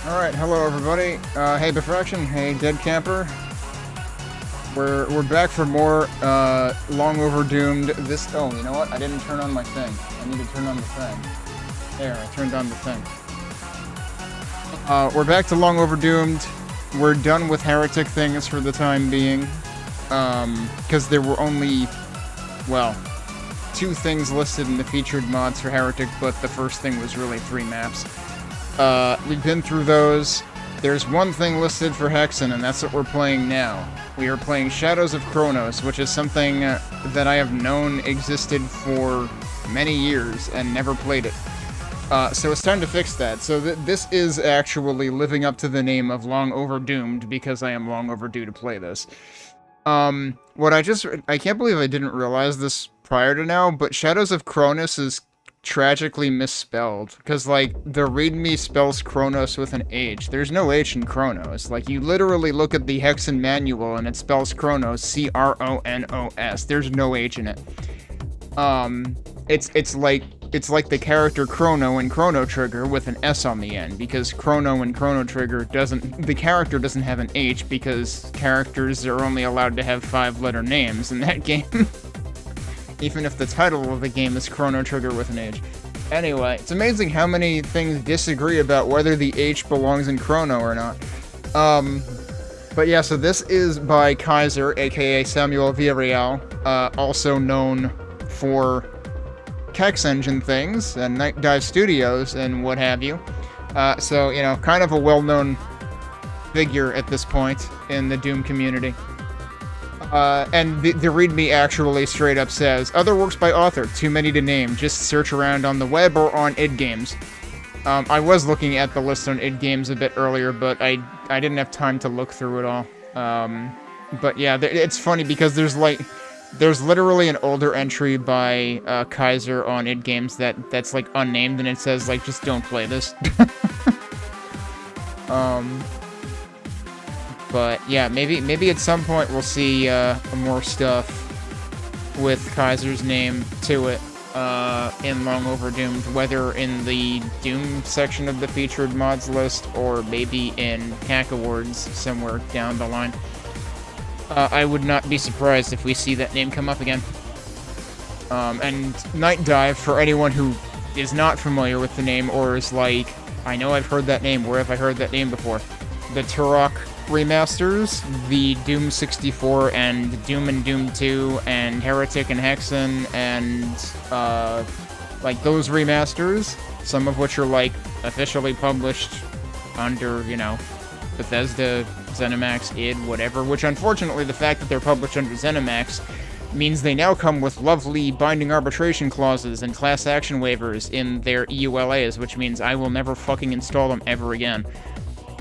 Alright, hello everybody. Hey Befraction, hey Dead Camper. We're back for more, long overdoomed oh, you know what? I didn't turn on my thing. I need to turn on the thing. There, I turned on the thing. We're back to long overdoomed. We're done with heretic things for the time being. Because there were only, well, 2 things listed in the featured mods for heretic, but the first thing was really 3 maps. We've been through those. There's one thing listed for Hexen, and that's what we're playing now. We are playing Shadows of Chronos, which is something that I have known existed for many years and never played it. So it's time to fix that. So this is actually living up to the name of Long Overdoomed, because I am long overdue to play this. I can't believe I didn't realize this prior to now, but Shadows of Chronos is tragically misspelled, because, like, the readme spells Chronos with an H. There's no H in Chronos. Like, you literally look at the Hexen manual and it spells Chronos, C-R-O-N-O-S. There's no H in it. It's like the character Chrono in Chrono Trigger with an S on the end, because Chrono in Chrono Trigger the character doesn't have an H, because characters are only allowed to have 5-letter names in that game. Even if the title of the game is Chrono Trigger with an H. Anyway, it's amazing how many things disagree about whether the H belongs in Chrono or not. But yeah, so this is by Kaiser, aka Samuel Villarreal, also known for Kex Engine things, and Night Dive Studios, and what have you. So, you know, kind of a well-known figure at this point in the Doom community. And the README actually straight up says, other works by author, too many to name, just search around on the web or on id Games. I was looking at the list on id Games a bit earlier, but I didn't have time to look through it all. But yeah, it's funny because there's literally an older entry by Kaiser on id Games that's like unnamed, and it says, like, just don't play this. But yeah, maybe at some point we'll see more stuff with Kaiser's name to it in Long Overdoomed, whether in the Doom section of the featured mods list or maybe in Hack Awards somewhere down the line. I would not be surprised if we see that name come up again. And Night Dive, for anyone who is not familiar with the name or is like, I know I've heard that name, where have I heard that name before? The Turok remasters, the Doom 64 and Doom 2 and Heretic and Hexen and like those remasters, some of which are like officially published under, you know, Bethesda, ZeniMax, id, whatever, which unfortunately the fact that they're published under ZeniMax means they now come with lovely binding arbitration clauses and class action waivers in their EULAs, which means I will never fucking install them ever again.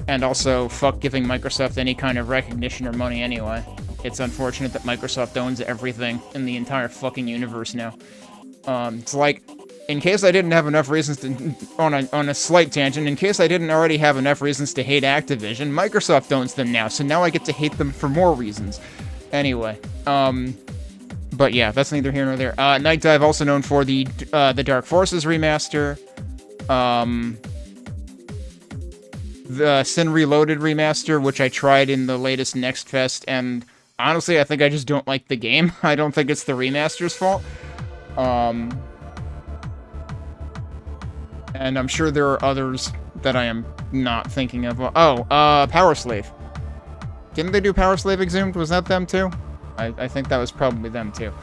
And also, fuck giving Microsoft any kind of recognition or money anyway. It's unfortunate that Microsoft owns everything in the entire fucking universe now. It's like, in case I didn't have enough reasons to, on a slight tangent, in case I didn't already have enough reasons to hate Activision, Microsoft owns them now, so now I get to hate them for more reasons. Anyway, but yeah, that's neither here nor there. Night Dive, also known for the Dark Forces remaster, the Sin Reloaded remaster, which I tried in the latest Next Fest, and honestly, I think I just don't like the game. I don't think it's the remaster's fault. And I'm sure there are others that I am not thinking of. Oh, Power Slave. Didn't they do Power Slave Exhumed? Was that them too? I think that was probably them too.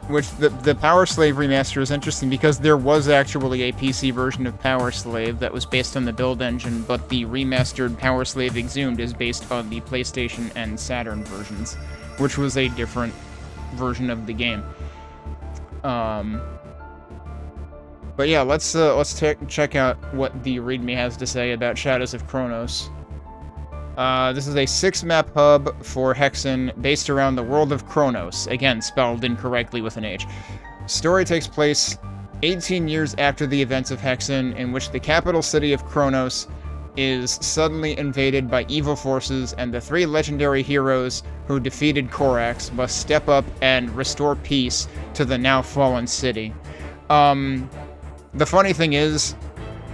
Which, the Power Slave remaster is interesting because there was actually a PC version of Power Slave that was based on the build engine, but the remastered Power Slave Exhumed is based on the PlayStation and Saturn versions, which was a different version of the game. But yeah, let's check out what the README has to say about Shadows of Chronos. This is a 6-map hub for Hexen based around the world of Chronos, again, spelled incorrectly with an H. Story takes place 18 years after the events of Hexen, in which the capital city of Chronos is suddenly invaded by evil forces, and the 3 legendary heroes who defeated Korax must step up and restore peace to the now fallen city. The funny thing is,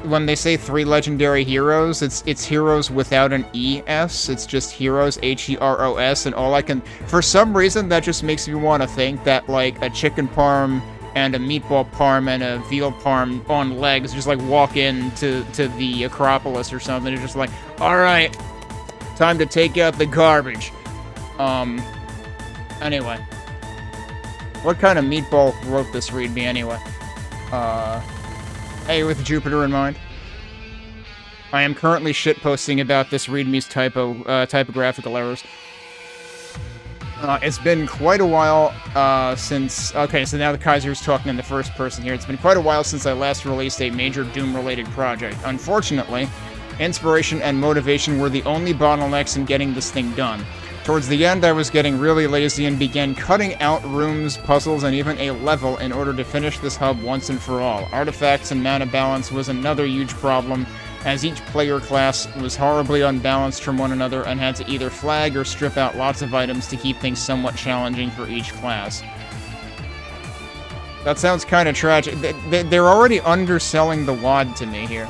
when they say 3 legendary heroes, it's heroes without an ES. It's just heroes, Heros, and all I can... For some reason, that just makes me want to think that, like, a chicken parm and a meatball parm and a veal parm on legs just, like, walk into the Acropolis or something. It's just like, alright, time to take out the garbage. Anyway. What kind of meatball wrote this readme anyway? Hey, with Jupiter in mind. I am currently shitposting about this readme's typographical errors. It's been quite a while since... Okay, so now the Kaiser's talking in the first person here. It's been quite a while since I last released a major Doom-related project. Unfortunately, inspiration and motivation were the only bottlenecks in getting this thing done. Towards the end, I was getting really lazy and began cutting out rooms, puzzles, and even a level in order to finish this hub once and for all. Artifacts and mana balance was another huge problem, as each player class was horribly unbalanced from one another and had to either flag or strip out lots of items to keep things somewhat challenging for each class. That sounds kind of tragic. They're already underselling the WAD to me here.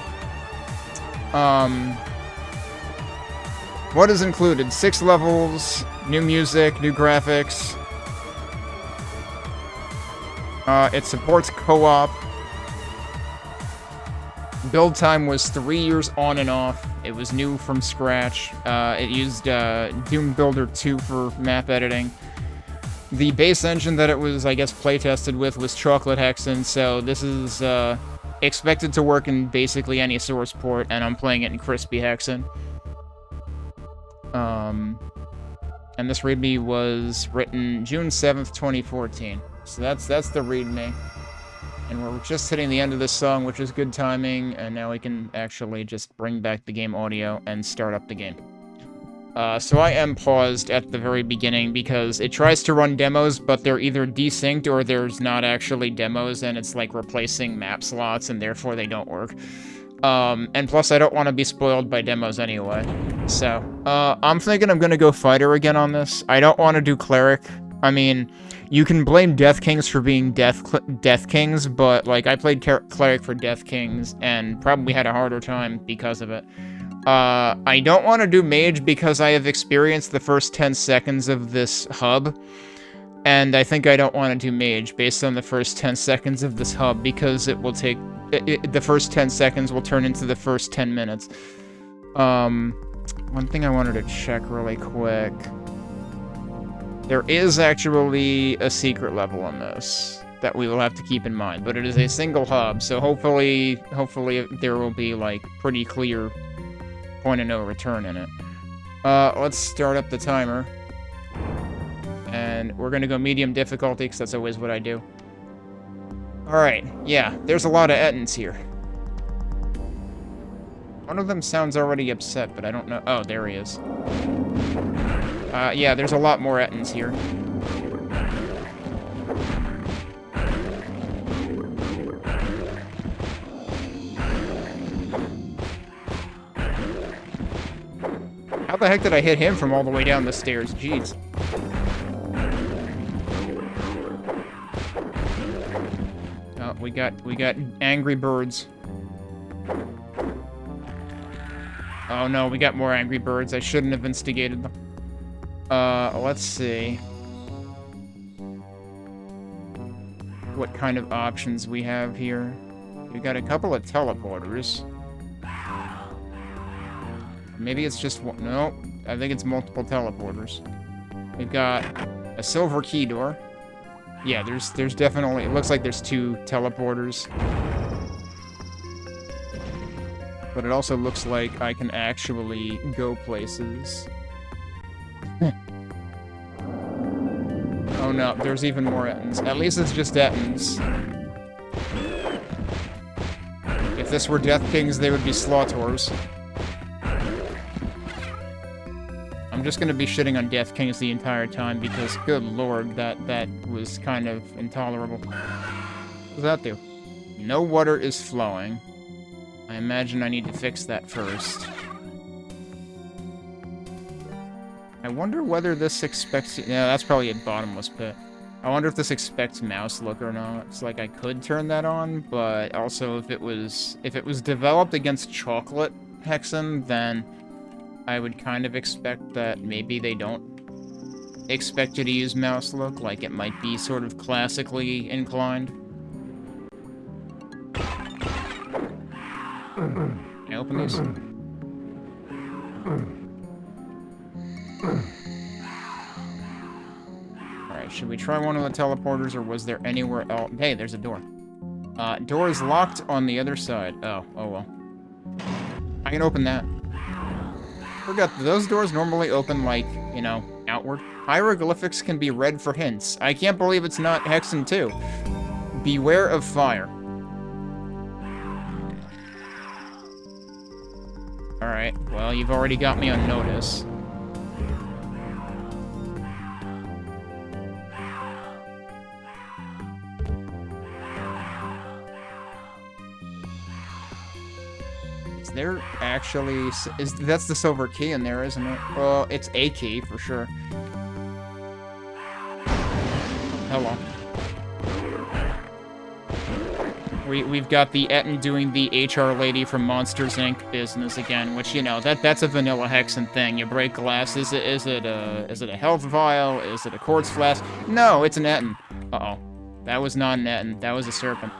What is included? 6 levels, new music, new graphics. It supports co-op. Build time was 3 years on and off. It was new from scratch. It used Doom Builder 2 for map editing. The base engine that it was, I guess, playtested with was Chocolate Hexen, so this is expected to work in basically any source port, and I'm playing it in Crispy Hexen. And this readme was written June 7th, 2014. So that's the readme. And we're just hitting the end of this song, which is good timing, and now we can actually just bring back the game audio and start up the game. So I am paused at the very beginning because it tries to run demos, but they're either desynced or there's not actually demos, and it's like replacing map slots, and therefore they don't work. And plus I don't want to be spoiled by demos anyway. So, I'm thinking I'm gonna go Fighter again on this. I don't want to do Cleric. I mean, you can blame Death Kings for being Death Kings, but, like, I played Cleric for Death Kings, and probably had a harder time because of it. I don't want to do Mage because I have experienced the first 10 seconds of this hub, and I think I don't want to do Mage based on the first 10 seconds of this hub, because it will take... the first 10 seconds will turn into the first 10 minutes. One thing I wanted to check really quick. There is actually a secret level on this that we will have to keep in mind, but it is a single hub, so hopefully there will be, like, pretty clear point of no return in it. Let's start up the timer. And we're gonna go medium difficulty, because that's always what I do. Alright, yeah, there's a lot of Ettins here. One of them sounds already upset, but I don't know. Oh, there he is. Yeah, there's a lot more Ettins here. How the heck did I hit him from all the way down the stairs? Jeez. Oh, we got angry birds. Oh no, we got more angry birds. I shouldn't have instigated them. Let's see. What kind of options we have here. We got a couple of teleporters. Maybe it's just one. No, I think it's multiple teleporters. We've got a silver key door. Yeah, there's definitely... It looks like there's 2 teleporters. But it also looks like I can actually go places. Oh no, there's even more Ettins. At least it's just Ettins. If this were Death Kings, they would be Slaughters. I'm just gonna be shitting on Death Kings the entire time because, good lord, that was kind of intolerable. What does that do? No water is flowing. I imagine I need to fix that first. I wonder whether this expects... Yeah, that's probably a bottomless pit. I wonder if this expects mouse look or not. It's like I could turn that on, but also if it was developed against chocolate Hexen, then I would kind of expect that maybe they don't expect you to use mouse look, like it might be sort of classically inclined. Can I open these? Alright, should we try one of the teleporters, or was there anywhere else? Hey, there's a door. Door is locked on the other side. Oh well. I can open that. Forgot, those doors normally open, like, you know, outward. Hieroglyphics can be read for hints. I can't believe it's not Hexen 2. Beware of fire. Alright, well, you've already got me on notice. Is there actually... that's the silver key in there, isn't it? Well, it's a key, for sure. Hello. We've got the E19 doing the HR lady from Monsters, Inc. business again, which, you know, that's a vanilla Hexen thing. You break glass. Is it a health vial? Is it a quartz flask? No, it's an E19. Uh-oh. That was not an E19. That was a serpent.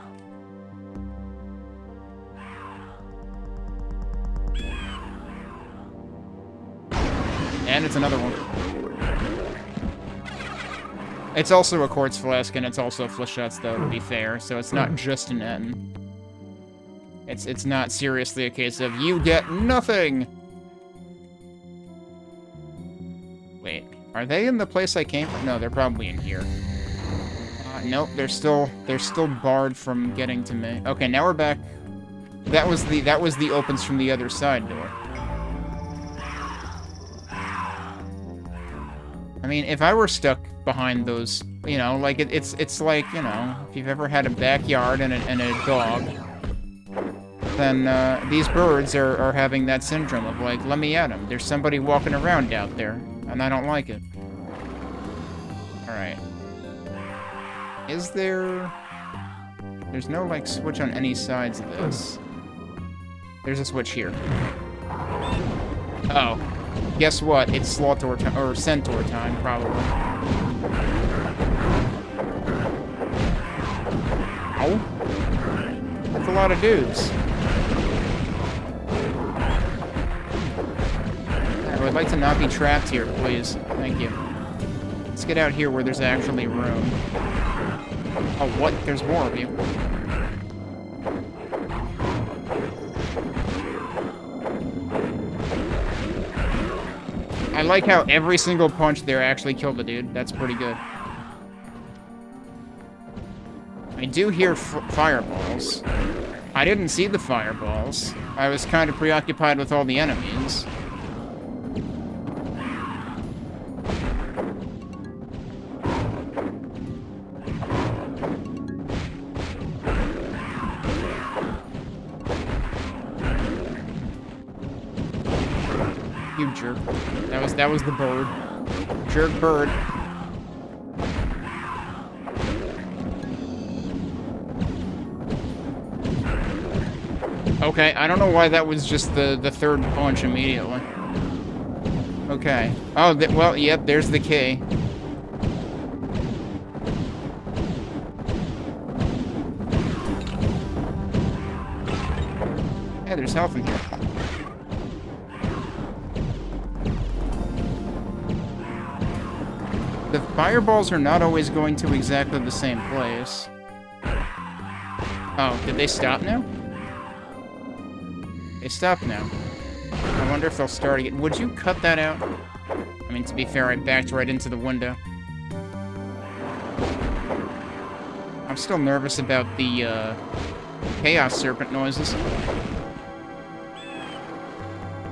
And it's another one. It's also a quartz flask, and it's also flechettes, though, to be fair, so it's not just an E19. It's not seriously a case of, you get nothing! Wait, are they in the place I came from? No, they're probably in here. Nope, they're still barred from getting to me. Okay, now we're back. That was the opens from the other side door. I mean, if I were stuck behind those, you know, like, it's like, you know, if you've ever had a backyard and a dog, then these birds are having that syndrome of, like, let me at them. There's somebody walking around out there, and I don't like it. Alright. Is there... There's no, like, switch on any sides of this. There's a switch here. Oh. Guess what? It's Slaughter time, or Centaur time, probably. Ow. That's a lot of dudes. I would like to not be trapped here, please. Thank you. Let's get out here where there's actually room. Oh, what? There's more of you. I like how every single punch there actually killed the dude. That's pretty good. I do hear fireballs. I didn't see the fireballs. I was kind of preoccupied with all the enemies. You jerk. That was the bird. Jerk bird. Okay, I don't know why that was just the third punch immediately. Okay. Oh, well, yep, there's the key. Yeah, there's health in here. The fireballs are not always going to exactly the same place. Oh, did they stop now? They stopped now. I wonder if they'll start again. Would you cut that out? I mean, to be fair, I backed right into the window. I'm still nervous about the, Chaos Serpent noises.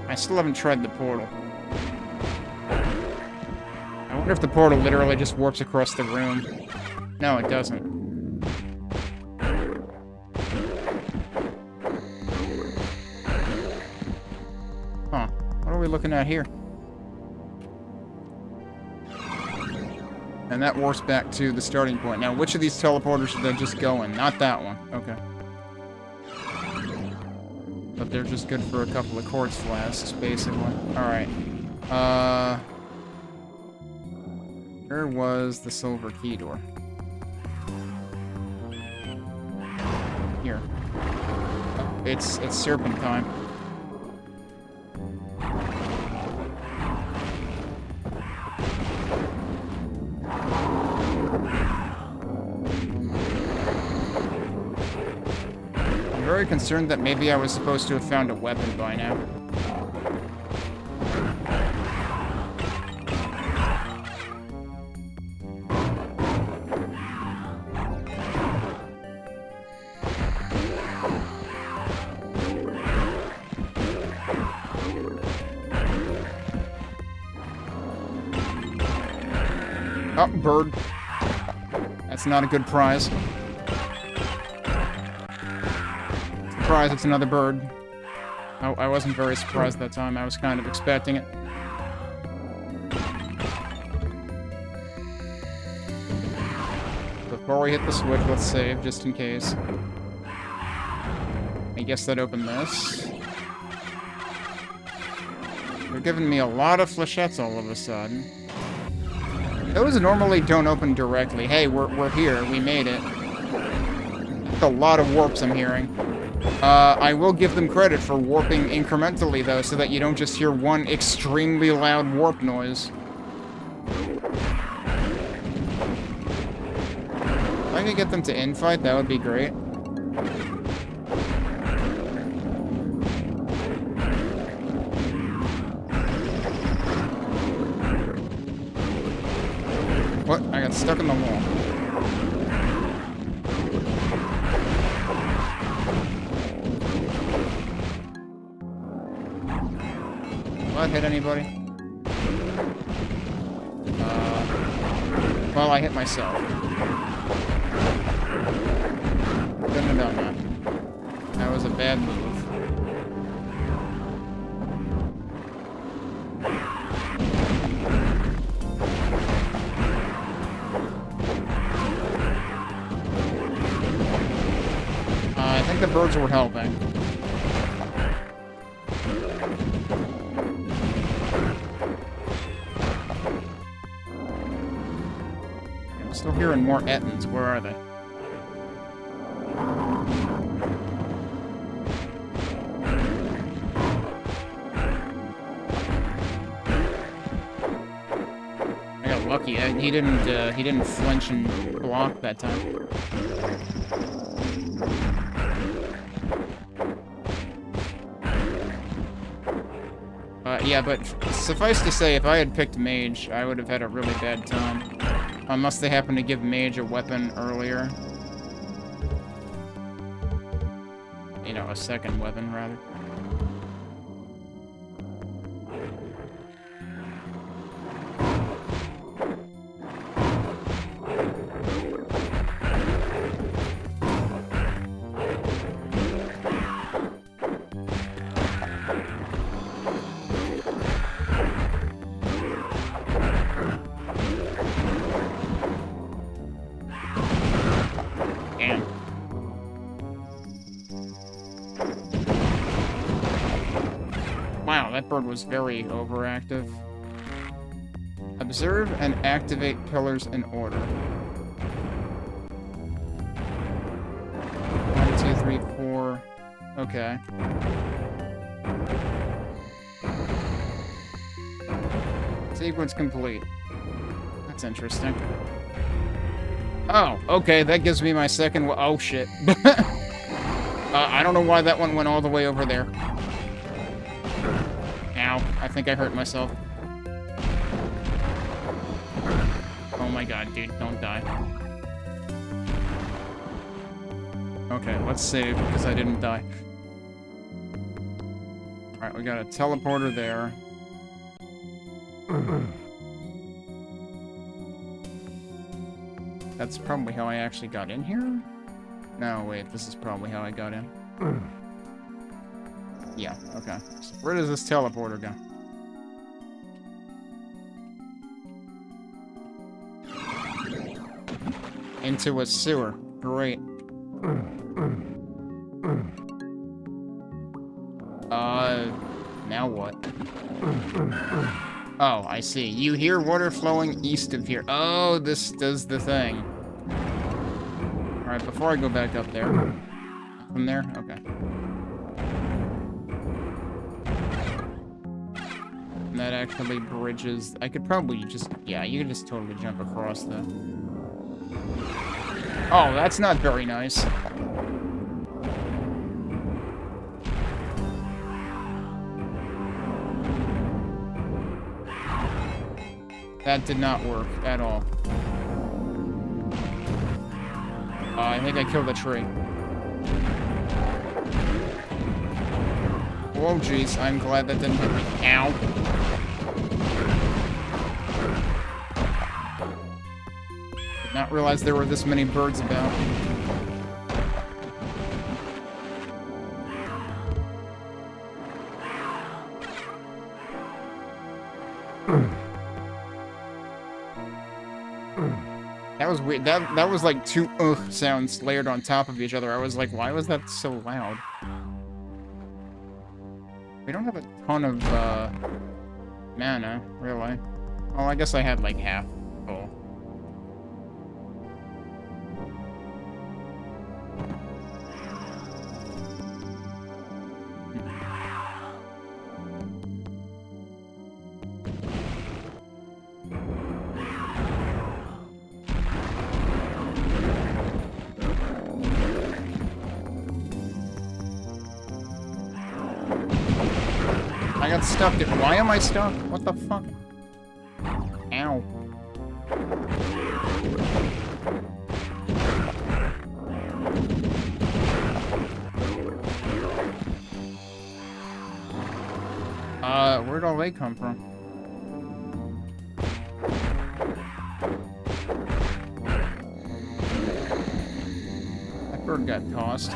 I still haven't tried the portal. I wonder if the portal literally just warps across the room. No, it doesn't. Huh. What are we looking at here? And that warps back to the starting point. Now, which of these teleporters should I just go in? Not that one. Okay. But they're just good for a couple of quartz flasks, basically. Alright. Where was the silver key door? Here. Oh, it's serpentine. I'm very concerned that maybe I was supposed to have found a weapon by now. Oh, bird. That's not a good prize. Surprise, it's another bird. I wasn't very surprised that time. I was kind of expecting it. Before we hit the switch, let's save, just in case. I guess that opened this. They're giving me a lot of flechettes all of a sudden. Those normally don't open directly. Hey, we're here. We made it. That's a lot of warps I'm hearing. I will give them credit for warping incrementally, though, so that you don't just hear one extremely loud warp noise. If I could get them to infight, that would be great. What? I got stuck in the wall. Will I hit anybody? Well, I hit myself. Couldn't have done that. That was a bad move. I think the birds were helping. I'm still hearing more Ettins. Where are they? I got lucky. He didn't flinch and block that time. Yeah, but suffice to say, if I had picked Mage, I would have had a really bad time. Unless they happened to give Mage a weapon earlier. You know, a second weapon, rather. Wow, that bird was very overactive. Observe and activate pillars in order. 1, 2, 3, 4. Okay. Sequence complete. That's interesting. Oh, okay, that gives me my second. Oh shit. I don't know why that one went all the way over there. Ow, I think I hurt myself. Oh my god, dude, don't die. Okay, let's save, because I didn't die. Alright, we got a teleporter there. That's probably how I actually got in here? No, wait, this is probably how I got in. Yeah, okay. So where does this teleporter go? into a sewer. Great. Now what? Oh, I see. You hear water flowing east of here. Oh, this does the thing. Alright, before I go back up there. From there? Okay. And that actually bridges... I could probably just... Yeah, you could just totally jump across the... Oh, that's not very nice. That did not work at all. I think I killed a tree. Oh, jeez. I'm glad that didn't hit me. Ow. Did not realize there were this many birds about. That was weird. That was like two sounds layered on top of each other. I was like, why was that so loud? We don't have a ton of mana, really. Well, I guess I had like half full. I got stuck. Why am I stuck? What the fuck? Ow. Where'd all they come from? That bird got tossed.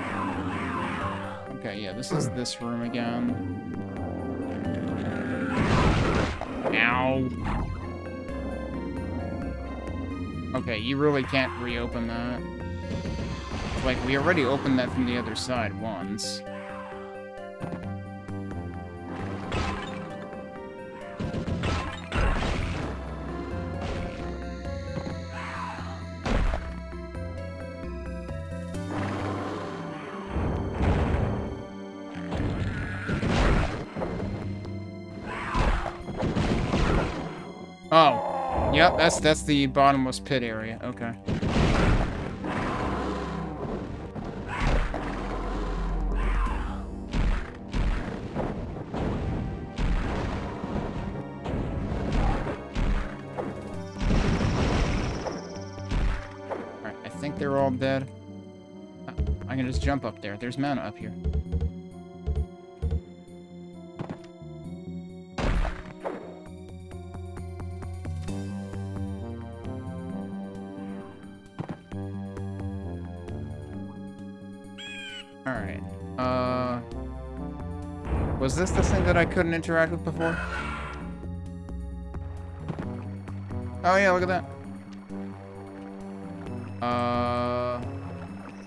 Okay, yeah, this is this room again. Ow. Okay, you really can't reopen that. Like, we already opened that from the other side once. Oh, yep, that's the bottomless pit area. Okay. Alright, I think they're all dead. I can just jump up there. There's mana up here. Alright, was this the thing that I couldn't interact with before? Oh yeah, look at that.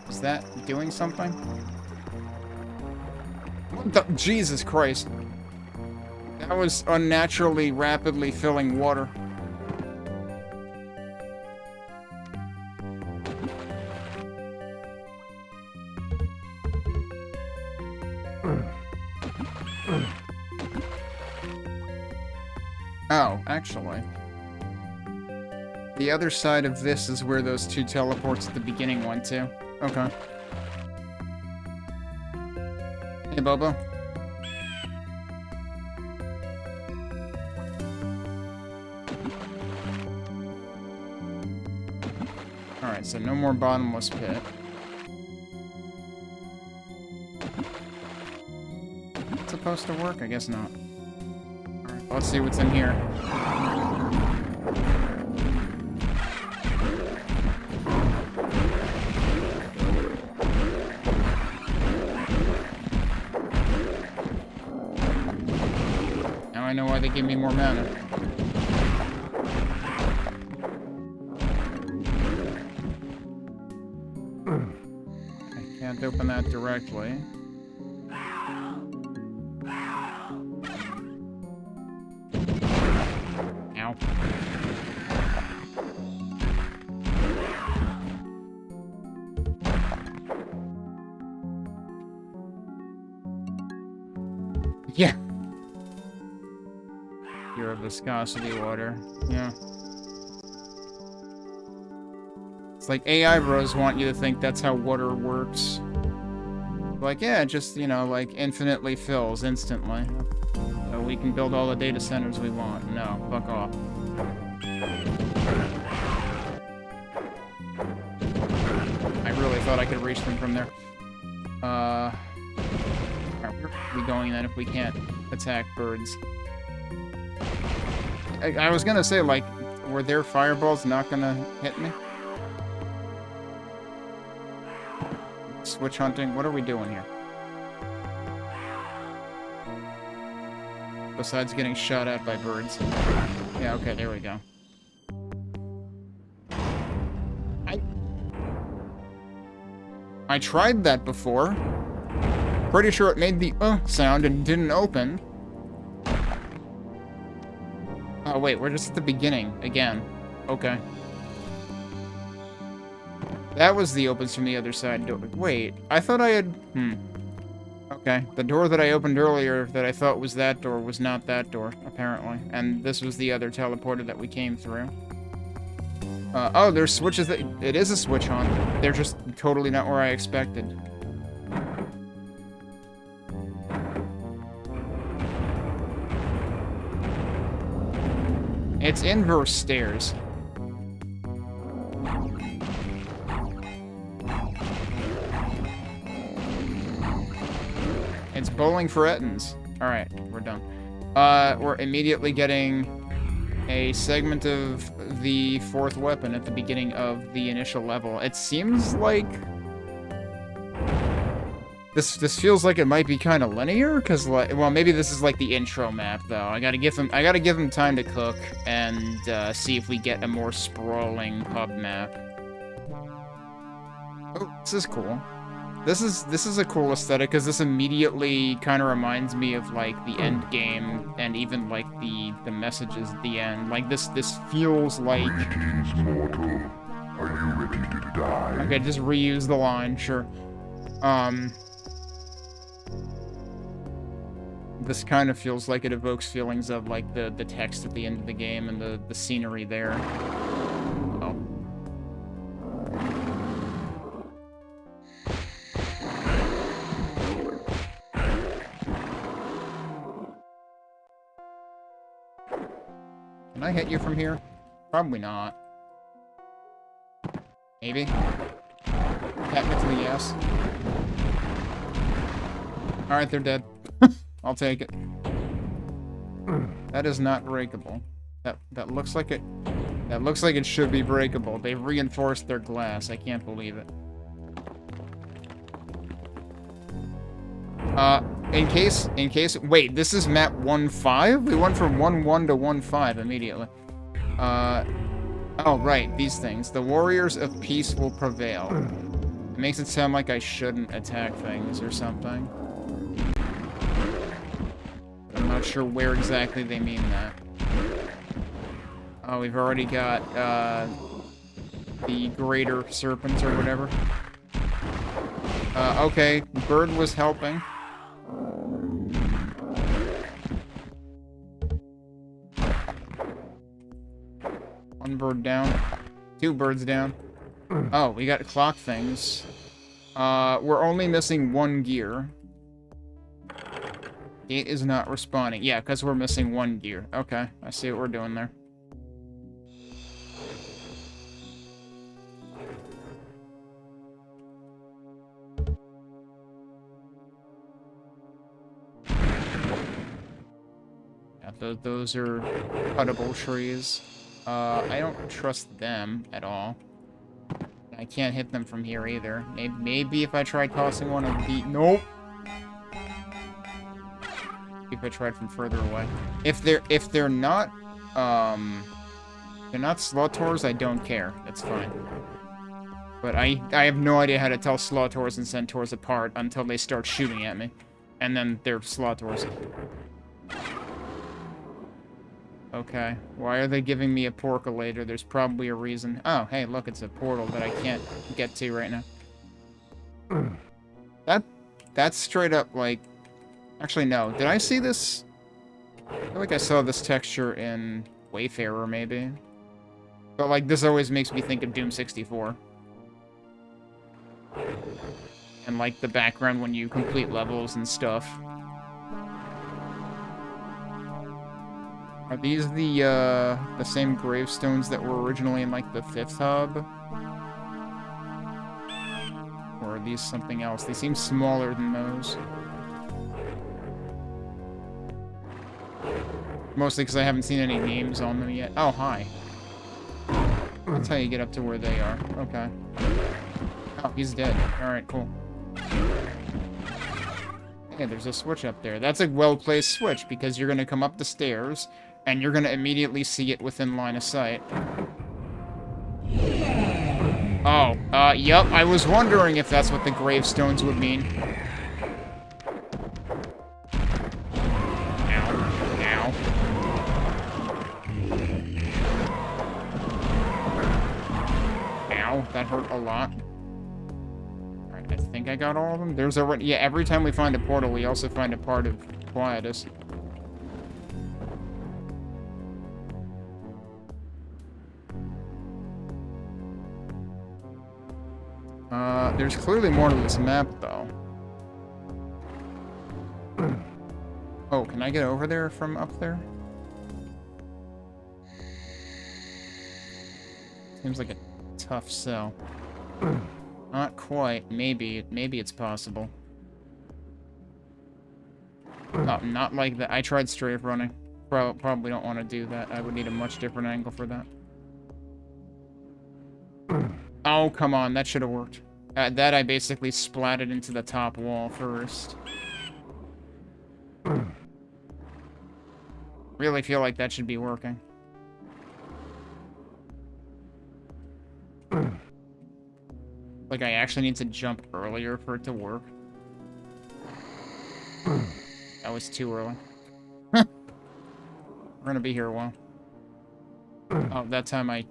Is that doing something? What the? Jesus Christ. That was unnaturally rapidly filling water. Oh, actually. The other side of this is where those two teleports at the beginning went to. Okay. Hey, Bobo. Alright, so no more bottomless pit. It's supposed to work? I guess not. Alright, let's see what's in here. Now I know why they give me more mana. Can't open that directly. Ow. Yeah. Pure viscosity water. Yeah. It's like AI bros want you to think that's how water works. Like, yeah, just, you know, like, infinitely fills instantly. So we can build all the data centers we want. No, fuck off. I really thought I could reach them from there. Alright, where are we going then if we can't attack birds? I was gonna say, like, were their fireballs not gonna hit me? Switch hunting? What are we doing here? Besides getting shot at by birds. Yeah, okay, there we go. I tried that before. Pretty sure it made the sound and didn't open. Oh wait, we're just at the beginning again. Okay. That was the opens from the other side door. Wait, I thought I had... Okay, the door that I opened earlier that I thought was that door was not that door, apparently. And this was the other teleporter that we came through. Oh, there's switches that... It is a switch on. They're just totally not where I expected. It's inverse stairs. It's bowling for Ettins. Alright, we're done. We're immediately getting a segment of the fourth weapon at the beginning of the initial level. It seems like... This feels like it might be kind of linear, because, like, well, maybe this is like the intro map, though. I gotta give them time to cook and see if we get a more sprawling hub map. Oh, this is cool. This is a cool aesthetic, because this immediately kind of reminds me of, like, the end game, and even, like, the messages at the end. Like, this feels like... Greetings, mortal. Are you ready to die? Okay, just reuse the line, sure. This kind of feels like it evokes feelings of, like, the text at the end of the game and the scenery there. Oh. Can I hit you from here? Probably not. Maybe? Technically, yes. Alright, they're dead. I'll take it. That is not breakable. That looks like it... That looks like it should be breakable. They've reinforced their glass. I can't believe it. In case... Wait, this is map 1-5? We went from 1-1 to 1-5 immediately. Oh, right, these things. The warriors of peace will prevail. It makes it sound like I shouldn't attack things or something. I'm not sure where exactly they mean that. Oh, we've already got, the greater serpents or whatever. Okay, bird was helping. One bird down. Two birds down. Oh, we got clock things. We're only missing one gear. Gate is not responding. Yeah, because we're missing one gear. Okay, I see what we're doing there. Yeah, those are cuttable trees. I don't trust them at all. I can't hit them from here either. Maybe if I tried tossing one of the... Nope! If I tried from further away. If they're not slow tours, I don't care. That's fine. But I have no idea how to tell Slaughters and Centaurs apart until they start shooting at me. And then they're Slaughters. Okay, why are they giving me a Porculator? There's probably a reason. Oh, hey, look, it's a portal that I can't get to right now. That's straight up, like... Actually, no. Did I see this? I feel like I saw this texture in Wayfarer, maybe. But, like, this always makes me think of Doom 64. And, like, the background when you complete levels and stuff. Are these the same gravestones that were originally in, like, the 5th hub? Or are these something else? They seem smaller than those. Mostly because I haven't seen any names on them yet. Oh, hi. That's how you get up to where they are. Okay. Oh, he's dead. Alright, cool. Hey, there's a switch up there. That's a well-placed switch, because you're going to come up the stairs, and you're going to immediately see it within line of sight. Oh, yep, I was wondering if that's what the gravestones would mean. That hurt a lot. Alright, I think I got all of them. There's already... Yeah, every time we find a portal, we also find a part of Quietus. There's clearly more to this map, though. Oh, can I get over there from up there? Seems like a tough sell. Not quite. Maybe it's possible. Oh, not like that. I tried strafe running. Probably don't want to do that. I would need a much different angle for that. Oh, come on. That should have worked. That I basically splatted into the top wall first. Really feel like that should be working. Like, I actually need to jump earlier for it to work. That was too early. We're gonna be here a while. Oh, that time I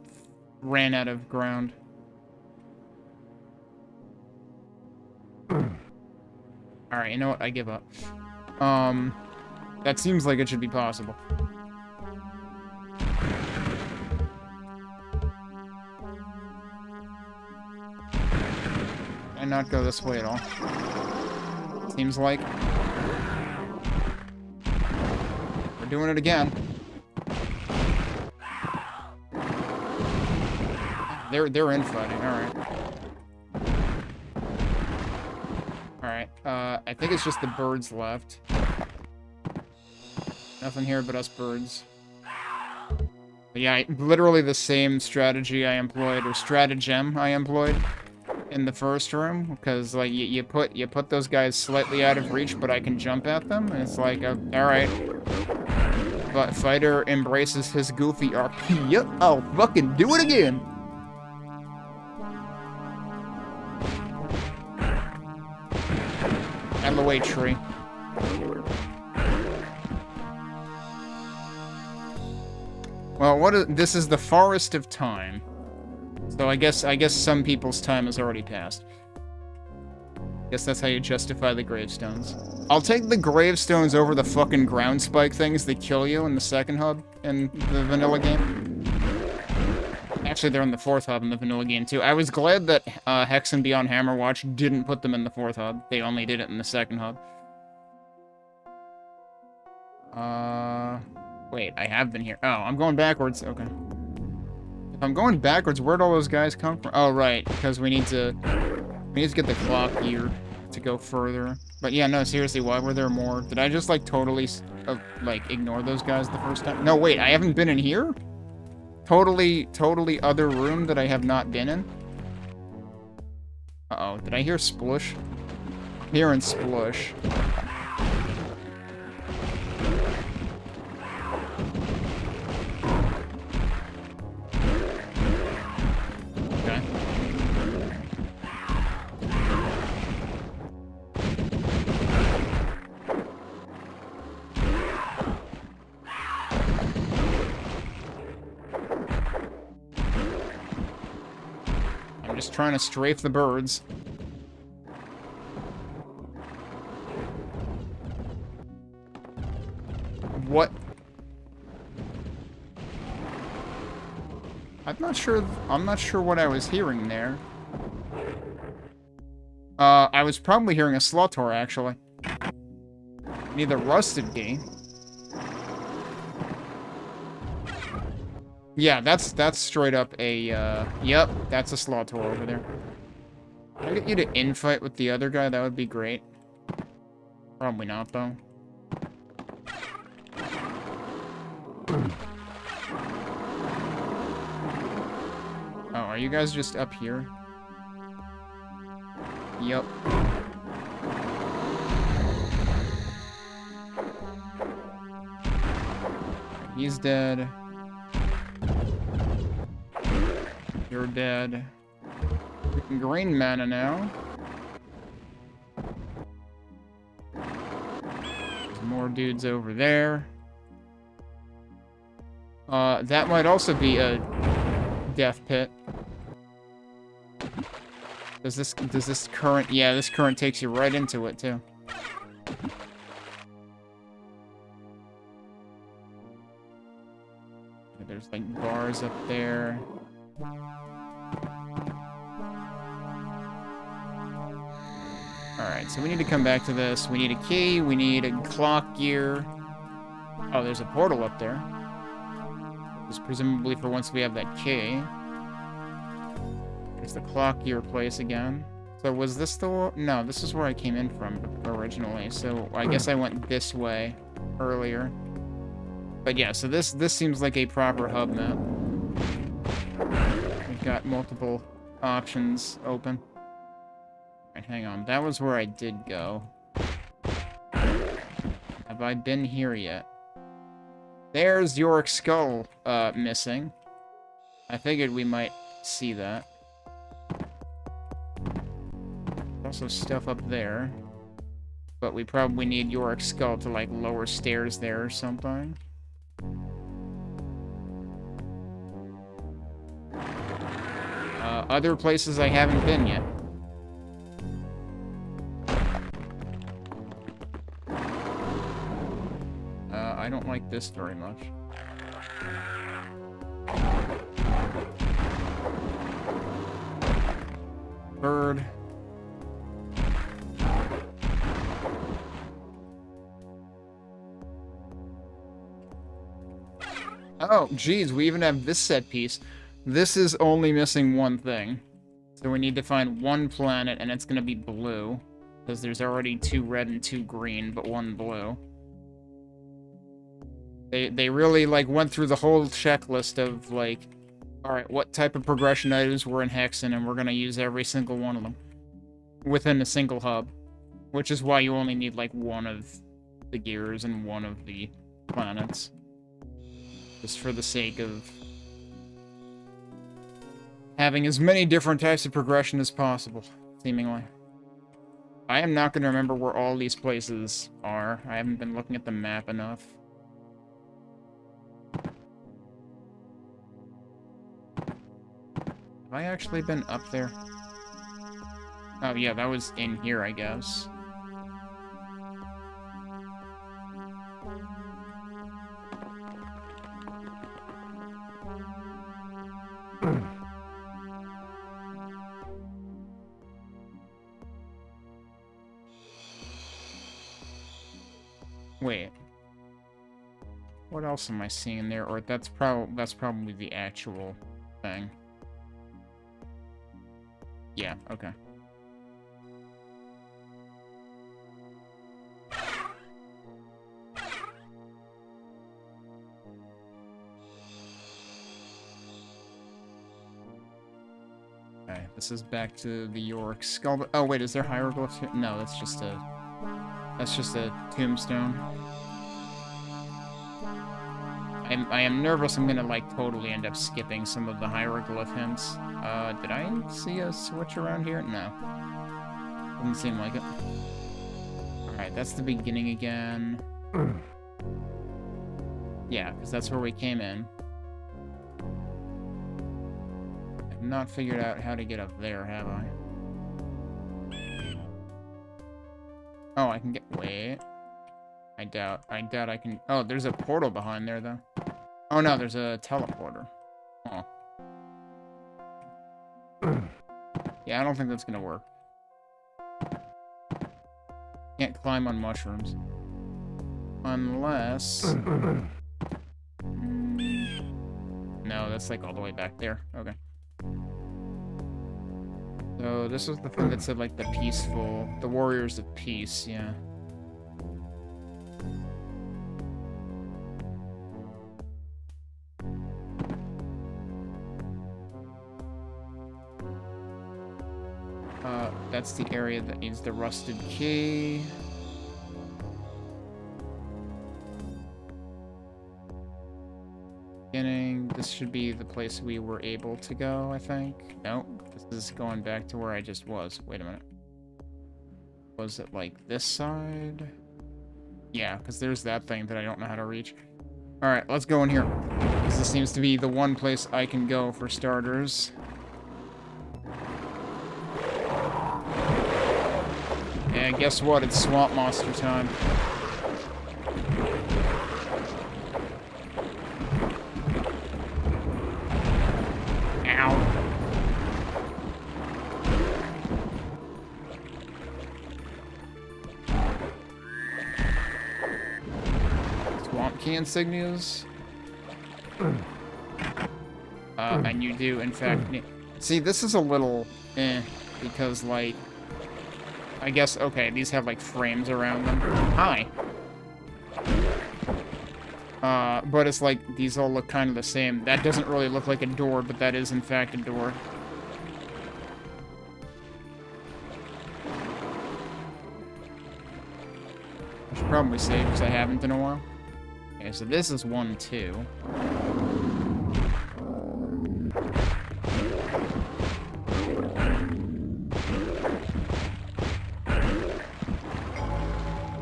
ran out of ground. Alright, you know what? I give up. That seems like it should be possible. And not go this way at all. Seems like. We're doing it again. They're infighting, alright. Alright, I think it's just the birds left. Nothing here but us birds. But yeah, literally the same strategy I employed, or stratagem I employed in the first room, because like you put those guys slightly out of reach, but I can jump at them, and it's like, all right. But fighter embraces his goofy RP. Yep, I'll fucking do it again. Out of the way, tree. Well, this is the forest of time. So I guess some people's time has already passed. Guess that's how you justify the gravestones. I'll take the gravestones over the fucking ground spike things that kill you in the second hub in the vanilla game. Actually, they're in the 4th hub in the vanilla game too. I was glad that Hexen Beyond Hammerwatch didn't put them in the 4th hub. They only did it in the 2nd hub. Wait, I have been here. Oh, I'm going backwards. Okay. If I'm going backwards, where'd all those guys come from? Oh, right, because we need to get the clock gear to go further. But yeah, no, seriously, why were there more? Did I just, like, totally, like, ignore those guys the first time? No, wait, I haven't been in here? Totally other room that I have not been in? Uh-oh, did I hear Splush? I'm hearing Splush. Just trying to strafe the birds. What? I'm not sure what I was hearing there. I was probably hearing a Slotor, actually. Need the rusted key. Yeah, that's straight up a, yep, that's a Slotor over there. Can I get you to infight with the other guy? That would be great. Probably not, though. Oh, are you guys just up here? Yep. He's dead. You're dead. Freaking green mana now. Some more dudes over there. That might also be a death pit. Does this current... Yeah, this current takes you right into it, too. There's, like, bars up there. Alright, so we need to come back to this. We need a key, we need a clock gear. Oh, there's a portal up there. It's presumably for once we have that key. There's the clock gear place again. So was this the... No, this is where I came in from originally. So I guess I went this way earlier. But yeah, so this seems like a proper hub map. We've got multiple options open. Alright, hang on. That was where I did go. Have I been here yet? There's Yorick's skull, missing. I figured we might see that. Also stuff up there. But we probably need Yorick's skull to, like, lower stairs there or something. Other places I haven't been yet. I don't like this very much. Bird. Oh, geez, we even have this set piece. This is only missing one thing. So we need to find one planet, and it's gonna be blue. Because there's already 2 red and 2 green, but 1 blue. They really, like, went through the whole checklist of, like, alright, what type of progression items were in Hexen, and we're gonna use every single one of them. Within a single hub. Which is why you only need, like, 1 of the gears and 1 of the planets. Just for the sake of having as many different types of progression as possible, seemingly. I am not going to remember where all these places are. I haven't been looking at the map enough. Have I actually been up there? Oh yeah, that was in here, I guess. Wait. What else am I seeing there? Or that's probably the actual thing. Yeah, okay. Okay, this is back to the Yorick skull. Oh wait, is there hieroglyphs here? No, that's just a tombstone. I am nervous I'm gonna, like, totally end up skipping some of the hieroglyph hints. Did I see a switch around here? No. Doesn't seem like it. Alright, that's the beginning again. Yeah, because that's where we came in. not figured out how to get up there, have I? Oh, I can get... Wait. I doubt I can... Oh, there's a portal behind there, though. Oh, no, there's a teleporter. Oh. Yeah, I don't think that's gonna work. Can't climb on mushrooms. Unless... No, that's like all the way back there. Okay. So this was the thing that said like the peaceful... The Warriors of Peace, yeah. That's the area that needs the rusted key. This should be the place we were able to go, I think. Nope, this is going back to where I just was. Wait a minute. Was it like this side? Yeah, because there's that thing that I don't know how to reach. Alright, let's go in here. Because this seems to be the one place I can go for starters. And guess what? It's Swamp Monster time. Key insignias. And you do, in fact, need... See, this is a little because, like, I guess, okay, these have, like, frames around them. Hi. But it's like, these all look kind of the same. That doesn't really look like a door, but that is, in fact, a door. I should probably save, because I haven't in a while. Okay, so this is 1, 2.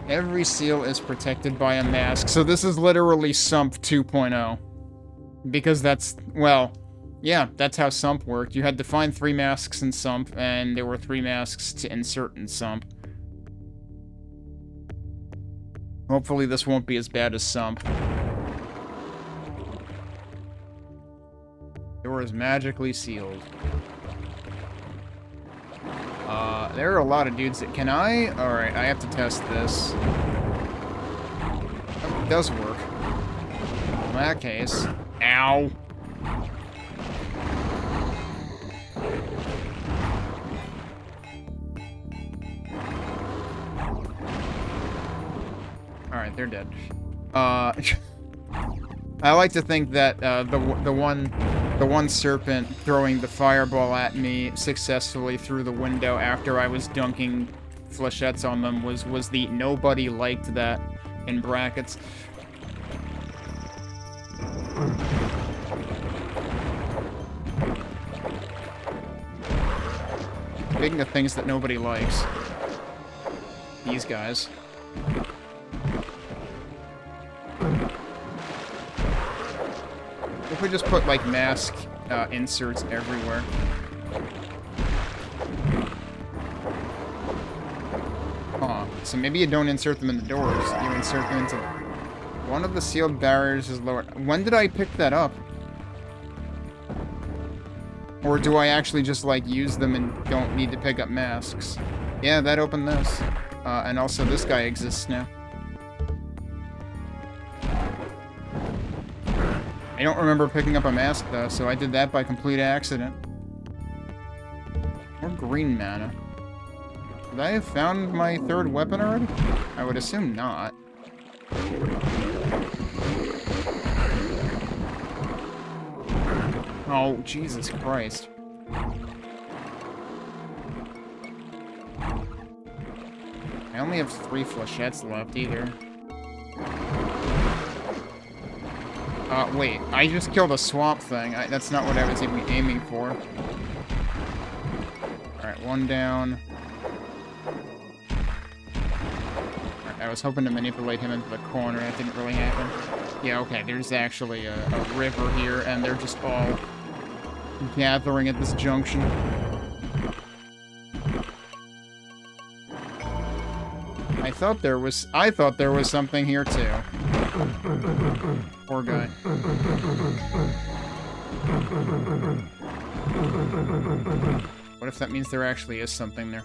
Every seal is protected by a mask. So this is literally Sump 2.0. Because that's, well, yeah, that's how Sump worked. You had to find 3 masks in Sump, and there were 3 masks to insert in Sump. Hopefully this won't be as bad as Sump. Door is magically sealed. There are a lot of dudes that... Can I? Alright, I have to test this. Oh, it does work. In that case... Ow! Alright, they're dead. I like to think that the one serpent throwing the fireball at me successfully through the window after I was dunking flechettes on them was the nobody liked that in brackets. Speaking of things that nobody likes, these guys. If we just put, like, mask inserts everywhere. Huh. So maybe you don't insert them in the doors. You insert them into... One of the sealed barriers is lower. When did I pick that up? Or do I actually just, like, use them and don't need to pick up masks? Yeah, that opened this. And also this guy exists now. I don't remember picking up a mask, though, so I did that by complete accident. Or green mana. Would I have found my 3rd weapon already? I would assume not. Oh, Jesus Christ. I only have 3 flechettes left, either. Wait, I just killed a swamp thing. That's not what I was even aiming for. Alright, 1 down. Right, I was hoping to manipulate him into the corner. That didn't really happen. Yeah, okay, there's actually a river here, and they're just all gathering at this junction. I thought there was something here too. Poor guy. What if that means there actually is something there?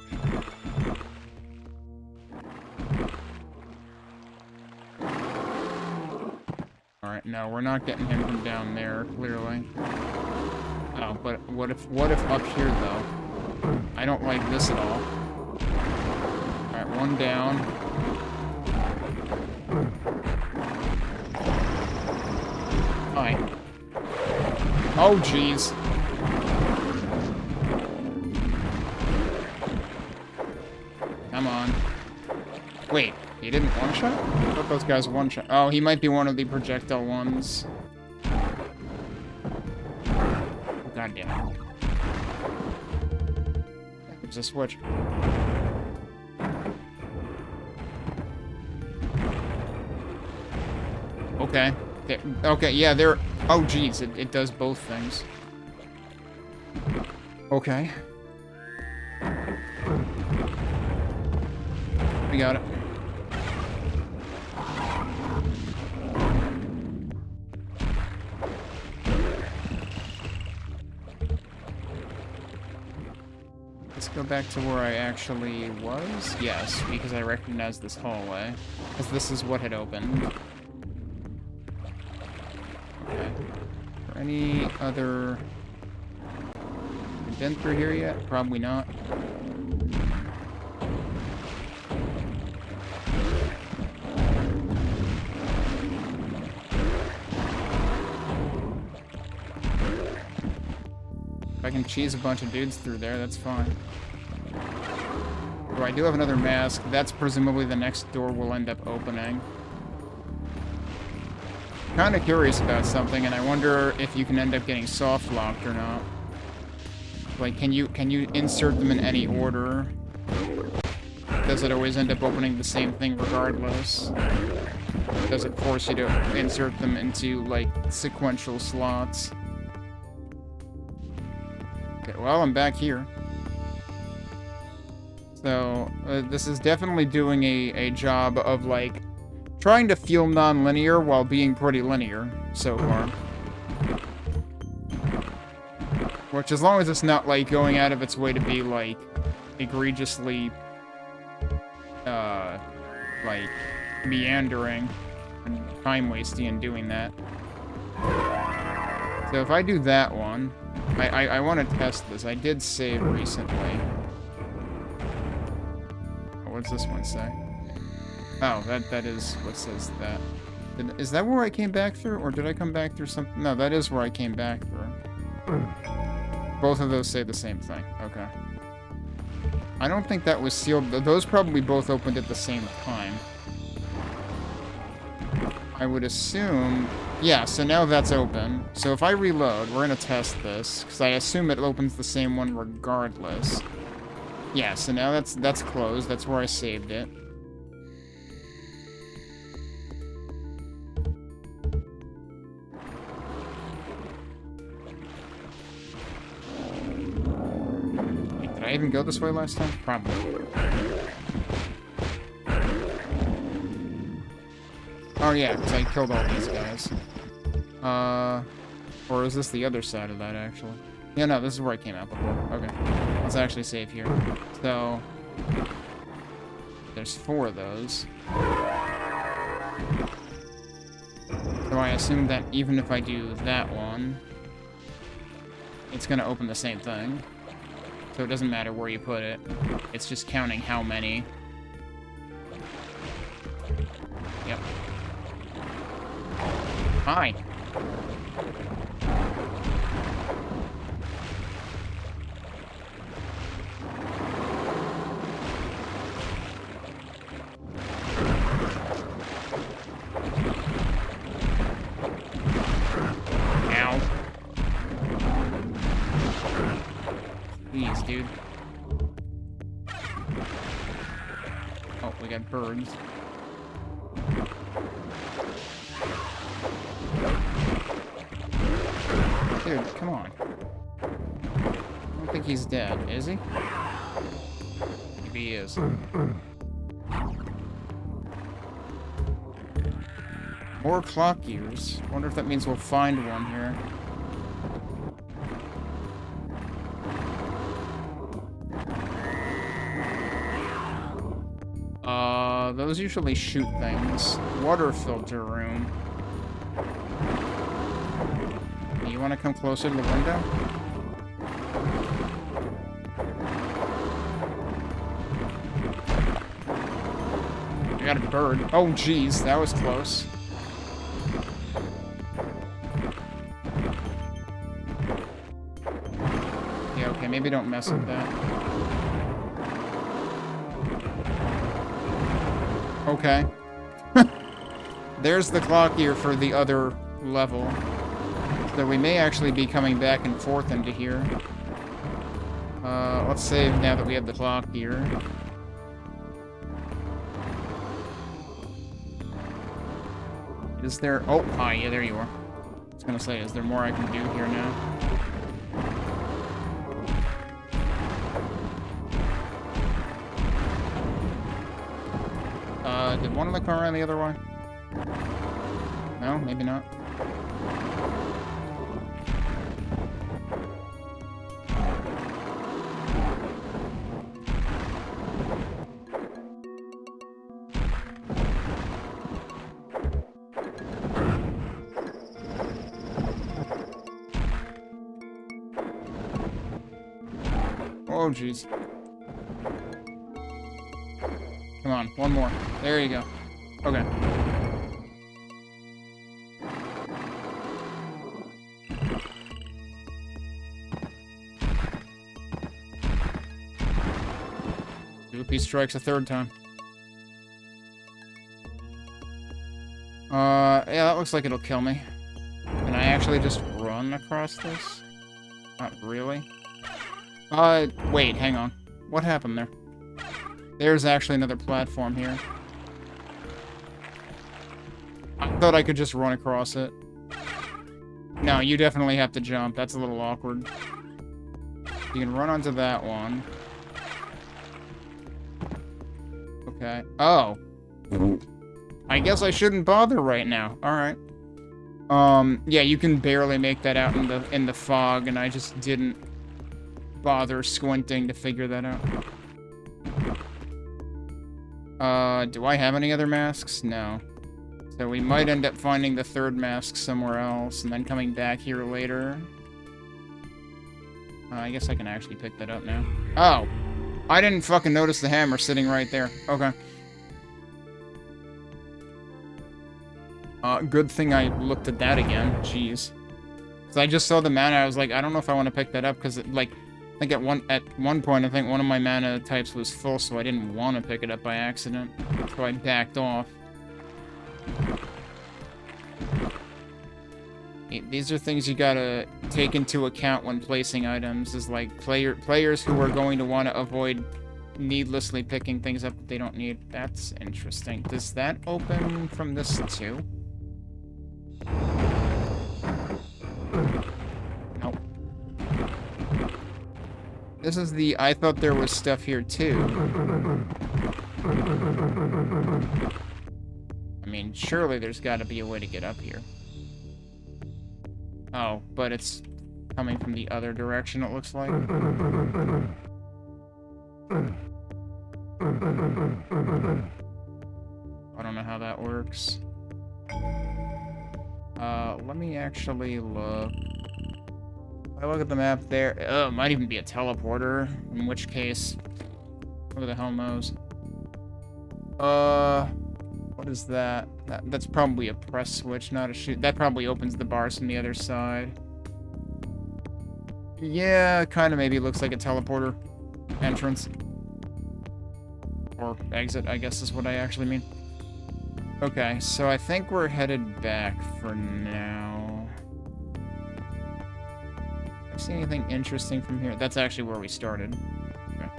Alright, no, we're not getting him from down there, clearly. Oh, but what if up here, though? I don't like this at all. Alright, one down. Hi. Oh, jeez. Come on. Wait, he didn't one-shot? I thought those guys one-shot. Oh, he might be one of the projectile ones. God damn it. There's a switch. Okay. Okay, yeah, there... Oh, jeez, it does both things. Okay. We got it. Let's go back to where I actually was. Yes, because I recognize this hallway. Because this is what had opened. Okay. Are any other... Been through here yet? Probably not. If I can cheese a bunch of dudes through there, that's fine. Oh, I do have another mask. That's presumably the next door we'll end up opening. Kind of curious about something, and I wonder if you can end up getting soft locked or not. Like, can you insert them in any order? Does it always end up opening the same thing regardless? Does it force you to insert them into, like, sequential slots? Okay, well, I'm back here. So, this is definitely doing a job of, like, trying to feel non-linear while being pretty linear so far. Which, as long as it's not, like, going out of its way to be, like, egregiously, like, meandering and time-wasting in doing that. So if I do that one, I want to test this. I did save recently. What's this one say? Oh, that is what says that. Is that where I came back through, or did I come back through something? No, that is where I came back through. Both of those say the same thing. Okay. I don't think that was sealed. Those probably both opened at the same time. I would assume... Yeah, so now that's open. So if I reload, we're going to test this, because I assume it opens the same one regardless. Yeah, so now that's closed. That's where I saved it. Did I even go this way last time? Probably. Oh yeah, because I killed all these guys. Or is this the other side of that, actually? Yeah, no, this is where I came out before. Okay. Let's actually save here. So... There's 4 of those. So I assume that even if I do that one, it's gonna open the same thing. So it doesn't matter where you put it. It's just counting how many. Yep. Hi. Ow. Jeez, dude. Oh, we got birds. Dude, come on. don't think he's dead, is he? Maybe he is. More clock gears. Wonder if that means we'll find one here. Those usually shoot things. Water filter room. You want to come closer to the window? I got a bird. Oh, jeez, that was close. Yeah, okay, maybe don't mess with that. Okay. There's the clock gear for the other level. So we may actually be coming back and forth into here. Let's save now that we have the clock gear. Is there... Oh, hi, yeah, there you are. I was gonna say, is there more I can do here now? Did one of them come around the other way? No, maybe not. Oh, jeez. Come on, one more. There you go. Okay. Loopy strikes a third time. Yeah, that looks like it'll kill me. Can I actually just run across this? Not really. Wait, hang on. What happened there? There's actually another platform here. I thought I could just run across it. No, you definitely have to jump. That's a little awkward. You can run onto that one. Okay. Oh. I guess I shouldn't bother right now. Alright. Yeah, you can barely make that out in the fog, and I just didn't bother squinting to figure that out. Do I have any other masks? No. So we might end up finding the third mask somewhere else, and then coming back here later. I guess I can actually pick that up now. Oh! I didn't fucking notice the hammer sitting right there. Okay. Good thing I looked at that again. Jeez. So I just saw the mana, I was like, I don't know if I want to pick that up, because it, like... I think at one point, I think one of my mana types was full, so I didn't want to pick it up by accident. So I backed off. These are things you gotta take into account when placing items, is like players who are going to want to avoid needlessly picking things up that they don't need. That's interesting. Does that open from this too? Nope. This is the... I thought there was stuff here, too. I mean, surely there's got to be a way to get up here. Oh, but it's coming from the other direction, it looks like. I don't know how that works. Let me actually look. If I look at the map there, it might even be a teleporter, in which case, who the hell knows? What is that? That's probably a press switch, not a shoot. That probably opens the bars from the other side. Yeah, kind of maybe looks like a teleporter entrance. Or exit, I guess is what I actually mean. Okay, so I think we're headed back for now. See anything interesting from here? That's actually where we started. Okay.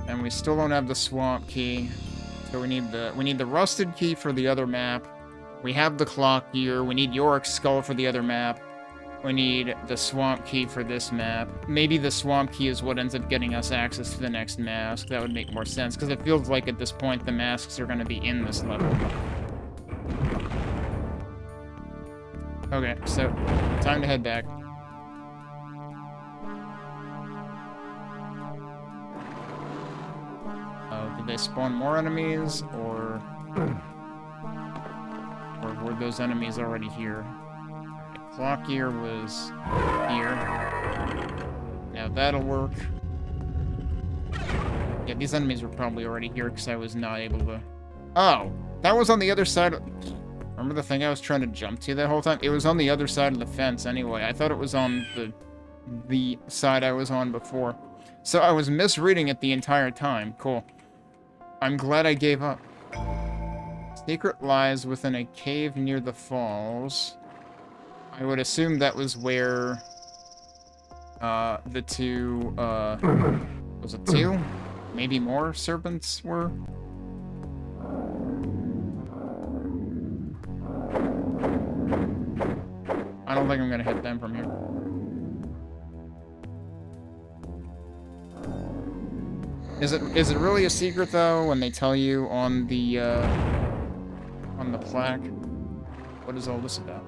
And we still don't have the swamp key. So we need the rusted key for the other map, We have the clock here. We need Yorick's skull for the other map. We need the swamp key for this map. Maybe the swamp key is what ends up getting us access to the next mask. That would make more sense, because it feels like at this point the masks are going to be in this level. Okay, so time to head back. Did they spawn more enemies, or were those enemies already here? The clock gear was here. Now that'll work. Yeah, these enemies were probably already here because I was not able to... Oh! That was on the other side of... Remember the thing I was trying to jump to that whole time? It was on the other side of the fence anyway. I thought it was on the side I was on before. So I was misreading it the entire time. Cool. I'm glad I gave up. Secret lies within a cave near the falls. I would assume that was where the two, was it two? Maybe more serpents were? I don't think I'm gonna hit them from here. Is it really a secret though when they tell you on the plaque? What is all this about?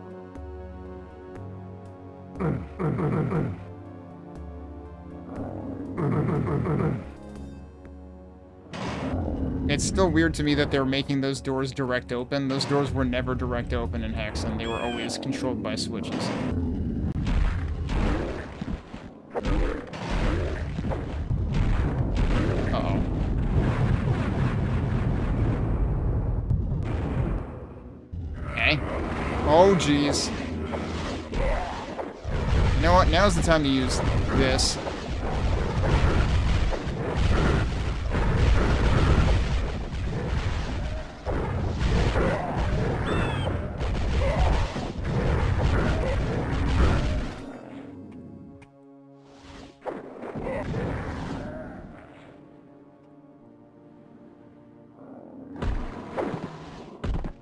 It's still weird to me that they're making those doors direct open. Those doors were never direct open in Hexen. They were always controlled by switches. Uh-oh. Okay. Oh, jeez. You know what? Now's the time to use this.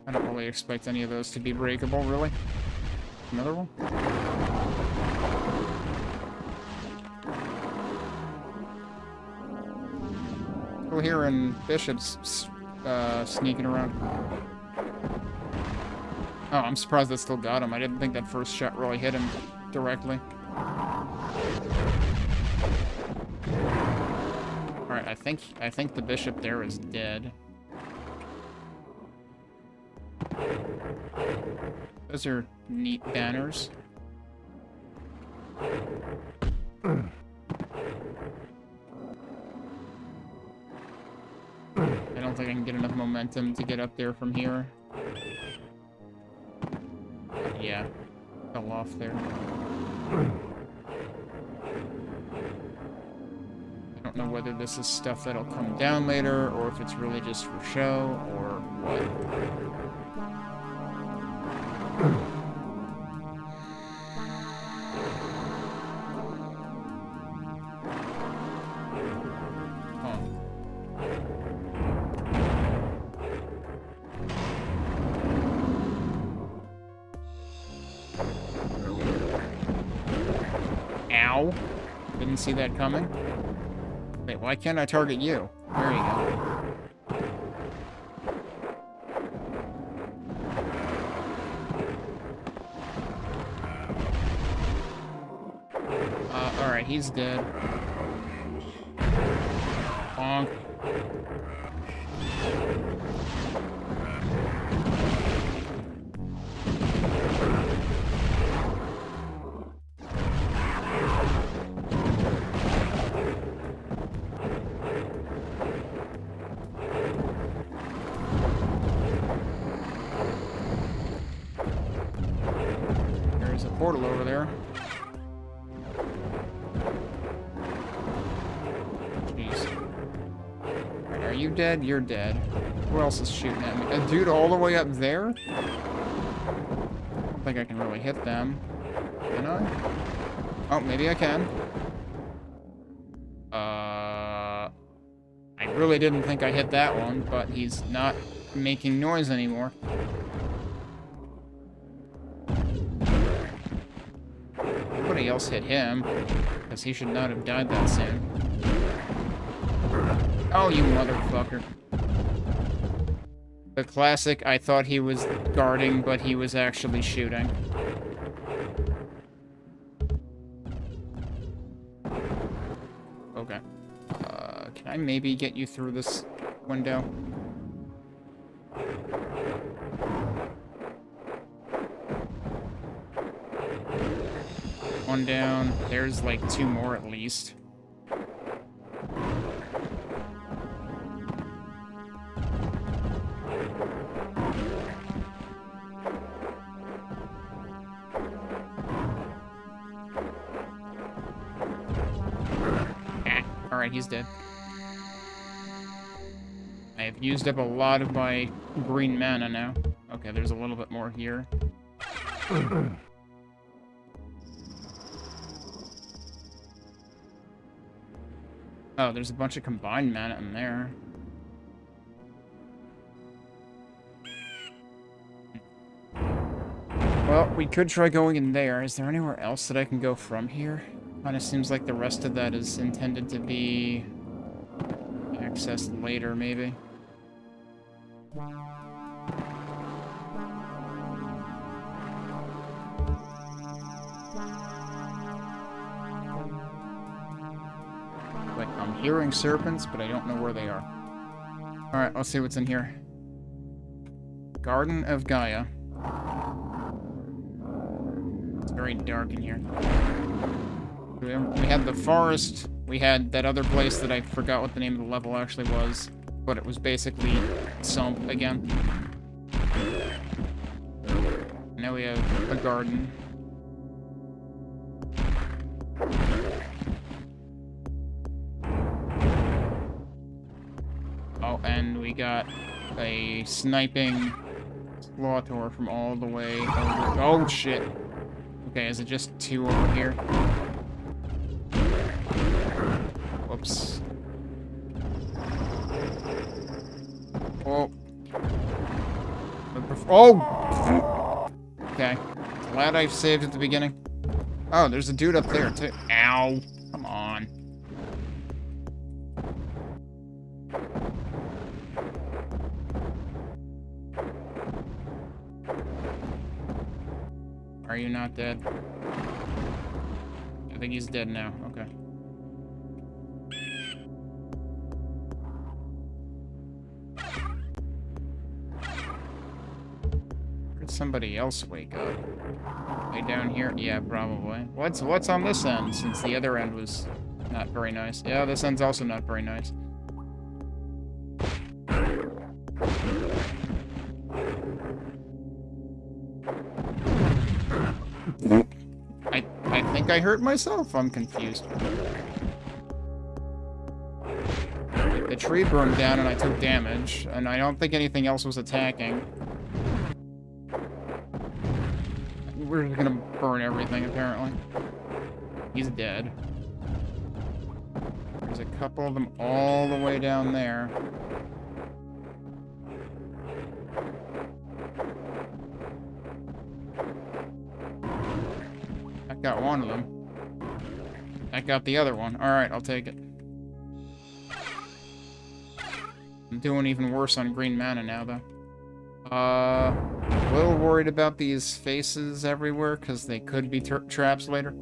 I don't really expect any of those to be breakable, really. Another one? Still hearing Bishop's sneaking around. Oh, I'm surprised that still got him. I didn't think that first shot really hit him directly. Alright, I think the Bishop there is dead. Those are neat banners. I don't think I can get enough momentum to get up there from here. Yeah, fell off there. I don't know whether this is stuff that'll come down later, or if it's really just for show, or what. Ow. Didn't see that coming. Wait, why can't I target you? There you go. Alright, he's dead. Bonk. There's a portal over there. Are you dead? You're dead. Who else is shooting at me? A dude all the way up there? I don't think I can really hit them. Can I? Oh, maybe I can. I really didn't think I hit that one, but he's not making noise anymore. somebody else hit him, because he should not have died that soon. Oh, you motherfucker. The classic, I thought he was guarding, but he was actually shooting. Okay. Can I maybe get you through this window? One down. There's like 2 more at least. Alright, he's dead. I have used up a lot of my green mana now. Okay, there's a little bit more here. Oh, there's a bunch of combined mana in there. Well, we could try going in there. Is there anywhere else that I can go from here? Kinda seems like the rest of that is intended to be accessed later, maybe. Like, I'm hearing serpents, but I don't know where they are. Alright, let's see what's in here. Garden of Gaia. It's very dark in here. We had the forest, we had that other place that I forgot what the name of the level actually was, but it was basically sump again. Now we have a garden. Oh, and we got a sniping Slaughter from all the way over. Oh, shit. Okay, is it just 2 over here? Whoops. Oh. Oh! Okay. Glad I saved at the beginning. Oh, there's a dude up there, too. Ow. Come on. Are you not dead? I think he's dead now. Okay. Did somebody else wake up? Way down here? Yeah, probably. What's on this end, since the other end was not very nice? Yeah, this end's also not very nice. I think I hurt myself. I'm confused. The tree burned down and I took damage, and I don't think anything else was attacking. We're just gonna burn everything, apparently. He's dead. There's a couple of them all the way down there. I got one of them. I got the other one. Alright, I'll take it. I'm doing even worse on green mana now, though. A little worried about these faces everywhere, because they could be traps later.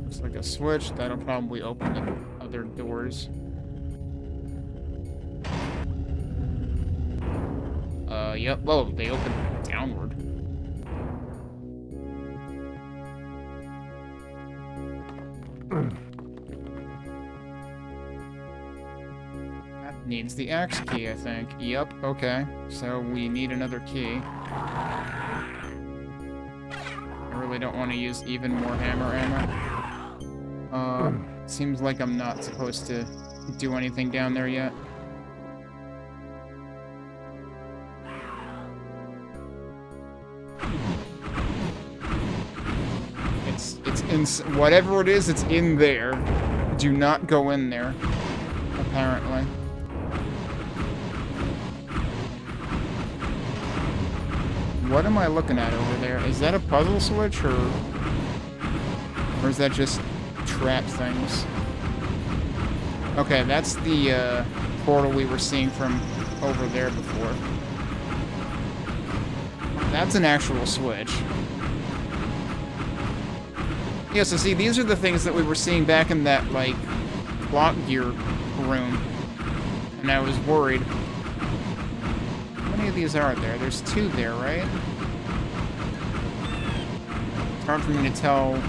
Looks like a switch. That'll probably open the other doors. Yep. Whoa, they open downward. That needs the axe key, I think. Yep, okay. So we need another key. I really don't want to use even more hammer ammo. Seems like I'm not supposed to do anything down there yet. It's whatever it is, it's in there. Do not go in there, apparently. What am I looking at over there? Is that a puzzle switch, or is that just trap things? Okay, that's the portal we were seeing from over there before. That's an actual switch. Yeah, so see, these are the things that we were seeing back in that, like, clock gear room. And I was worried. How many of these are there? There's 2 there, right? It's hard for me to tell.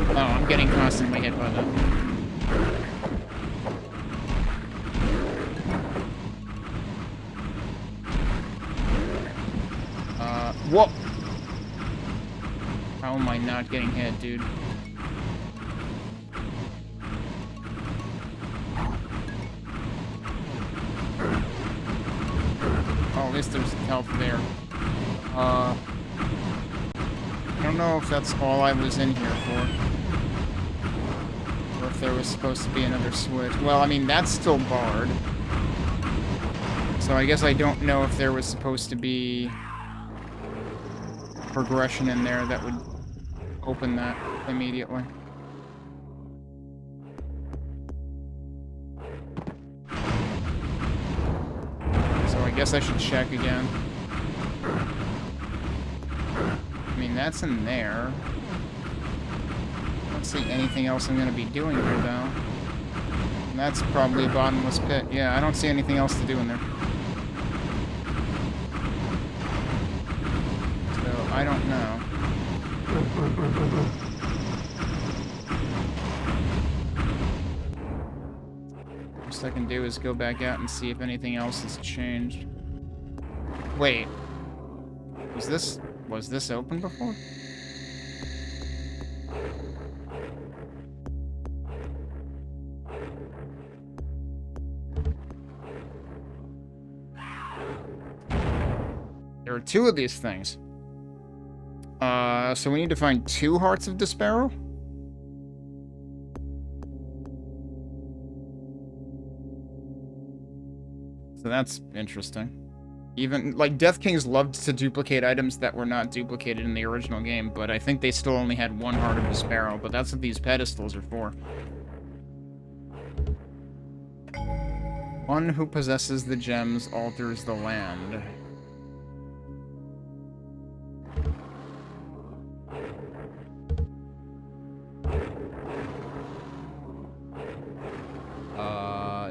Oh, I'm getting constantly hit by them. Whoa! How am I not getting hit, dude? Oh, at least there's health there. I don't know if that's all I was in here for. Or if there was supposed to be another switch. Well, I mean, that's still barred. So I guess I don't know if there was supposed to be progression in there that would open that immediately. So I guess I should check again. I mean, that's in there. I don't see anything else I'm going to be doing here, though. And that's probably a bottomless pit. Yeah, I don't see anything else to do in there. I don't know. First I can do is go back out and see if anything else has changed. Wait. Was this open before? There are 2 of these things. So we need to find 2 Hearts of Despero? So that's interesting. Even, like, Death Kings loved to duplicate items that were not duplicated in the original game, but I think they still only had 1 Heart of Despero, but that's what these pedestals are for. One who possesses the gems alters the land.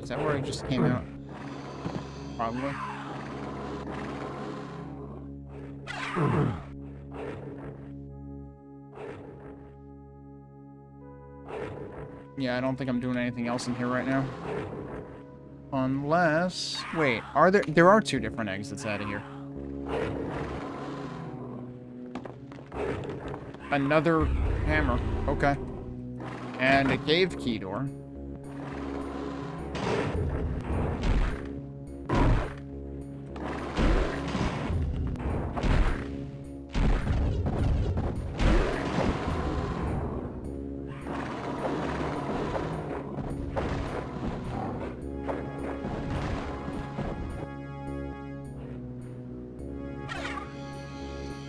Is that where I just came out? Probably. Yeah, I don't think I'm doing anything else in here right now. Unless... Wait, there are 2 different exits out of here. Another hammer. Okay. And a cave key door.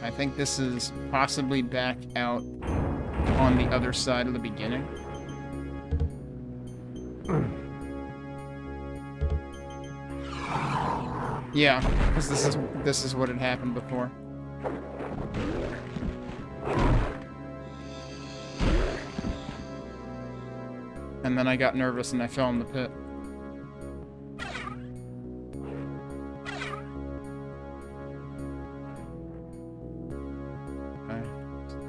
I think this is possibly back out on the other side of the beginning. Yeah, because this is what had happened before. And then I got nervous and I fell in the pit.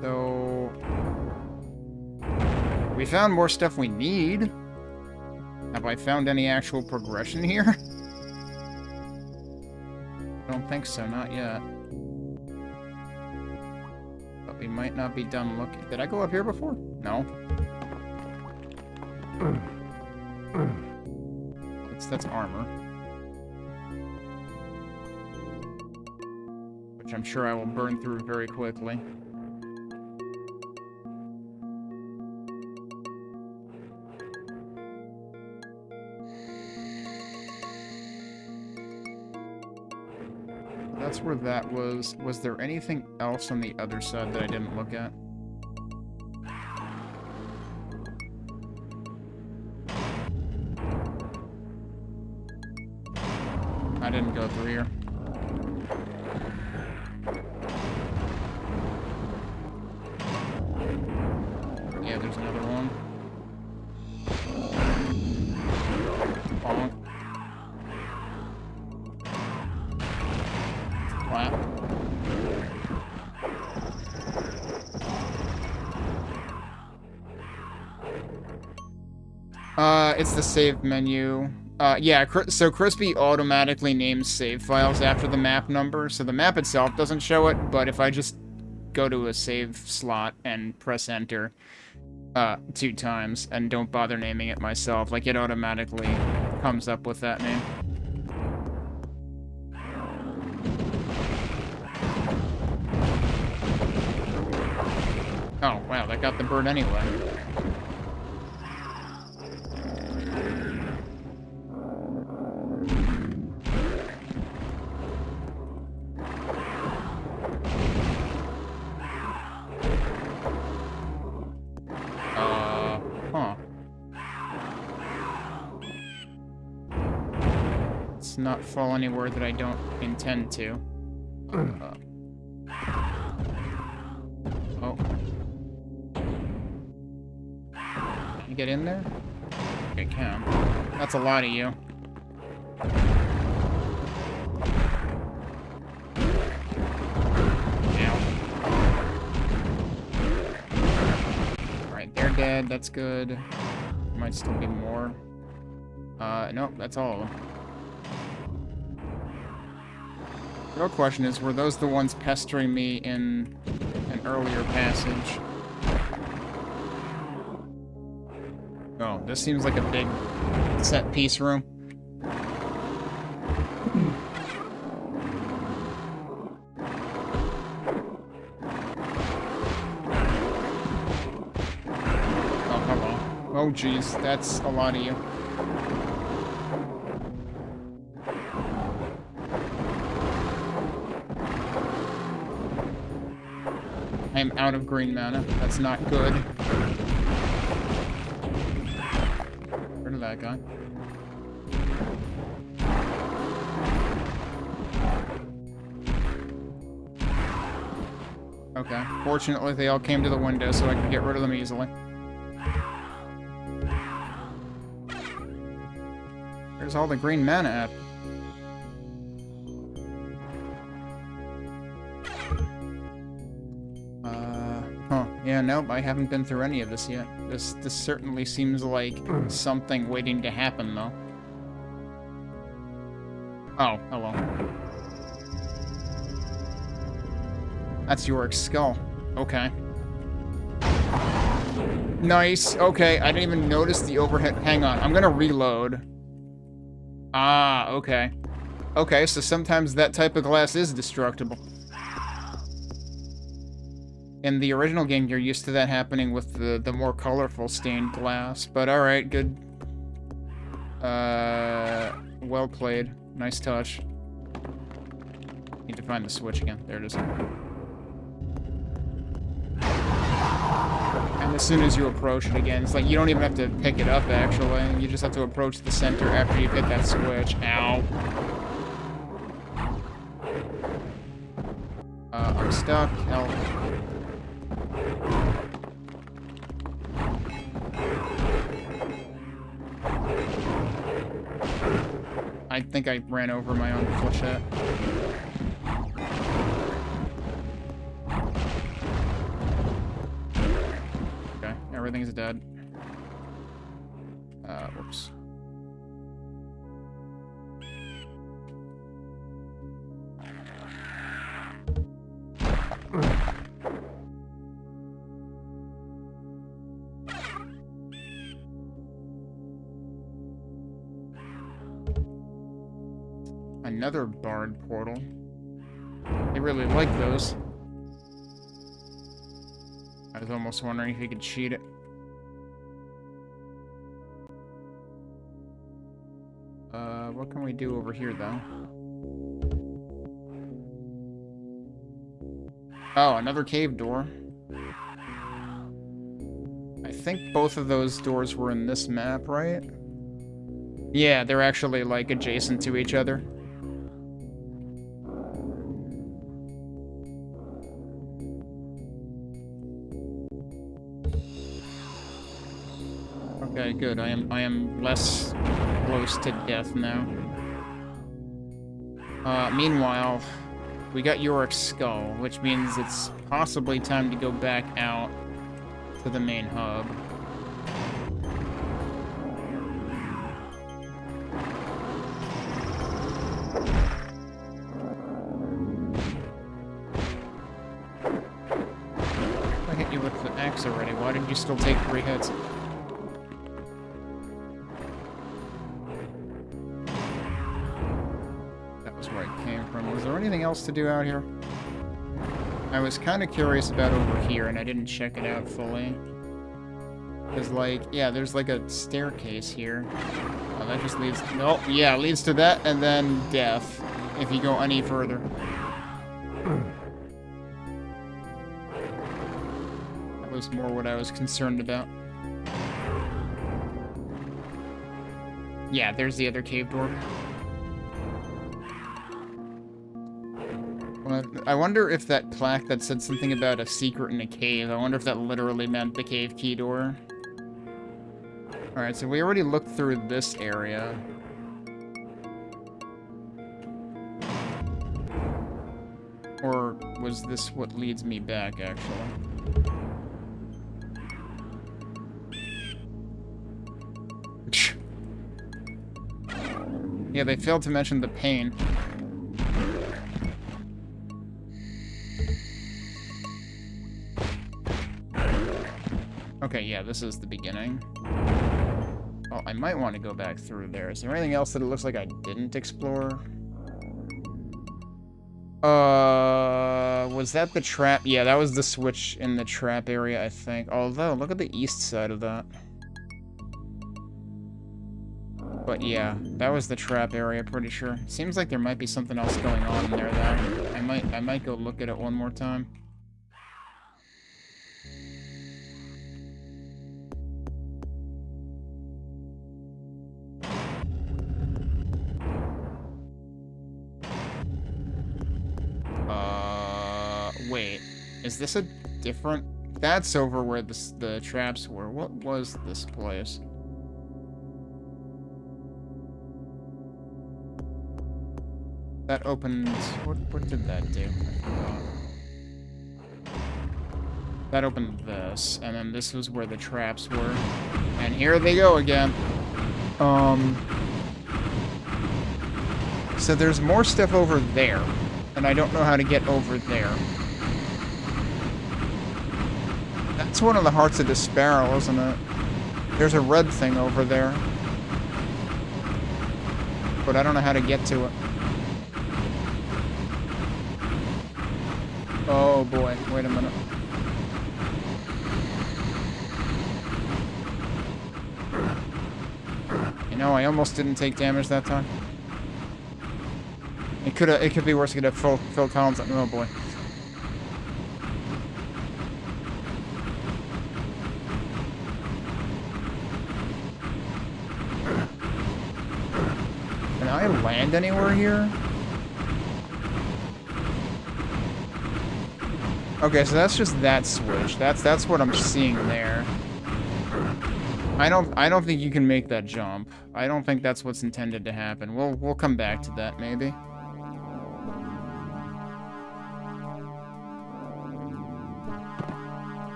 So, we found more stuff we need. Have I found any actual progression here? I don't think so, not yet. But we might not be done looking. Did I go up here before? No. That's armor. which I'm sure I will burn through very quickly. That's where that was. Was there anything else on the other side that I didn't look at? I didn't go through here. Yeah, there's another one. Bonk. Clap. It's the save menu. Yeah, so Crispy automatically names save files after the map number, so the map itself doesn't show it, but if I just go to a save slot and press enter 2 times and don't bother naming it myself, like, it automatically comes up with that name. Oh, wow, that got the bird anyway. Huh. Let's not fall anywhere that I don't intend to. Oh. Can you get in there? I can. That's a lot of you. They're dead, that's good. Might still be more. Nope, that's all of them. The real question is, were those the ones pestering me in an earlier passage? Oh, this seems like a big set-piece room. Oh, jeez, that's a lot of you. I am out of green mana. That's not good. Rid of that guy. Okay. Fortunately, they all came to the window, so I can get rid of them easily. Where's all the green mana at? Huh. Yeah, nope, I haven't been through any of this yet. This certainly seems like something waiting to happen, though. Oh, hello. That's Yorick's skull. Okay. Nice. Okay, I didn't even notice the overhead. Hang on, I'm gonna reload. Ah, okay. Okay, so sometimes that type of glass is destructible. In the original game, you're used to that happening with the more colorful stained glass, but alright, good. Well played. Nice touch. Need to find the switch again. There it is. And as soon as you approach it again, it's like you don't even have to pick it up, actually. You just have to approach the center after you hit that switch. Ow. I'm stuck. Help. I think I ran over my own flechette. Okay, everything's dead. Whoops. Another barred portal. They really like those. I was almost wondering if you could cheat it. What can we do over here, though? Oh, another cave door. I think both of those doors were in this map, right? Yeah, they're actually, like, adjacent to each other. Okay, good. I am less close to death now. Meanwhile, we got Yorick's skull, which means it's possibly time to go back out to the main hub. I hit you with the axe already. Why did you still take 3 hits? That was where it came from. Was there anything else to do out here? I was kind of curious about over here, and I didn't check it out fully. Because, like, yeah, there's like a staircase here. Oh, that just leads... Nope, yeah, leads to that, and then death, if you go any further. That was more what I was concerned about. Yeah, there's the other cave door. I wonder if that plaque that said something about a secret in a cave, I wonder if that literally meant the cave key door. Alright, so we already looked through this area. Or was this what leads me back, actually? Yeah, they failed to mention the pain. Okay, yeah, this is the beginning. Oh, I might want to go back through there. Is there anything else that it looks like I didn't explore? Was that the trap? Yeah, that was the switch in the trap area, I think. Although, look at the east side of that. But yeah, that was the trap area, pretty sure. Seems like there might be something else going on in there, though. I might go look at it one more time. Wait, is this a different... That's over where the traps were. What was this place? That opened... What did that do? I forgot. That opened this, and then this was where the traps were. And here they go again. So there's more stuff over there, and I don't know how to get over there. That's one of the Hearts of Despair, isn't it? There's a red thing over there. But I don't know how to get to it. Oh boy, wait a minute. You know, I almost didn't take damage that time. It could be worse. It could have Phil Collins. Oh boy. Can I land anywhere here? Okay, so that's just that switch. That's what I'm seeing there. I don't think you can make that jump. I don't think that's what's intended to happen. We'll come back to that maybe.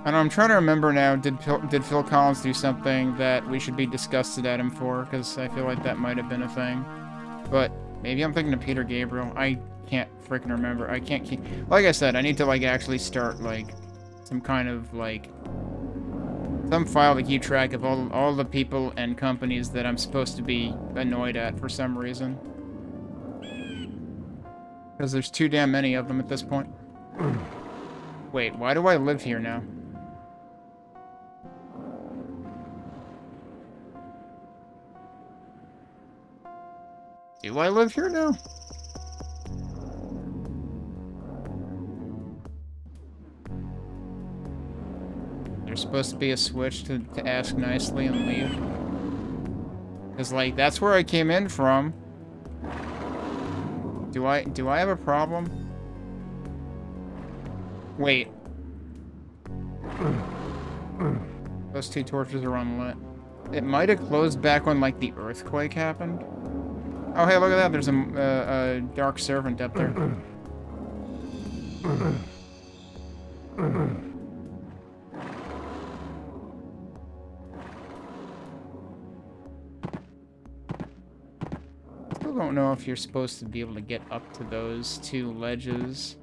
And I'm trying to remember now, did Phil Collins do something that we should be disgusted at him for? Because I feel like that might have been a thing. But maybe I'm thinking of Peter Gabriel. I can't freaking remember. I can't keep... Like I said, I need to, like, actually start, like, some kind of, like... some file to keep track of all the people and companies that I'm supposed to be annoyed at for some reason. Because there's too damn many of them at this point. Wait, why do I live here now? Do I live here now? There's supposed to be a switch to ask nicely and leave. Because, like, that's where I came in from. Do I have a problem? Wait. Those two torches are unlit. It might have closed back when, like, the earthquake happened. Oh, hey, look at that. There's a dark servant up there. Still don't know if you're supposed to be able to get up to those two ledges.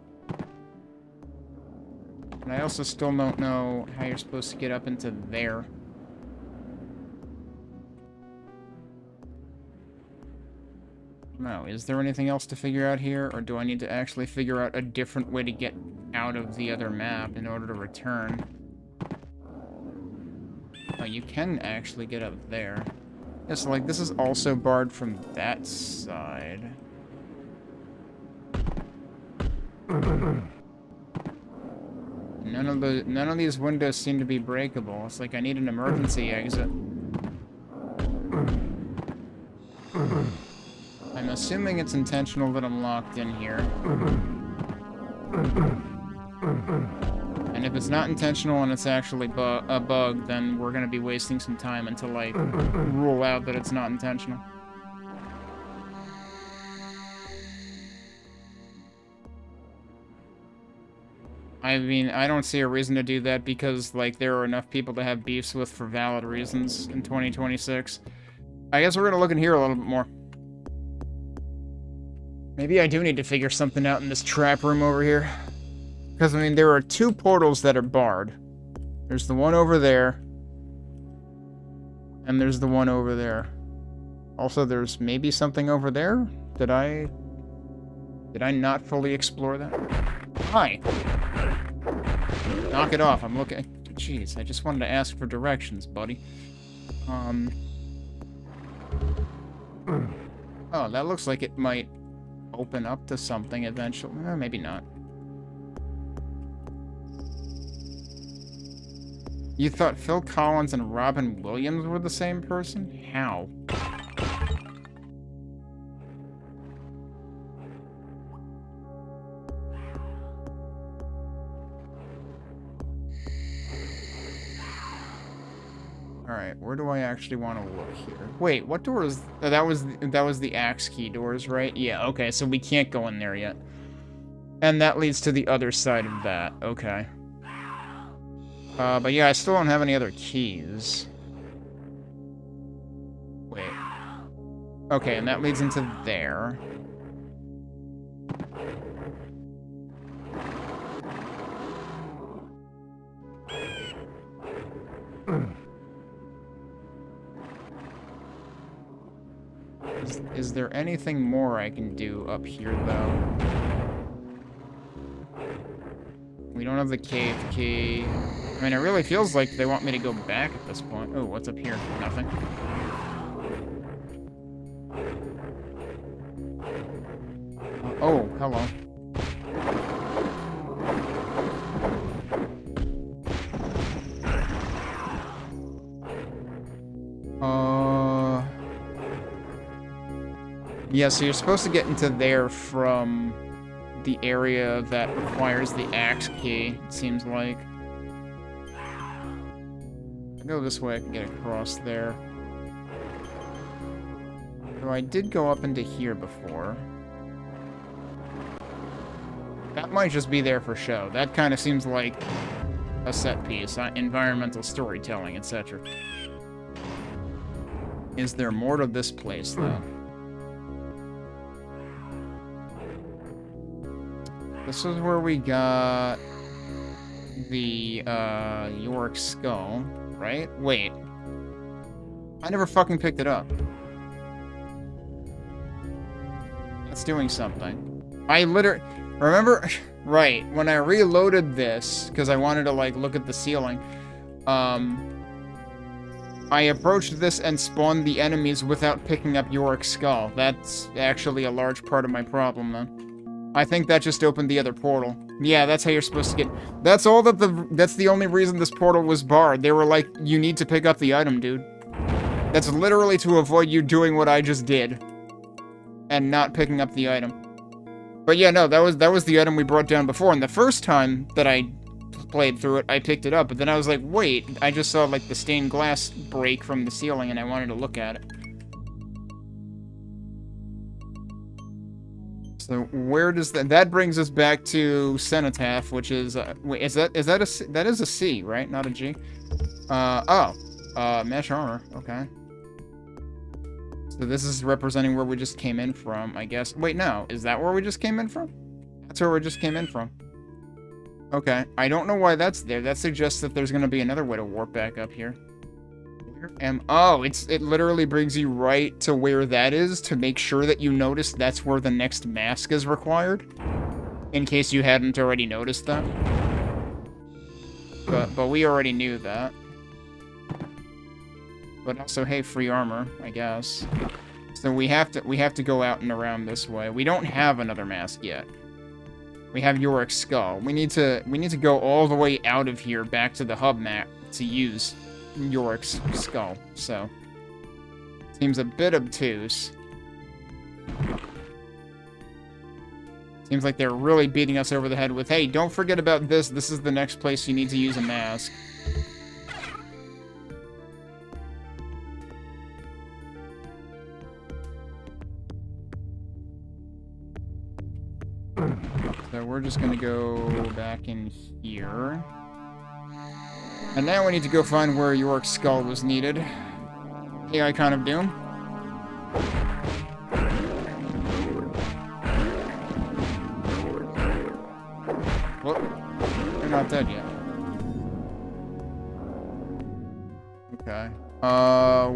And I also still don't know how you're supposed to get up into there. No, is there anything else to figure out here, or do I need to actually figure out a different way to get out of the other map in order to return? Oh, you can actually get up there. Yeah, so, like, this is also barred from that side. None of these windows seem to be breakable. It's like I need an emergency exit. I'm assuming it's intentional that I'm locked in here. And if it's not intentional and it's actually a bug, then we're gonna be wasting some time until I rule out that it's not intentional. I mean, I don't see a reason to do that because, like, there are enough people to have beefs with for valid reasons in 2026. I guess we're gonna look in here a little bit more. Maybe I do need to figure something out in this trap room over here. Because, I mean, there are two portals that are barred. There's the one over there. And there's the one over there. Also, there's maybe something over there? Did I not fully explore that? Hi! Knock it off, I'm looking... Jeez, I just wanted to ask for directions, buddy. Oh, that looks like it might open up to something eventually. Maybe not. You thought Phil Collins and Robin Williams were the same person? How? Alright, where do I actually want to look here? Wait, what doors? Oh, that was the axe key doors, right? Yeah, okay, so we can't go in there yet. And that leads to the other side of that. Okay. But yeah, I still don't have any other keys. Wait. Okay, and that leads into there. Is there anything more I can do up here, though? We don't have the cave key. I mean, it really feels like they want me to go back at this point. Oh, what's up here? Nothing. Oh, hello. Yeah, so you're supposed to get into there from the area that requires the axe key, it seems like. If I go this way, I can get across there. So I did go up into here before. That might just be there for show. That kind of seems like a set piece, environmental storytelling, etc. Is there more to this place, though? This is where we got the, York skull, right? Wait. I never fucking picked it up. It's doing something. I literally... Remember... Right, when I reloaded this, because I wanted to, like, look at the ceiling, I approached this and spawned the enemies without picking up Yorick's skull. That's actually a large part of my problem, then. I think that just opened the other portal. Yeah, that's how you're supposed to get... That's all that that's the only reason this portal was barred. They were like, you need to pick up the item, dude. That's literally to avoid you doing what I just did. And not picking up the item. But yeah, no, that was the item we brought down before, and the first time that I played through it, I picked it up, but then I was like, wait, I just saw, like, the stained glass break from the ceiling, and I wanted to look at it. So, where does that brings us back to Cenotaph, which is, wait, that is a C, right? Not a G? Mesh armor, okay. So this is representing where we just came in from, I guess. Wait, no. Is that where we just came in from? That's where we just came in from. Okay. I don't know why that's there. That suggests that there's going to be another way to warp back up here. Oh, it literally brings you right to where that is to make sure that you notice that's where the next mask is required. In case you hadn't already noticed that. But we already knew that. But also, hey, free armor, I guess. So we have to go out and around this way. We don't have another mask yet. We have Yorick's skull. We need to go all the way out of here back to the hub map to use Yorick's skull. So seems a bit obtuse. Seems like they're really beating us over the head with, hey, don't forget about this. This is the next place you need to use a mask. So we're just gonna go back in here. And now we need to go find where Yorick's skull was needed. Hey, Icon of Doom. Well, you're not dead yet. Okay.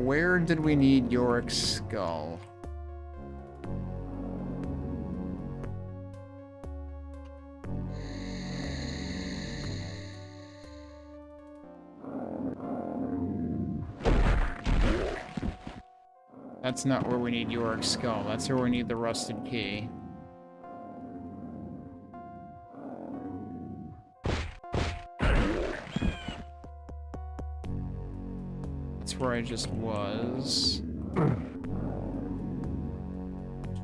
Where did we need Yorick's skull? That's not where we need Yorick's skull. That's where we need the rusted key. That's where I just was.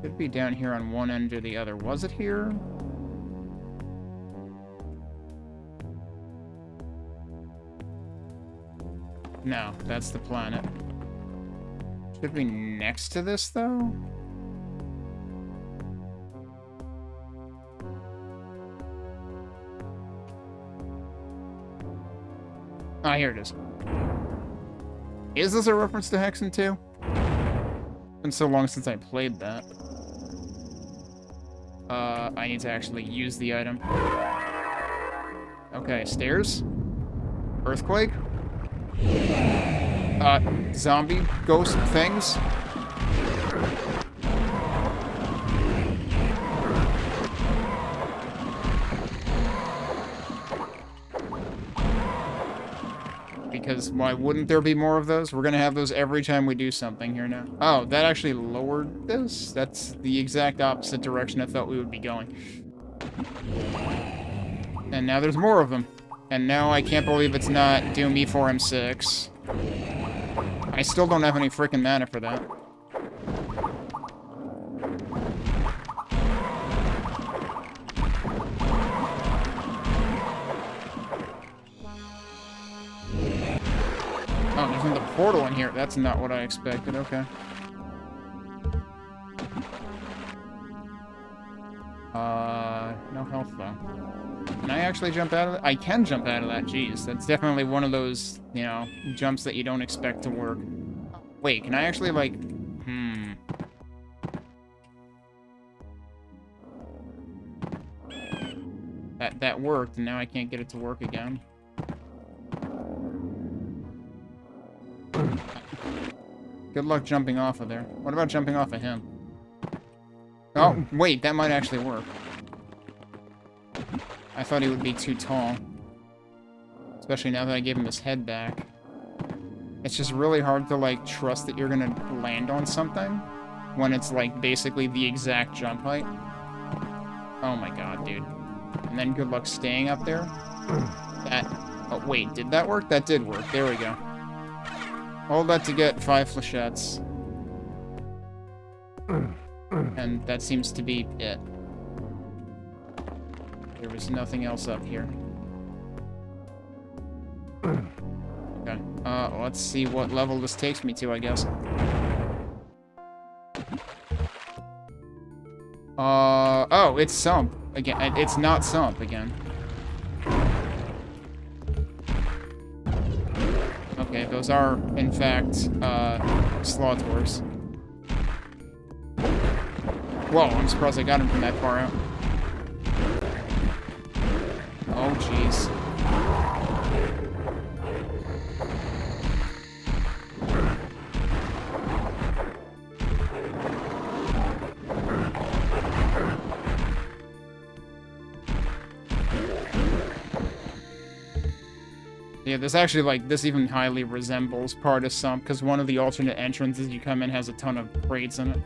Should be down here on one end or the other. Was it here? No, that's the planet. Should be next to this, though? Ah, here it is. Is this a reference to Hexen 2? It's been so long since I played that. I need to actually use the item. Okay, stairs. Earthquake. Zombie ghost things. Because why wouldn't there be more of those? We're gonna have those every time we do something here now. Oh, that actually lowered this? That's the exact opposite direction I thought we would be going. And now there's more of them. And now I can't believe it's not Doom E4M6. I still don't have any freaking mana for that. Oh, there's another portal in here. That's not what I expected. Okay. No health, though. Can I actually jump out of it? I can jump out of that. Jeez, that's definitely one of those, you know, jumps that you don't expect to work. Wait, can I actually, like... That worked, and now I can't get it to work again. Good luck jumping off of there. What about jumping off of him? Oh, wait, that might actually work. I thought he would be too tall. Especially now that I gave him his head back. It's just really hard to, like, trust that you're gonna land on something when it's, like, basically the exact jump height. Oh my god, dude. And then good luck staying up there. That... Oh, wait, did that work? That did work. There we go. Hold that to get 5 flechettes. And that seems to be it. There was nothing else up here. Okay. Let's see what level this takes me to, I guess. Oh, it's Sump. Again, it's not Sump again. Okay, those are, in fact, Slaughters. Whoa, I'm surprised I got him from that far out. Oh, jeez. Yeah, this actually, like, this even highly resembles part of Sump, because one of the alternate entrances you come in has a ton of crates in it.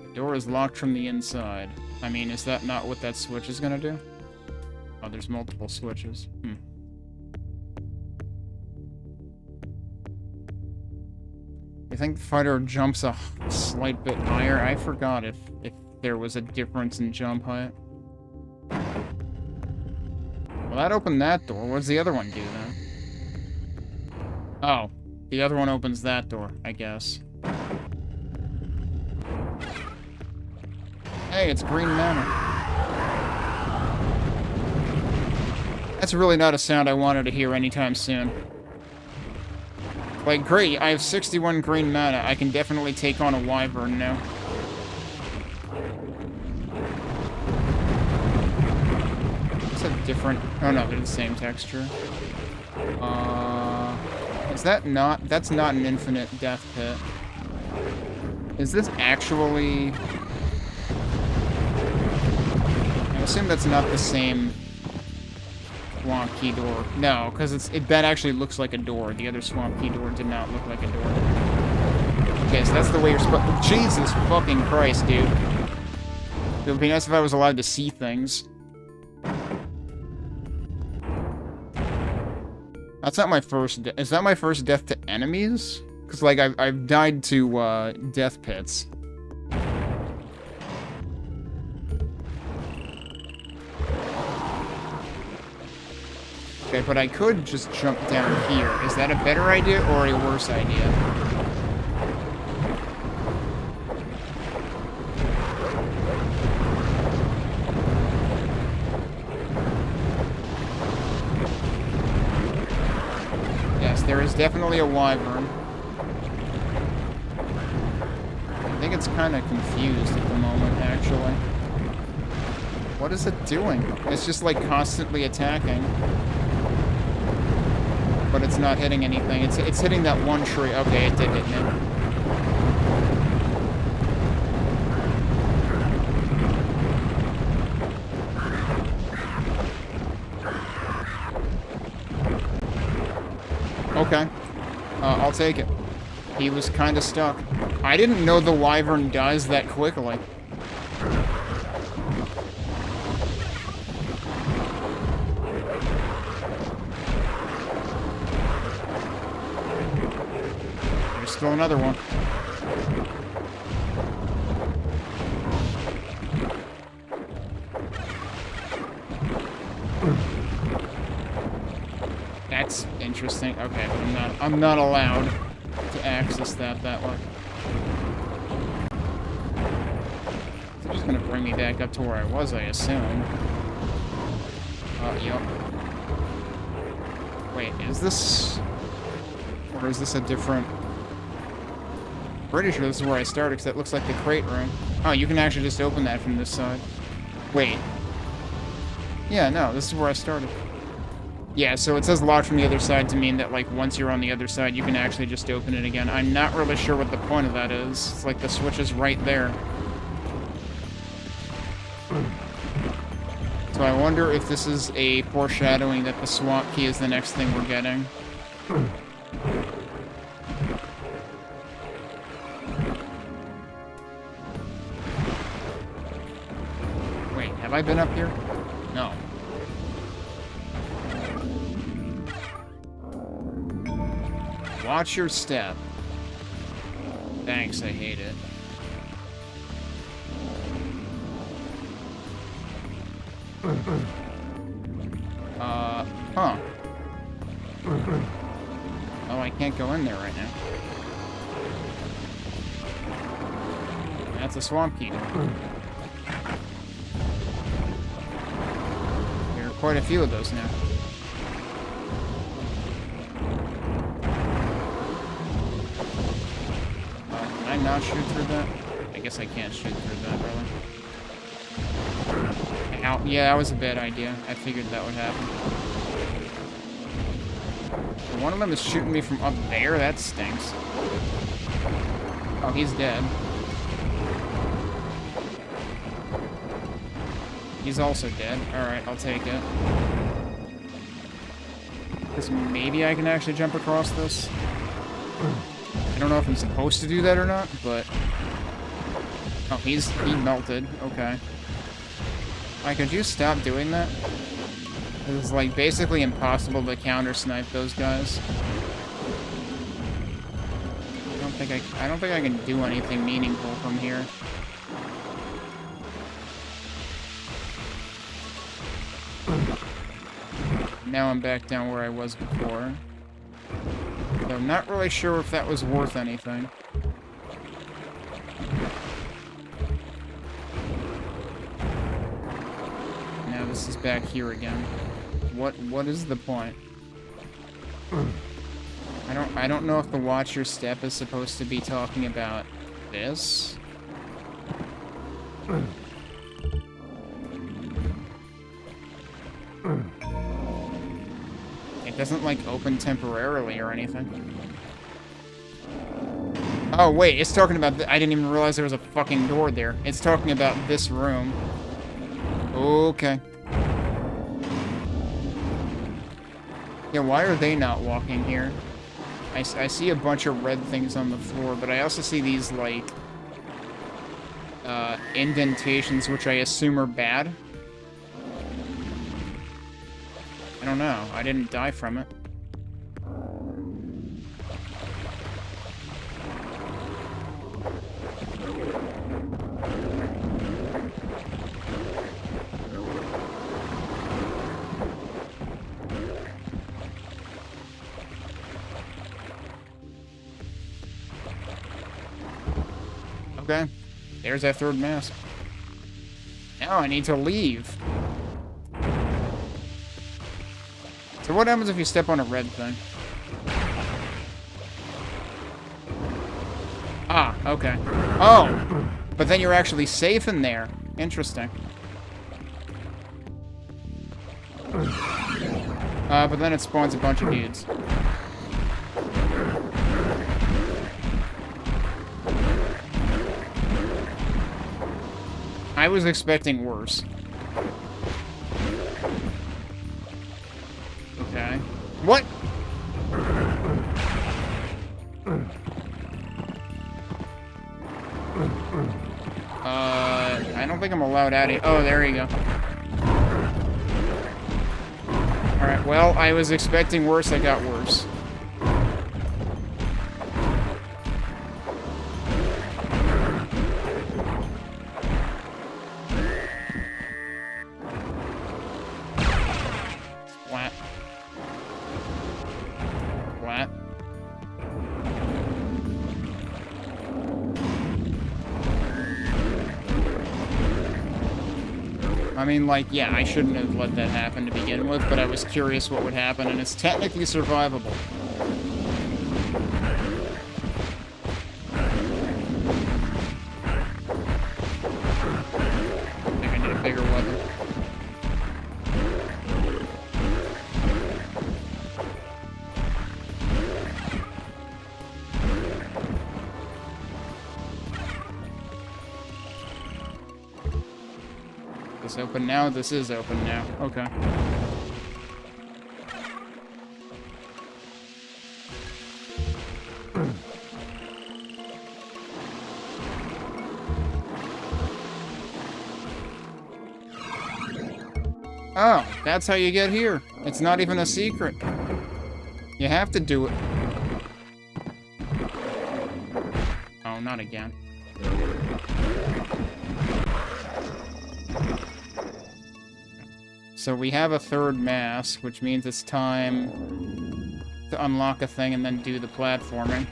The door is locked from the inside. I mean, is that not what that switch is gonna do? Oh, there's multiple switches. I think the fighter jumps a slight bit higher. I forgot if there was a difference in jump height. Well, that opened that door. What does the other one do, then? Oh, the other one opens that door, I guess. Hey, it's green mana. That's really not a sound I wanted to hear anytime soon. Like, great, I have 61 green mana. I can definitely take on a wyvern now. It's a different... Oh no, they're the same texture. Is that not... That's not an infinite death pit. Is this actually... I assume that's not the same swamp key door. No, because that actually looks like a door. The other swamp key door did not look like a door. Okay, so that's the way you're supposed... Jesus fucking Christ, dude. It would be nice if I was allowed to see things. That's not my first... Is that my first death to enemies? Because, like, I've died to, death pits. Okay, but I could just jump down here. Is that a better idea or a worse idea? Yes, there is definitely a wyvern. I think it's kind of confused at the moment, actually. What is it doing? It's just, like, constantly attacking. But it's not hitting anything. It's hitting that one tree. Okay, it did hit me. Okay. I'll take it. He was kind of stuck. I didn't know the wyvern dies that quickly. Still another one. That's interesting. Okay, but I'm not allowed to access that way. It's just gonna bring me back up to where I was, I assume. Yep. Wait, is this... Or is this a different... Pretty sure this is where I started, because that looks like the crate room. Oh, you can actually just open that from this side. Wait. Yeah, no, this is where I started. Yeah, so it says locked from the other side to mean that, like, once you're on the other side, you can actually just open it again. I'm not really sure what the point of that is. It's like the switch is right there. So I wonder if this is a foreshadowing that the swamp key is the next thing we're getting. Wait, have I been up here? No. Watch your step. Thanks, I hate it. Huh. Oh, I can't go in there right now. That's a swamp key. There are quite a few of those now. Can I not shoot through that? I guess I can't shoot through that, really. Ow. Yeah, that was a bad idea. I figured that would happen. One of them is shooting me from up there? That stinks. Oh, he's dead. He's also dead. Alright, I'll take it. Because maybe I can actually jump across this. I don't know if I'm supposed to do that or not, but... Oh, he melted. Okay. Could you stop doing that? It's like basically impossible to counter snipe those guys. I don't think I can do anything meaningful from here. Now I'm back down where I was before. So I'm not really sure if that was worth anything. Now this is back here again. What is the point? I don't know if the watch your step is supposed to be talking about this. It doesn't like open temporarily or anything. Oh wait, it's talking about I didn't even realize there was a fucking door there. It's talking about this room. Okay. Yeah, why are they not walking here? I see a bunch of red things on the floor, but I also see these, like, indentations, which I assume are bad. I don't know. I didn't die from it. Okay, there's that third mask. Now I need to leave. So what happens if you step on a red thing? Ah, okay. Oh, but then you're actually safe in there. Interesting. But then it spawns a bunch of dudes. I was expecting worse. Okay. What? I don't think I'm allowed out of. Oh, there you go. Alright, well, I was expecting worse, I got worse. Flat. Flat. I mean, like, yeah, I shouldn't have let that happen to begin with, but I was curious what would happen, and it's technically survivable. I think I need a bigger weapon. It's open now. This is open now. Okay. Oh, that's how you get here. It's not even a secret. You have to do it. Oh, not again. So we have a third mass, which means it's time to unlock a thing and then do the platforming.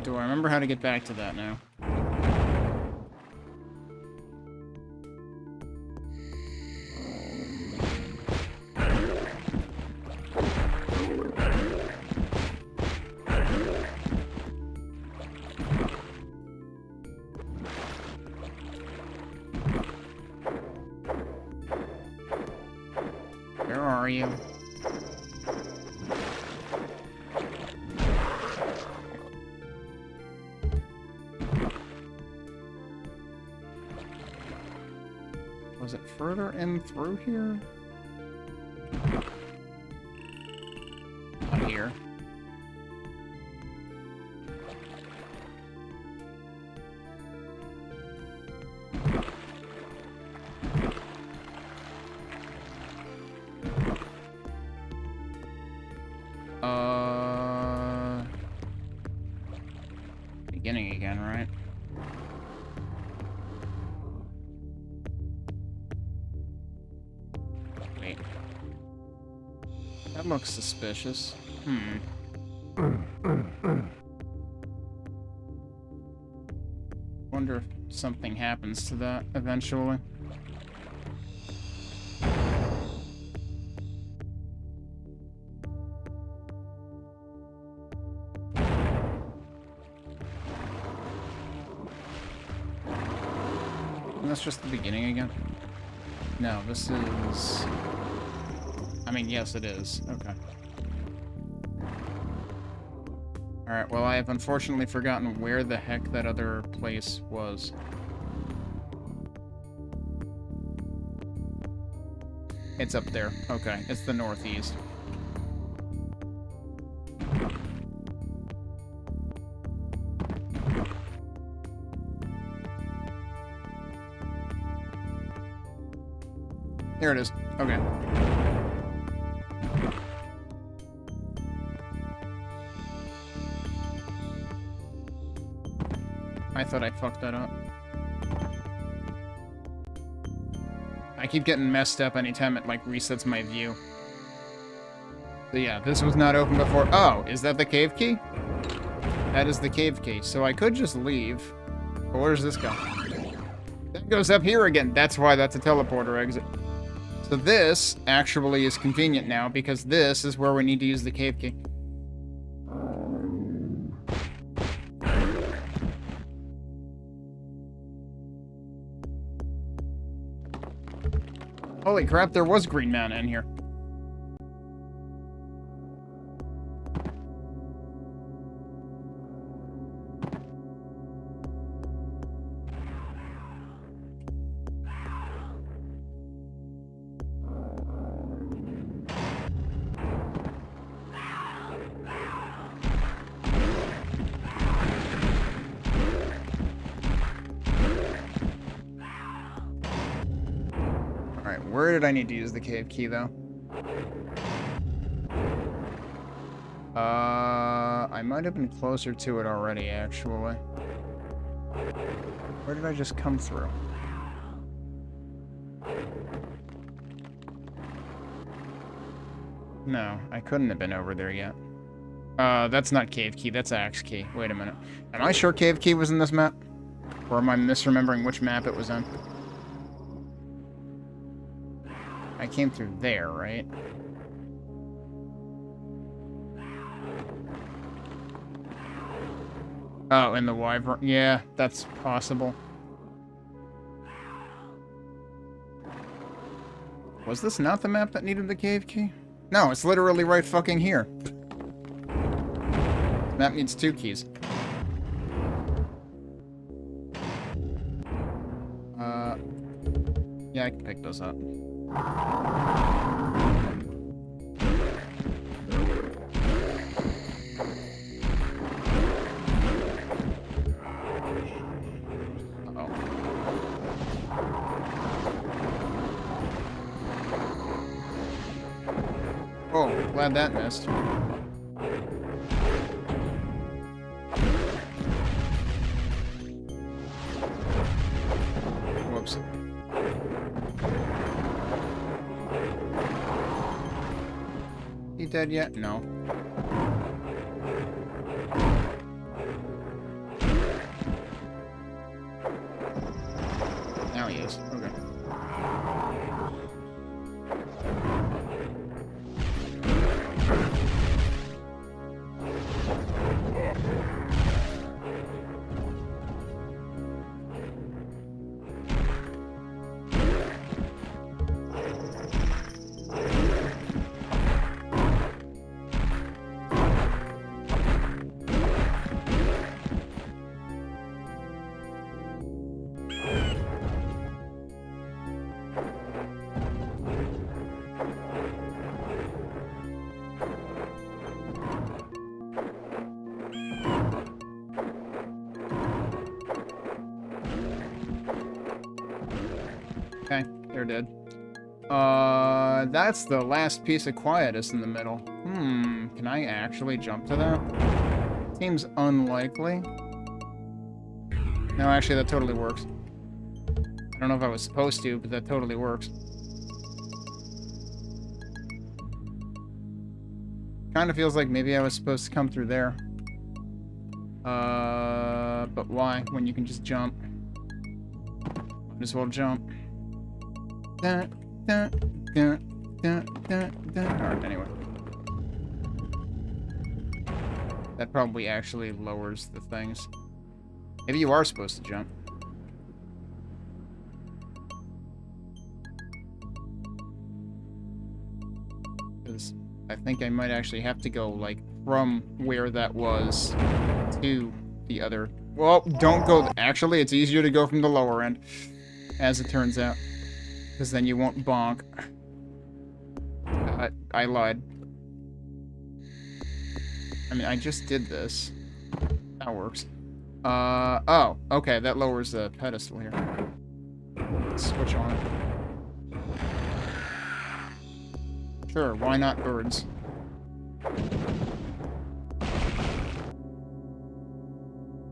Do I remember how to get back to that now? Where are you? Was it further in through here? Not here. Beginning again, right? Wait. That looks suspicious. Wonder if something happens to that eventually. And that's just the beginning again? No, this is... I mean, yes, it is. Okay. Alright, well, I have unfortunately forgotten where the heck that other place was. It's up there. Okay, it's the northeast. There it is. Okay. I thought I fucked that up. I keep getting messed up anytime it, like, resets my view. So yeah, this was not open before. Oh, is that the cave key? That is the cave key. So I could just leave. But where does this go? That goes up here again. That's why that's a teleporter exit. So this actually is convenient now, because this is where we need to use the cave key. Holy crap, there was green mana in here. Where did I need to use the cave key, though? I might have been closer to it already, actually. Where did I just come through? No, I couldn't have been over there yet. That's not cave key, that's axe key. Wait a minute. Am I sure cave key was in this map? Or am I misremembering which map it was in? I came through there, right? Oh, in the wyvern. Yeah, that's possible. Was this not the map that needed the cave key? No, it's literally right fucking here. Map needs 2 keys. Yeah, I can pick those up. Uh-oh. Oh, glad that missed. Whoops. He dead yet? No. Now he is. Okay. Okay, they're dead. That's the last piece of quietus in the middle. Can I actually jump to that? Seems unlikely. No, actually, that totally works. I don't know if I was supposed to, but that totally works. Kind of feels like maybe I was supposed to come through there. But why, when you can just jump? Might as well jump. Alright, anyway. That probably actually lowers the things. Maybe you are supposed to jump. Because I think I might actually have to go, like, from where that was to the other... Well, don't go... Actually, it's easier to go from the lower end, as it turns out. Because then you won't bonk. I lied. I mean, I just did this. That works. Oh, okay, that lowers the pedestal here. Switch on. Sure, why not birds?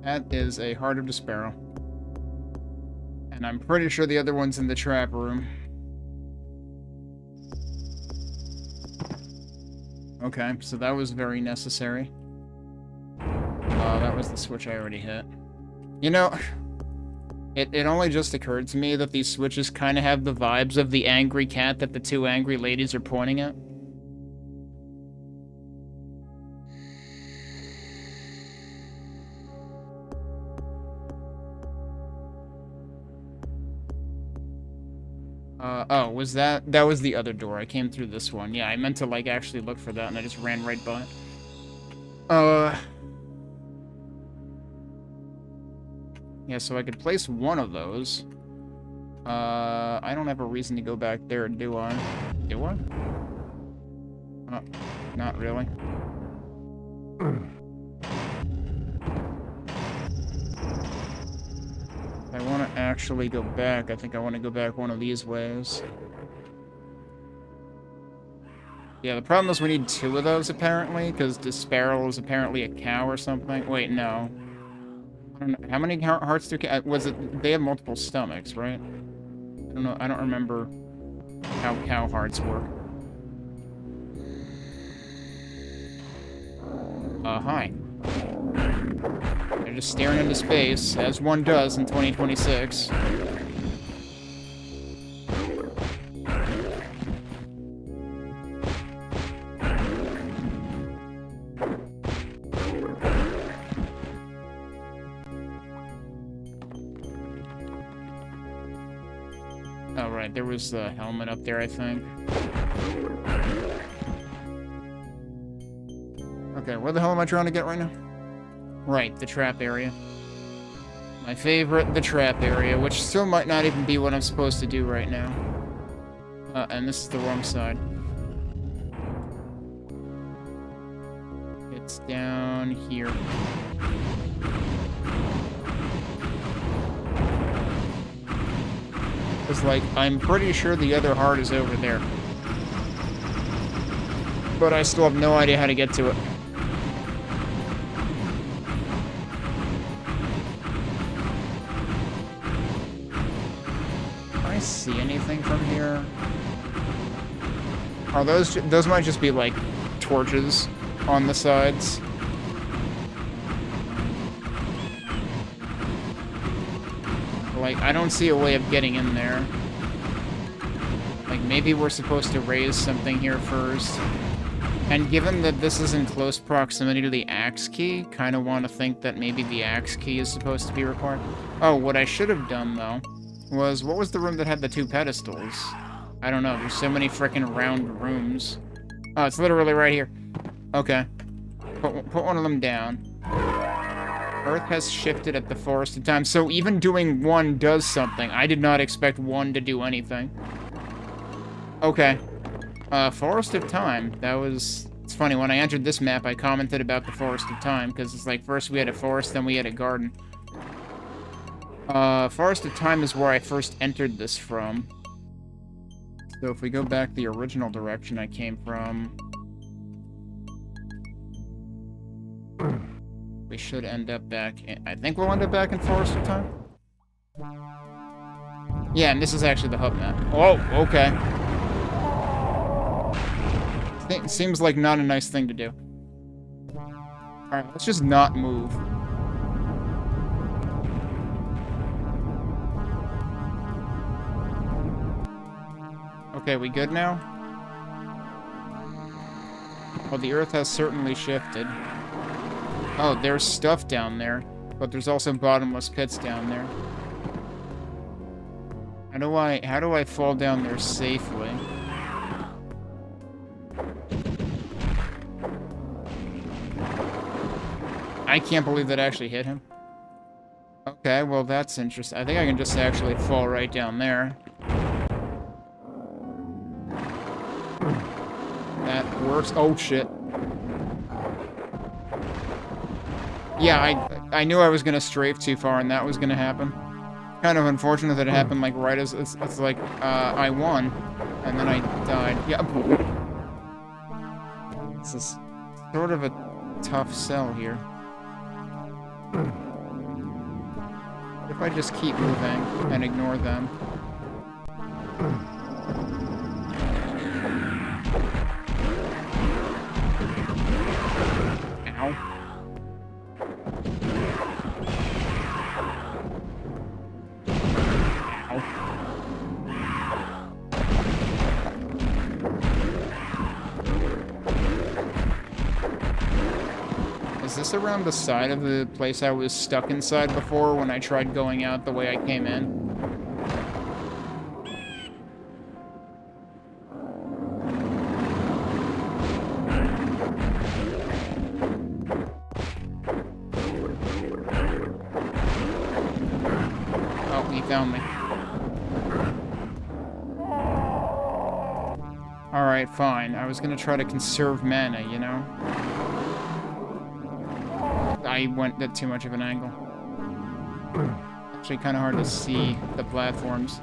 That is a Heart of Despair. And I'm pretty sure the other one's in the trap room. Okay, so that was very necessary. That was the switch I already hit. You know, it only just occurred to me that these switches kind of have the vibes of the angry cat that the 2 angry ladies are pointing at. Oh, was that was the other door. I came through this one. Yeah, I meant to, like, actually look for that, and I just ran right by it. Yeah, so I could place one of those. I don't have a reason to go back there, do I? Do I? Not really. If I want to actually go back, I think I want to go back one of these ways. Yeah, the problem is we need 2 of those, apparently, because Desparal is apparently a cow or something. Wait, no. I don't know. How many hearts do... Was it... They have multiple stomachs, right? I don't know. I don't remember how cow hearts work. Hi. They're just staring into space, as one does in 2026. Oh, right, there was the helmet up there, I think. Okay, where the hell am I trying to get right now? Right, the trap area. My favorite, the trap area, which still might not even be what I'm supposed to do right now. And this is the wrong side. It's down here. Because, like, I'm pretty sure the other heart is over there. But I still have no idea how to get to it. Can I see anything from here? Are those might just be, like, torches on the sides. Like, I don't see a way of getting in there. Like, maybe we're supposed to raise something here first. And given that this is in close proximity to the axe key, kind of want to think that maybe the axe key is supposed to be required. Oh, what I should have done, though, was... What was the room that had the 2 pedestals? I don't know. There's so many frickin' round rooms. Oh, it's literally right here. Okay. Put one of them down. Earth has shifted at the Forest of Time, so even doing 1 does something. I did not expect 1 to do anything. Okay. Forest of Time. That was... It's funny, when I entered this map, I commented about the Forest of Time, because it's like, first we had a forest, then we had a garden. Forest of Time is where I first entered this from. So if we go back the original direction I came from... We should end up back in... I think we'll end up back in Forest of Time. Yeah, and this is actually the hub map. Oh, okay. Seems like not a nice thing to do. Alright, let's just not move. Okay, we good now? Well, the Earth has certainly shifted. Oh, there's stuff down there, but there's also bottomless pits down there. How do I fall down there safely? I can't believe that actually hit him. Okay, well that's interesting. I think I can just actually fall right down there. That works. Oh shit. Yeah, I knew I was gonna strafe too far and that was gonna happen. Kind of unfortunate that it happened like right as it's like I won and then I died. Yeah. This is sort of a tough sell here. What if I just keep moving and ignore them? Ow. Is this around the side of the place I was stuck inside before when I tried going out the way I came in? Oh, he found me. Alright, fine. I was gonna try to conserve mana, you know? I went at too much of an angle. Actually, kind of hard to see the platforms.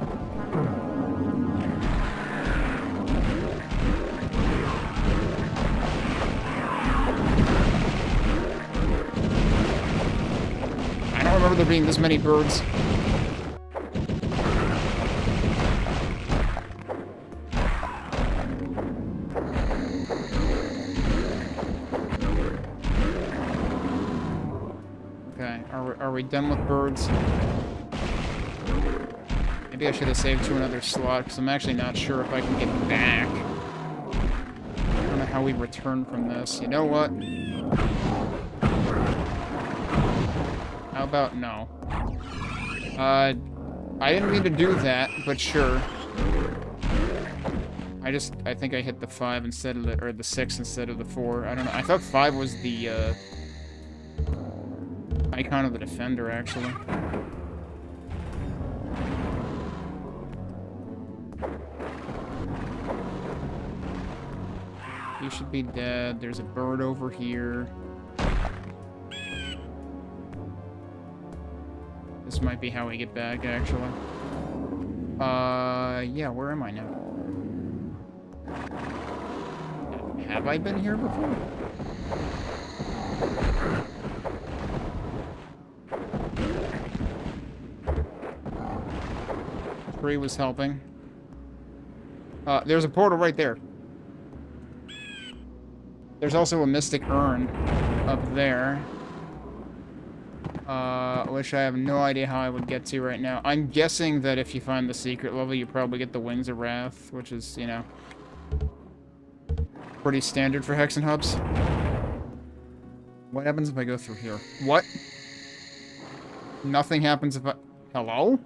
I don't remember there being this many birds. Are we done with birds? Maybe I should have saved to another slot, because I'm actually not sure if I can get back. I don't know how we return from this. You know what? How about no? I didn't mean to do that, but sure. I think I hit the 5 instead of the, or the 6 instead of the 4. I don't know. I thought 5 was the, icon of the defender, actually. He should be dead. There's a bird over here. This might be how we get back, actually. Yeah, where am I now? Have I been here before? Tree was helping. There's a portal right there. There's also a mystic urn up there. Which I have no idea how I would get to right now. I'm guessing that if you find the secret level, you probably get the Wings of Wrath, which is, you know, pretty standard for Hexen hubs. What happens if I go through here? What? Nothing happens if I... Hello?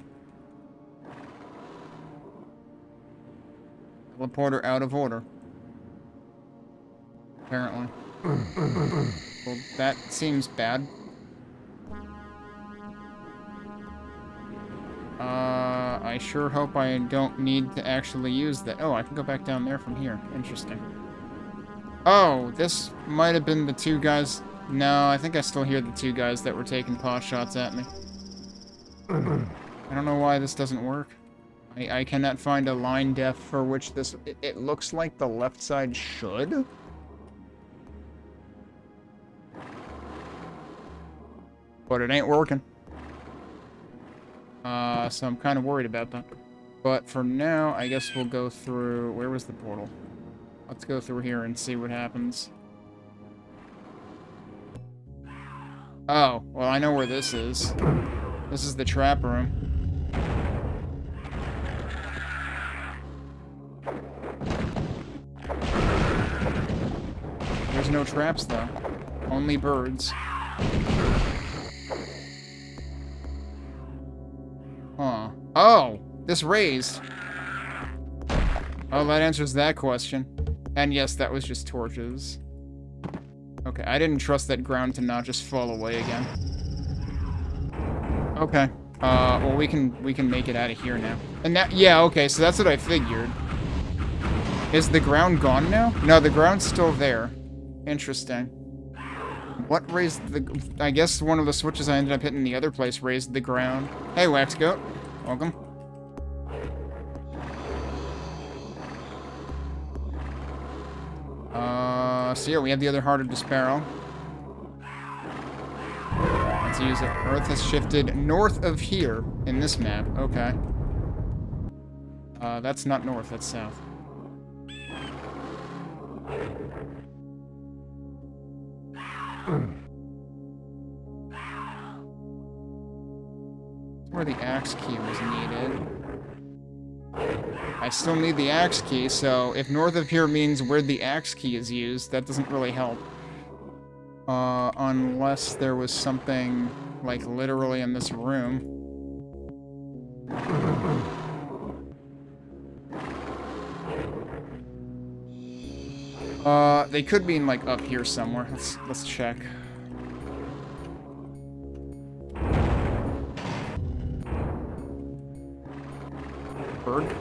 Teleporter out of order. Apparently. Well, that seems bad. I sure hope I don't need to actually use that. Oh, I can go back down there from here. Interesting. Oh, this might have been the two guys. No, I think I still hear the two guys that were taking pot shots at me. I don't know why this doesn't work. I cannot find a line depth for which this... It looks like the left side should. But it ain't working. So I'm kind of worried about that. But for now, I guess we'll go through... Where was the portal? Let's go through here and see what happens. Oh, well, I know where this is. This is the trap room. There's no traps, though. Only birds. Huh. Oh! This raised. Oh, that answers that question. And yes, that was just torches. Okay, I didn't trust that ground to not just fall away again. Okay. Well, we can make it out of here now. And that, yeah, okay, so that's what I figured. Is the ground gone now? No, the ground's still there. Interesting. What raised the... I guess one of the switches I ended up hitting the other place raised the ground. Hey, Wax Goat. Welcome. So yeah, we have the other Heart of Despair. Let's use it. Earth has shifted north of here in this map. Okay. That's not north, that's south. Where the axe key was needed. I still need the axe key, so if north of here means where the axe key is used, that doesn't really help. Unless there was something, like, literally in this room. They could be in, like, up here somewhere. Let's check. Bird?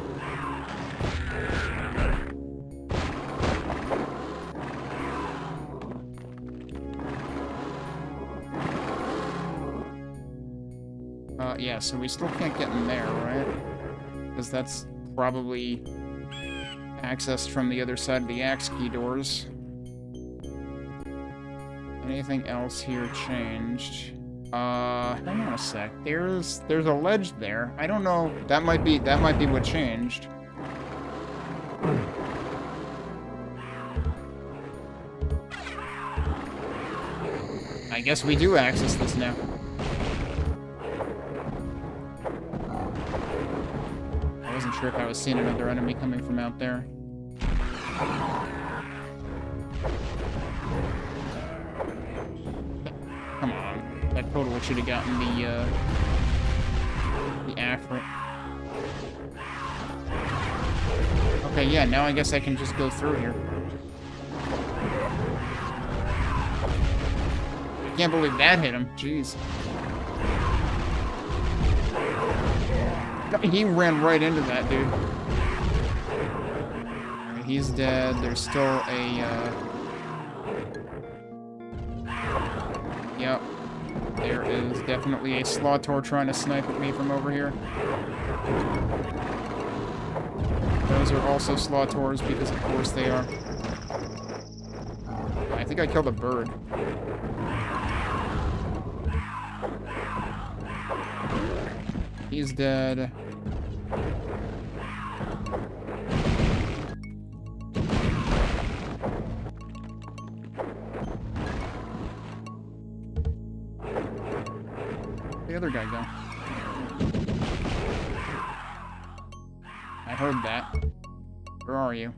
Yeah, so we still can't get in there, right? Because that's probably accessed from the other side of the axe key doors. Anything else here changed? Hang on a sec. There's a ledge there. I don't know. That might be what changed. I guess we do access this now. I wasn't sure if I was seeing another enemy coming from out there. Come on. That totally should have gotten the Afrit. Okay, yeah, now I guess I can just go through here. I can't believe that hit him. Jeez. He ran right into that, dude. Alright, he's dead. There's still a, Yep. There is definitely a Slotor trying to snipe at me from over here. Those are also Slotors because of course they are. I think I killed a bird. He's dead. Where'd the other guy go? I heard that. Where are you?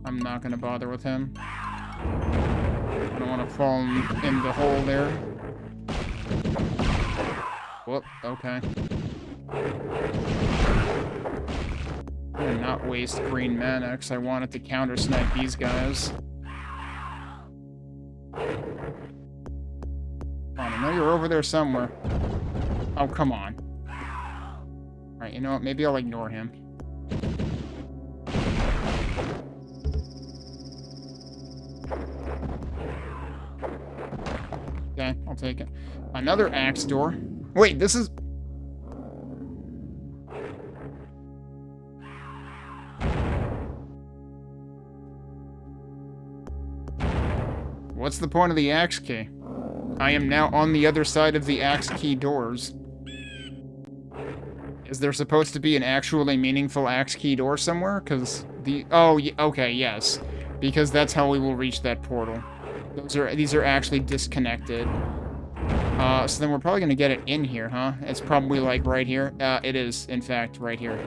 I'm not gonna bother with him. I don't want to fall in the hole there. Whoop, okay. I'm gonna not waste green mana because I wanted to counter snipe these guys. Come on, I know you're over there somewhere. Oh, come on. Alright, you know what? Maybe I'll ignore him. Okay, I'll take it. Another axe door. Wait, this is... What's the point of the axe key? I am now on the other side of the axe key doors. Is there supposed to be an actually meaningful axe key door somewhere? Because the... Oh, okay, yes. Because that's how we will reach that portal. These are actually disconnected. So then we're probably gonna get it in here, huh? It's probably like right here. It is, in fact, right here.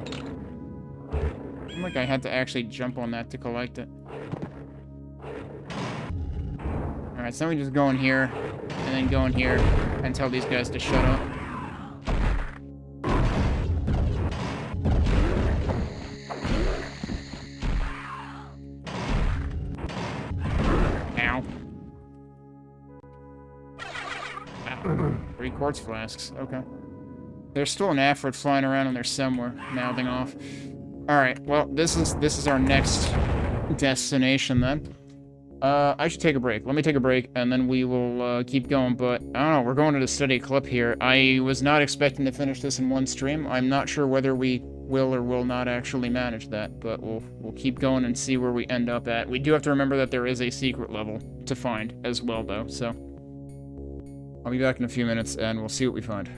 I feel like I had to actually jump on that to collect it. Alright, so then we just go in here, and then go in here, and tell these guys to shut up. Ow. Ow. 3 quartz flasks, okay. There's still an Afrit flying around in there somewhere, mouthing off. Alright, well, this is our next destination then. I should take a break. Let me take a break, and then we will keep going, but I don't know, we're going at a steady clip here. I was not expecting to finish this in one stream. I'm not sure whether we will or will not actually manage that, but we'll keep going and see where we end up at. We do have to remember that there is a secret level to find as well, though, so... I'll be back in a few minutes, and we'll see what we find.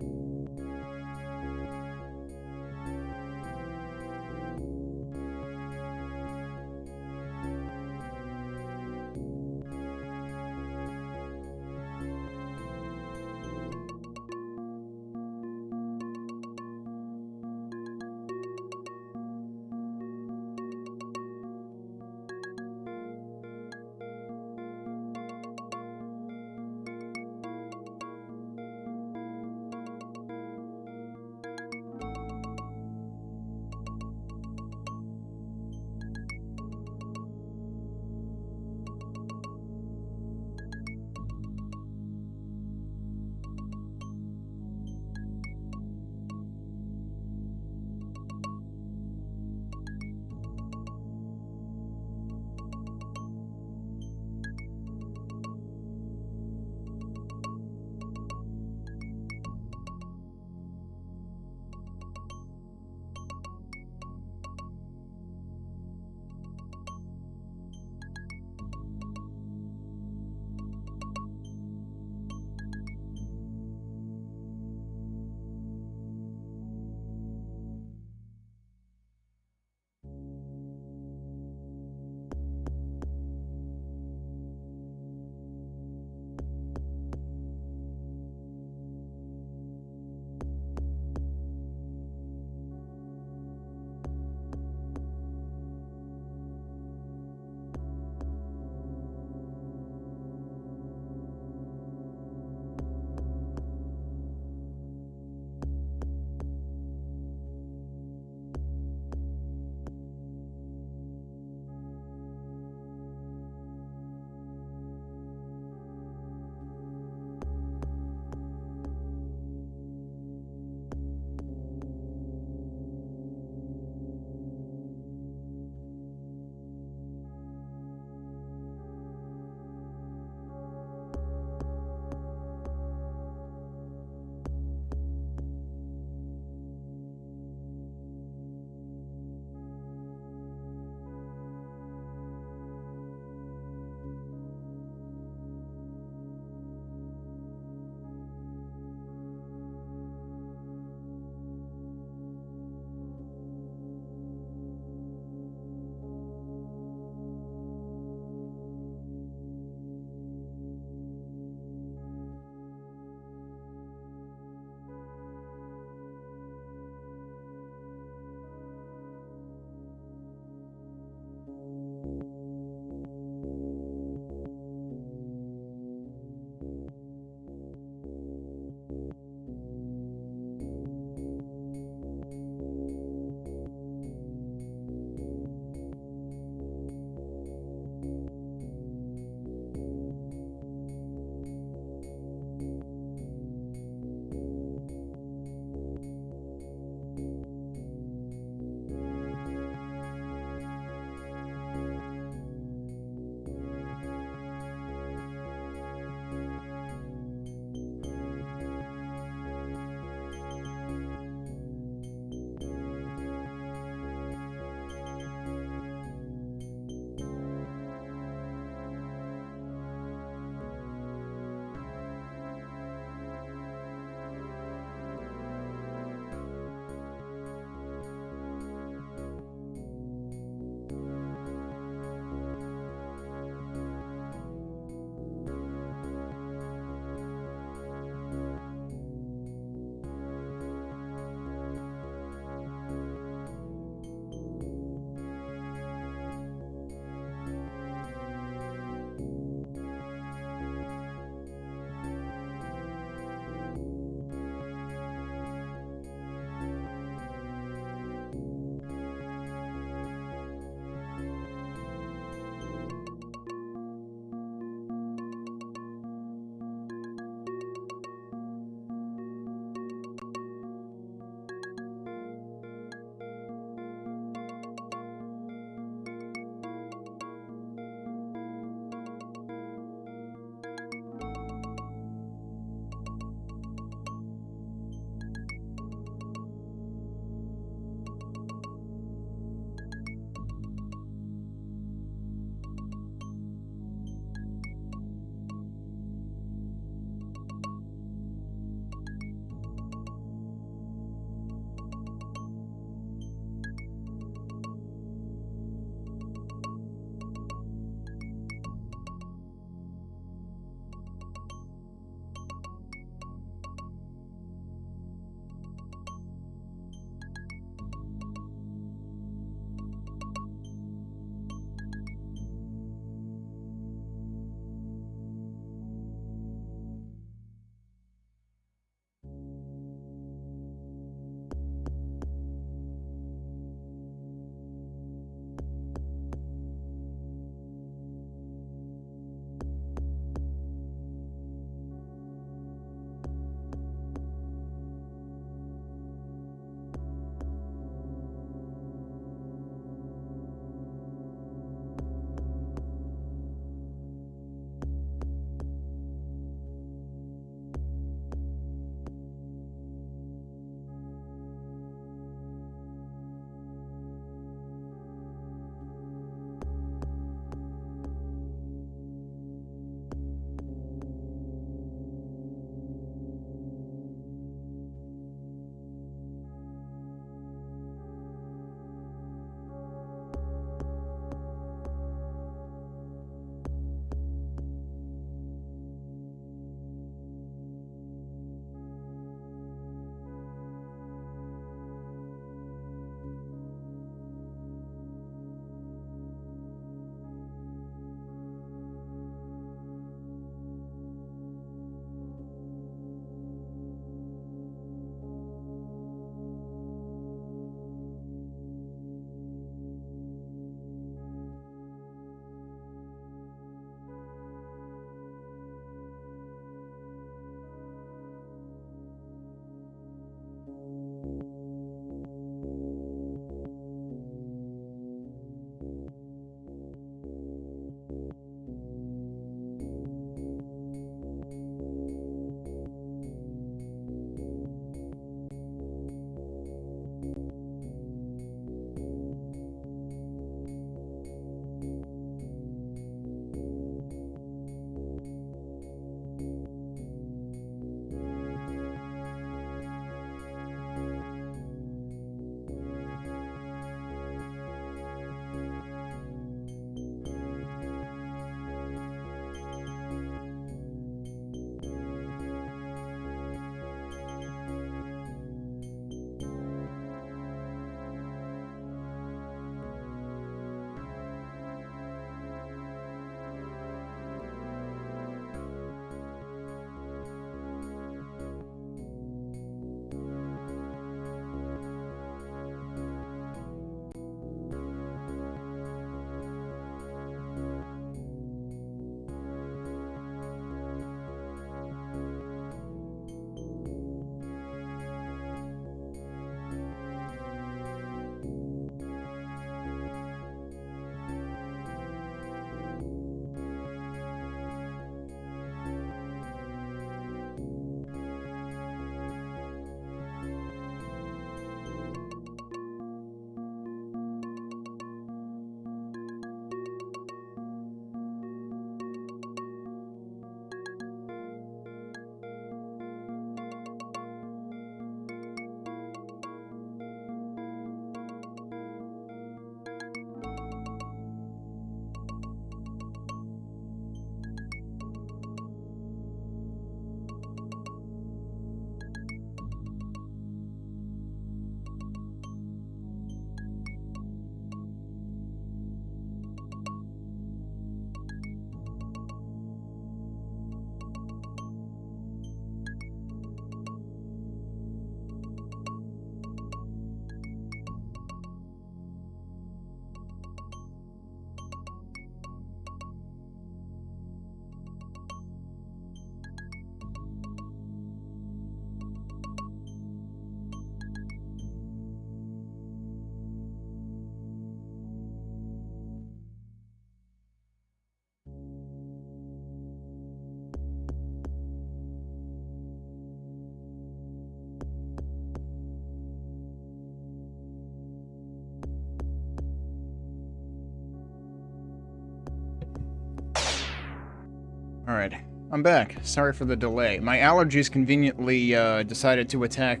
Alright, I'm back. Sorry for the delay. My allergies conveniently decided to attack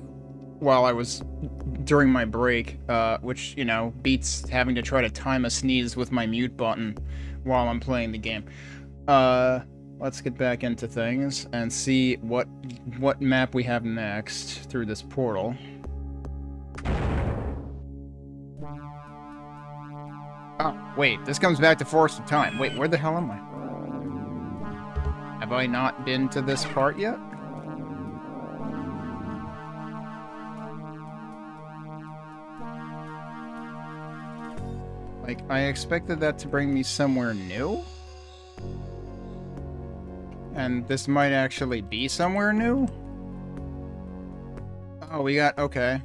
while I was during my break, which, you know, beats having to try to time a sneeze with my mute button while I'm playing the game. Let's get back into things and see what map we have next through this portal. Oh, wait, this comes back to Forest of Time. Wait, where the hell am I? Have I not been to this part yet? Like, I expected that to bring me somewhere new? And this might actually be somewhere new? Oh, we got... okay.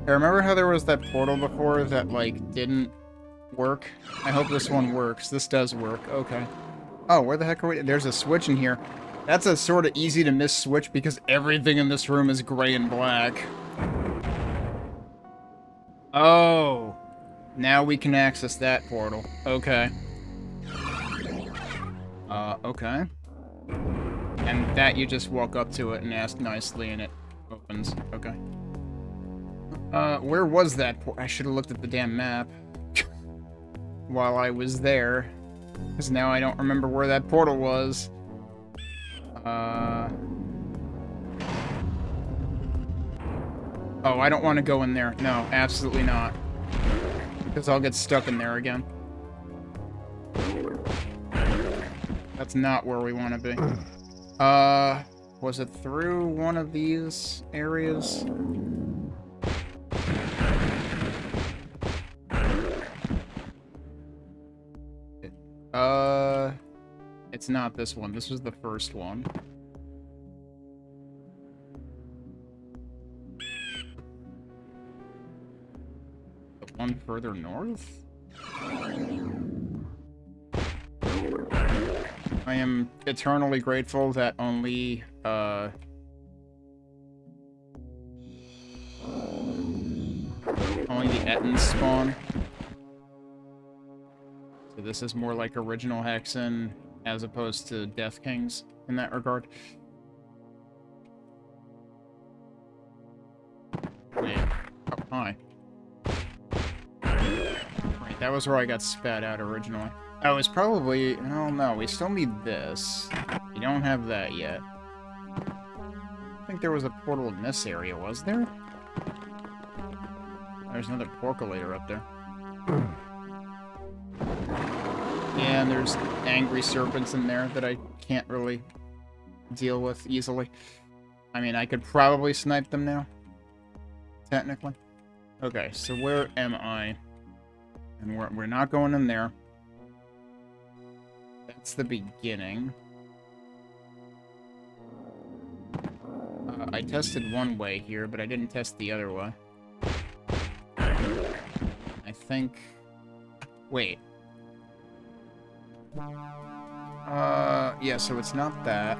I remember how there was that portal before that, like, didn't work? I hope this one works. This does work. Okay. Oh, where the heck are we? There's a switch in here. That's a sort of easy to miss switch because everything in this room is gray and black. Oh. Now we can access that portal. Okay. Okay. And that you just walk up to it and ask nicely and it opens. Okay. Where was that I should have looked at the damn map while I was there. Because now I don't remember where that portal was. Oh, I don't want to go in there. No, absolutely not. Because I'll get stuck in there again. That's not where we want to be. Was it through one of these areas? It's not this one. This was the first one. The one further north? I am eternally grateful that only the Ettins spawn. So this is more like original Hexen as opposed to Death Kings in that regard. Wait. Oh, hi. Right, that was where I got spat out originally. Oh, it's probably... oh, no, we still need this. We don't have that yet. I think there was a portal in this area, was there? There's another porculator up there. Yeah, and there's angry serpents in there that I can't really deal with easily. I mean, I could probably snipe them now. Technically. Okay, so where am I? And we're not going in there. That's the beginning. I tested one way here, but I didn't test the other way. I think... wait. Yeah, so it's not that.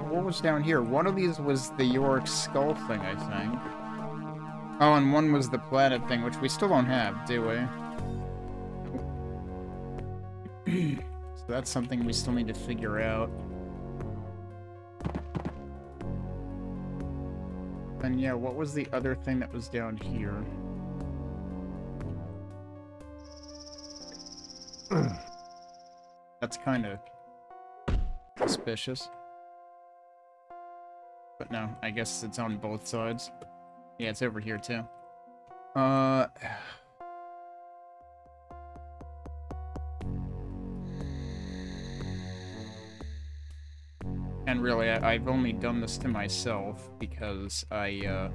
What was down here? One of these was the Yorick skull thing, I think. Oh, and one was the planet thing, which we still don't have, do we? So that's something we still need to figure out. And yeah, what was the other thing that was down here? That's kind of suspicious. But no, I guess it's on both sides. Yeah, it's over here too. And really, I've only done this to myself because I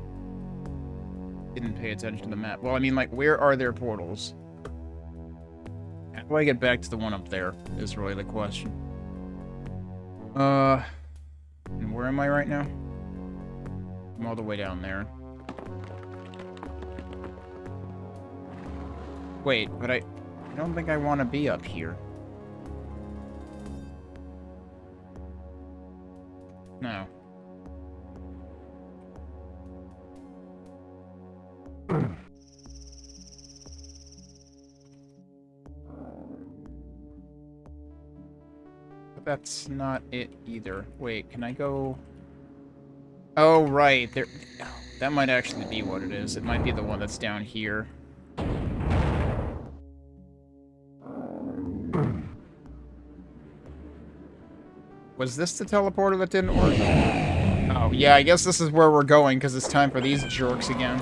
didn't pay attention to the map. Well, I mean, like, where are there portals? How do I get back to the one up there, is really the question. And where am I right now? I'm all the way down there. Wait, but I don't think I want to be up here. No. But that's not it either. Wait, can I go... Oh, right. There... That might actually be what it is. It might be the one that's down here. Was this the teleporter that didn't work? Oh, yeah, I guess this is where we're going, because it's time for these jerks again.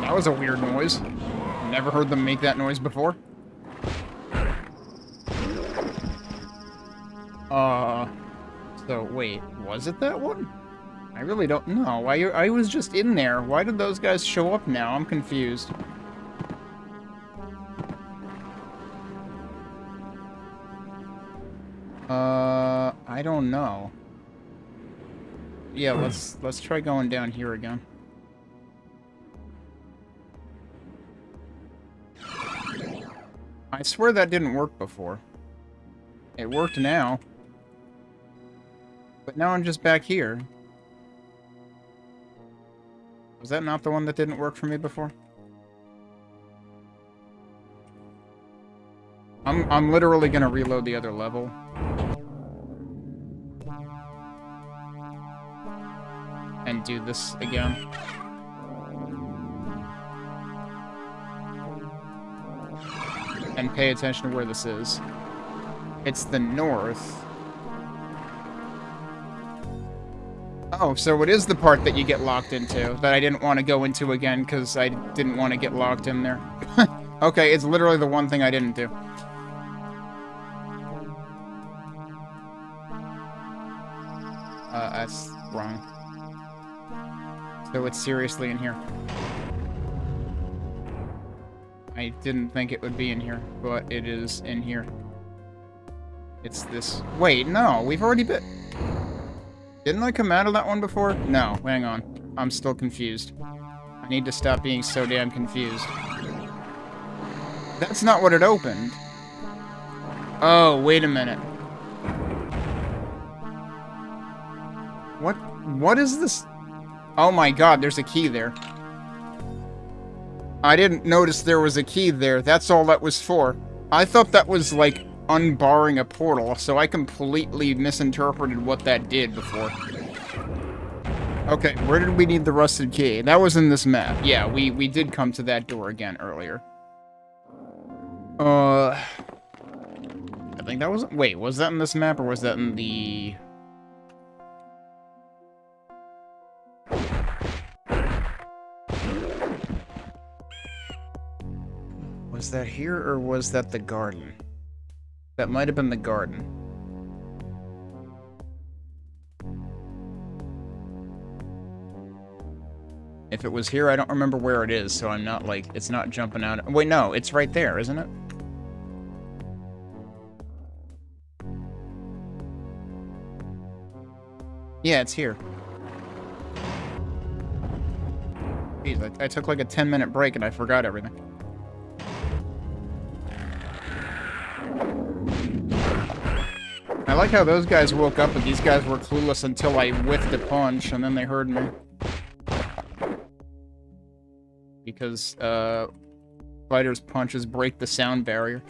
That was a weird noise. Never heard them make that noise before. So, wait, was it that one? I really don't know. I was just in there. Why did those guys show up now? I'm confused. I don't know. Yeah, let's try going down here again. I swear that didn't work before. It worked now. But now I'm just back here. Was that not the one that didn't work for me before? I'm literally gonna reload the other level. And do this again. And pay attention to where this is. It's the north. Oh, so it is the part that you get locked into, that I didn't want to go into again, because I didn't want to get locked in there. Okay, it's literally the one thing I didn't do. That's wrong. So it's seriously in here. I didn't think it would be in here, but it is in here. It's this... Wait, no, we've already been... Didn't I come out of that one before? No, hang on. I'm still confused. I need to stop being so damn confused. That's not what it opened. Oh, wait a minute. What is this? Oh my god, there's a key there. I didn't notice there was a key there. That's all that was for. I thought that was, like, unbarring a portal, so I completely misinterpreted what that did before. Okay, where did we need the rusted key? That was in this map. Yeah, we did come to that door again earlier. I think that was... Wait, was that in this map, or was that in the... Was that here, or was that the garden? That might have been the garden. If it was here, I don't remember where it is, so I'm not, like, it's not jumping out. Wait, no, it's right there, isn't it? Yeah, it's here. Jeez, I took like a 10-minute break and I forgot everything. I like how those guys woke up, but these guys were clueless until I whiffed a punch, and then they heard me. Because, fighters' punches break the sound barrier.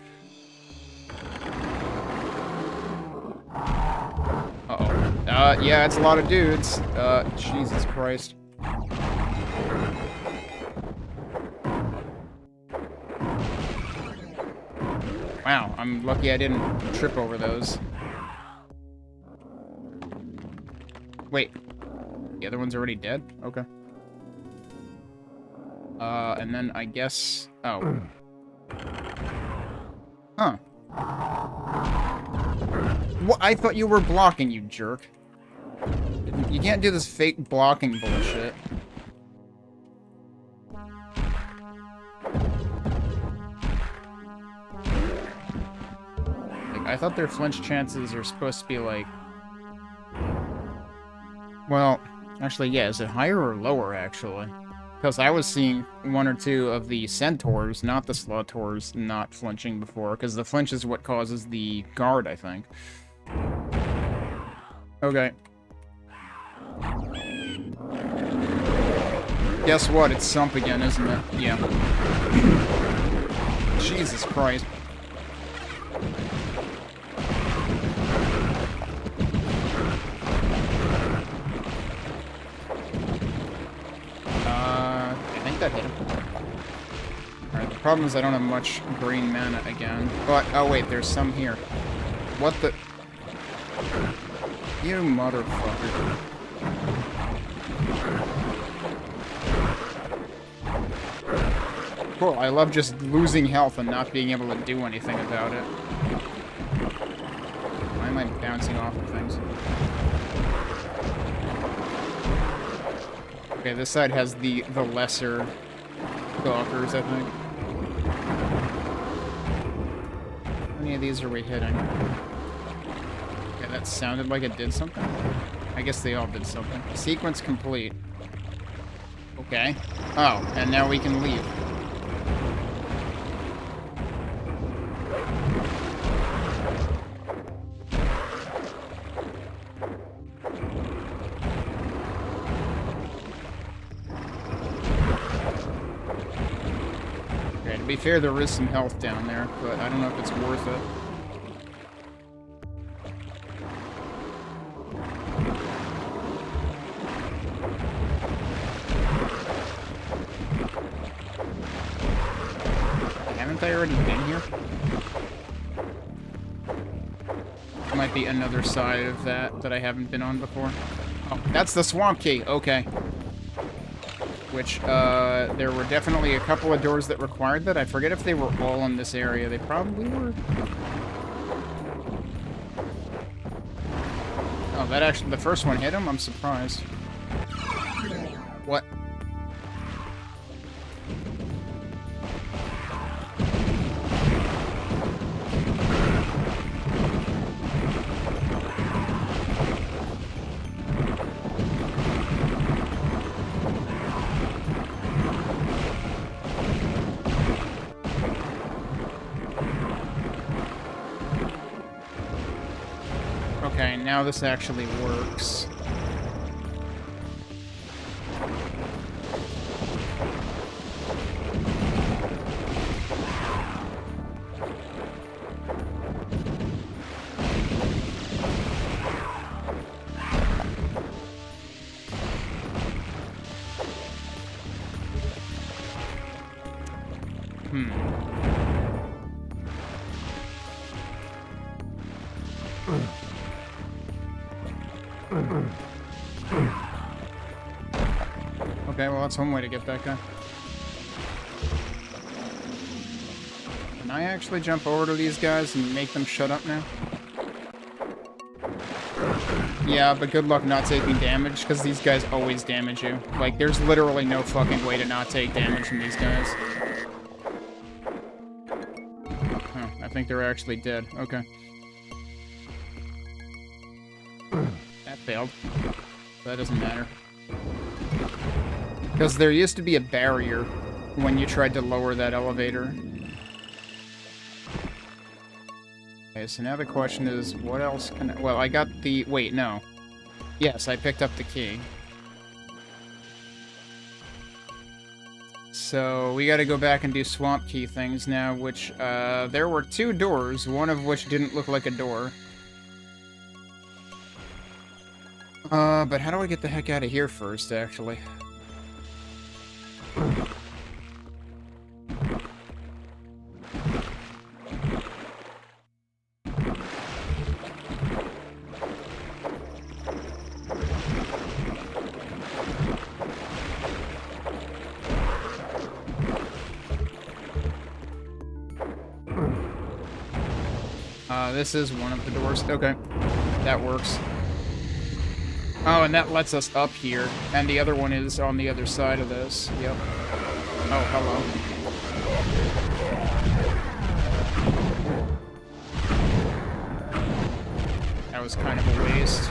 Uh-oh. Yeah, it's a lot of dudes. Jesus Christ. Wow, I'm lucky I didn't trip over those. Wait, the other one's already dead? Okay. And then I guess... Oh. Huh. What? I thought you were blocking, you jerk. You can't do this fake blocking bullshit. Like, I thought their flinch chances are supposed to be like... Well, actually, yeah, is it higher or lower, actually? Because I was seeing one or two of the centaurs, not the slothors, not flinching before. Because the flinch is what causes the guard, I think. Okay. Guess what? It's Sump again, isn't it? Yeah. Jesus Christ. I think that hit him. Alright, the problem is I don't have much green mana again. But, oh wait, there's some here. What the... You motherfucker. Cool, I love just losing health and not being able to do anything about it. Why am I bouncing off of things? Okay, this side has the lesser gawkers, I think. How many of these are we hitting? Okay, that sounded like it did something. I guess they all did something. Sequence complete. Okay. Oh, and now we can leave. Okay, to be fair, there is some health down there, but I don't know if it's worth it. Haven't I already been here? Might be another side of that I haven't been on before. Oh, that's the swamp key. Okay. Which, there were definitely a couple of doors that required that. I forget if they were all in this area. They probably were. Oh, that actually, the first one hit him? I'm surprised. What? Okay, now this actually works. Okay, well, that's one way to get that guy. Can I actually jump over to these guys and make them shut up now? Yeah, but good luck not taking damage, because these guys always damage you. Like, there's literally no fucking way to not take damage from these guys. Oh, I think they're actually dead. Okay. That failed. That doesn't matter. Because there used to be a barrier when you tried to lower that elevator. Okay, so now the question is, what else can I... Well, I got the... Wait, no. Yes, I picked up the key. So, we gotta go back and do swamp key things now, which, there were two doors, one of which didn't look like a door. But how do I get the heck out of here first, actually? This is one of the doors. Okay, that works. Oh, and that lets us up here. And the other one is on the other side of this. Yep. Oh, hello. That was kind of a waste.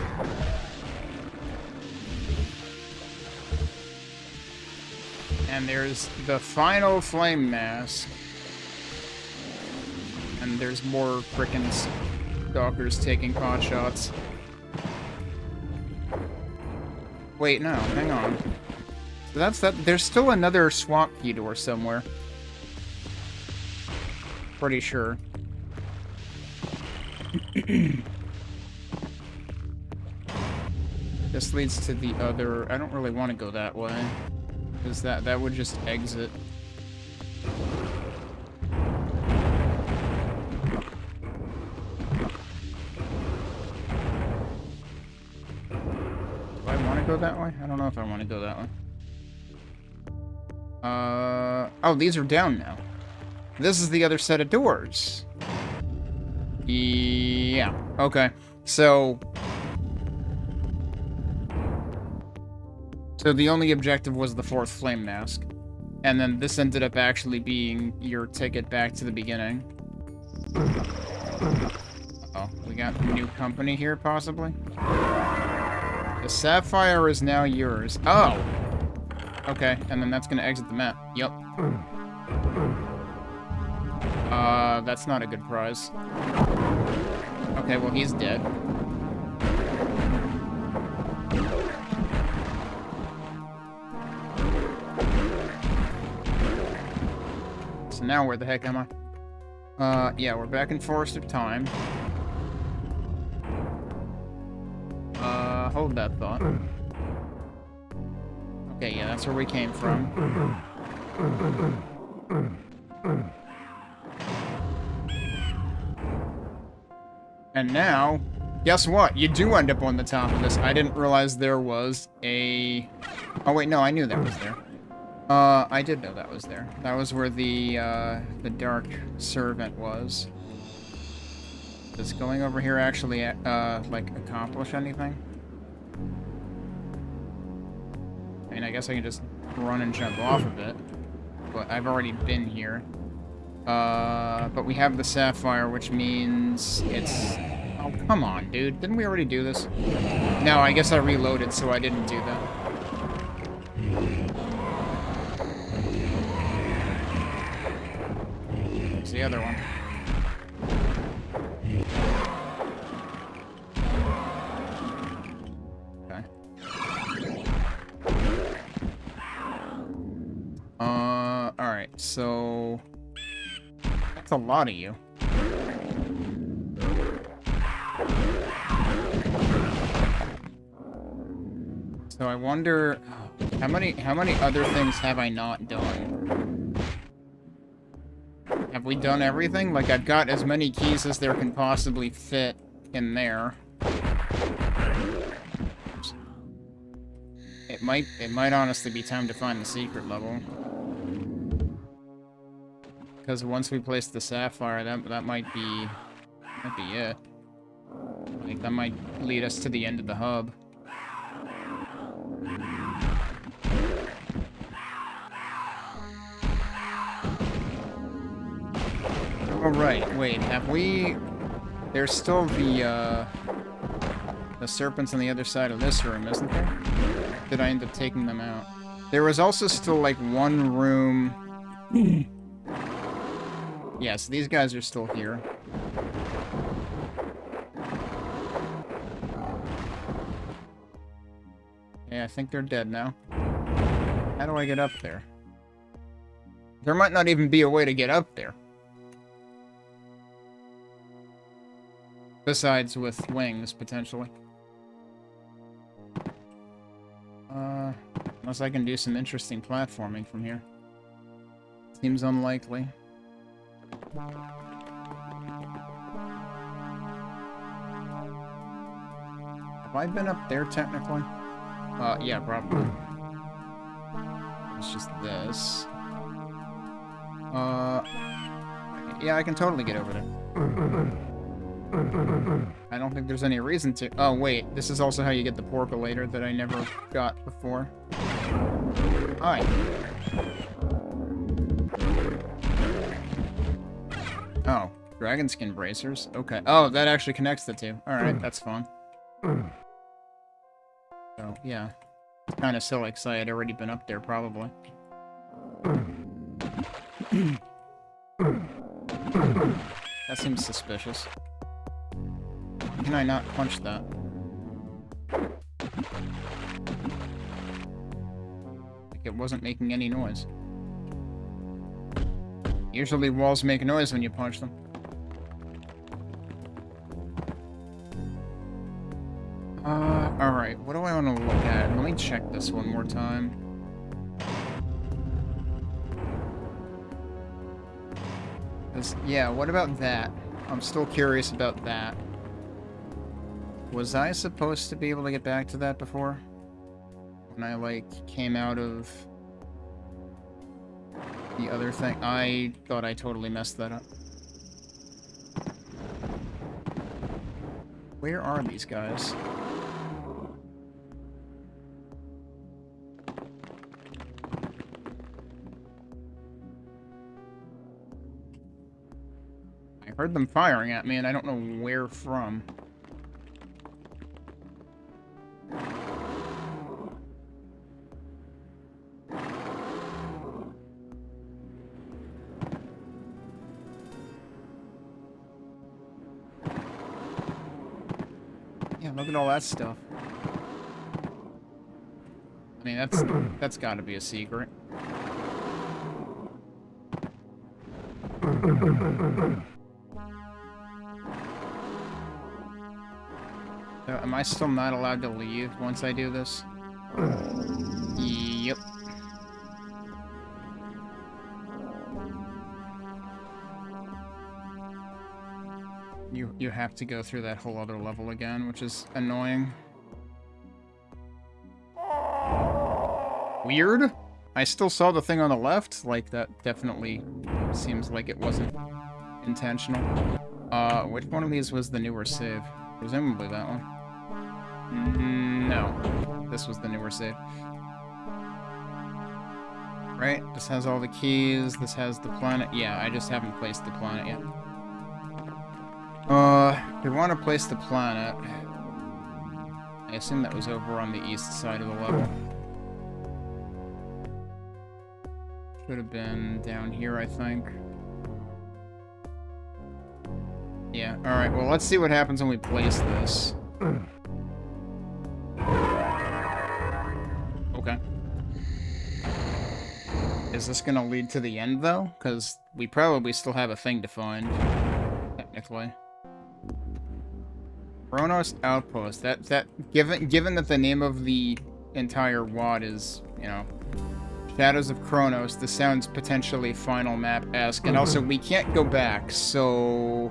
And there's the final flame mask. And there's more frickin' stalkers taking pot shots. Wait, no, hang on. So that's that. There's still another swamp key door somewhere. Pretty sure. This leads to the other... I don't really want to go that way. Because that would just exit. Do I want to go that way? I don't know if I want to go that way. Oh, these are down now. This is the other set of doors. Yeah, okay. So the only objective was the fourth flame mask. And then this ended up actually being your ticket back to the beginning. Uh-oh, we got a new company here, possibly? The sapphire is now yours. Oh! Okay, and then that's gonna exit the map. Yup. That's not a good prize. Okay, well, he's dead. So now where the heck am I? Yeah, we're back in Forest of Time. Hold that thought. Okay, yeah, that's where we came from. And now, guess what? You do end up on the top of this. I didn't realize there was a... Oh, wait, no, I knew that was there. I did know that was there. That was where the Dark Servant was. Does going over here actually, like, accomplish anything? I mean, I guess I can just run and jump off of it. But I've already been here. But we have the sapphire, which means it's... Oh, come on, dude. Didn't we already do this? No, I guess I reloaded, so I didn't do that. There's the other one. Alright, so... That's a lot of you. So I wonder... How many other things have I not done? Have we done everything? Like, I've got as many keys as there can possibly fit in there. It might honestly be time to find the secret level. Because once we place the sapphire, that might be it. Like, that might lead us to the end of the hub. Oh, right, wait, have we... There's still the serpents on the other side of this room, isn't there? Did I end up taking them out? There was also still, like, one room... Yeah, so these guys are still here. Yeah, I think they're dead now. How do I get up there? There might not even be a way to get up there. Besides with wings, potentially. Unless I can do some interesting platforming from here. Seems unlikely. Have I been up there, technically? Yeah, probably. It's just this. Yeah, I can totally get over there. I don't think there's any reason to. Oh, wait. This is also how you get the porcolator that I never got before. Hi. Oh, dragon skin bracers. Okay. Oh, that actually connects the two. Alright, that's fun. So, yeah. It's kind of silly because I had already been up there, probably. That seems suspicious. Can I not punch that? Like it wasn't making any noise. Usually walls make noise when you punch them. Alright, what do I want to look at? Let me check this one more time. Yeah, what about that? I'm still curious about that. Was I supposed to be able to get back to that before? When I, like, came out of the other thing? I thought I totally messed that up. Where are these guys? I heard them firing at me, and I don't know where from. Yeah, look at all that stuff. I mean, that's gotta be a secret. So, am I still not allowed to leave once I do this? Yep. You have to go through that whole other level again, which is annoying. Weird? I still saw the thing on the left. Like, that definitely seems like it wasn't intentional. Which one of these was the newer save? Presumably that one. No. This was the newer save. Right? This has all the keys. This has the planet. Yeah, I just haven't placed the planet yet. We want to place the planet. I assume that was over on the east side of the level. Should have been down here, I think. Yeah, alright, well, let's see what happens when we place this. Okay. Is this gonna lead to the end, though? Because we probably still have a thing to find, technically. Chronos Outpost. Given that the name of the entire WAD is, you know, Shadows of Chronos, this sounds potentially Final Map-esque, and also we can't go back, so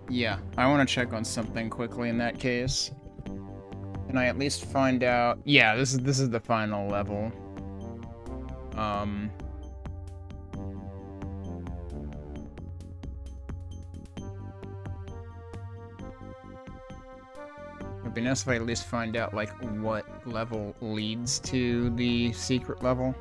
yeah, I want to check on something quickly in that case. Can I at least find out? Yeah, this is the final level. It'd be nice if I at least find out, like, what level leads to the secret level.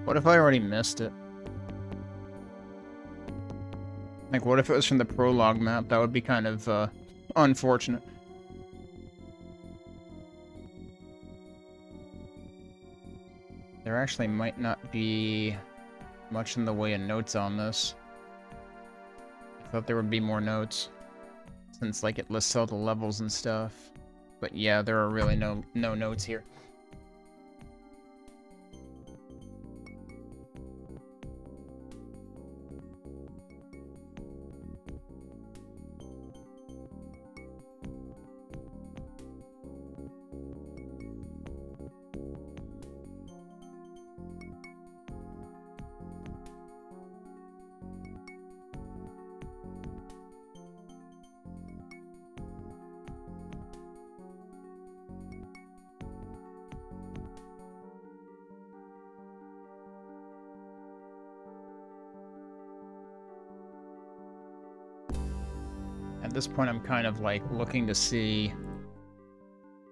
What if I already missed it? Like, what if it was from the prologue map? That would be kind of, unfortunate. There actually might not be much in the way of notes on this. I thought there would be more notes, since, like, it lists all the levels and stuff. But yeah, there are really no notes here. At this point, I'm kind of, like, looking to see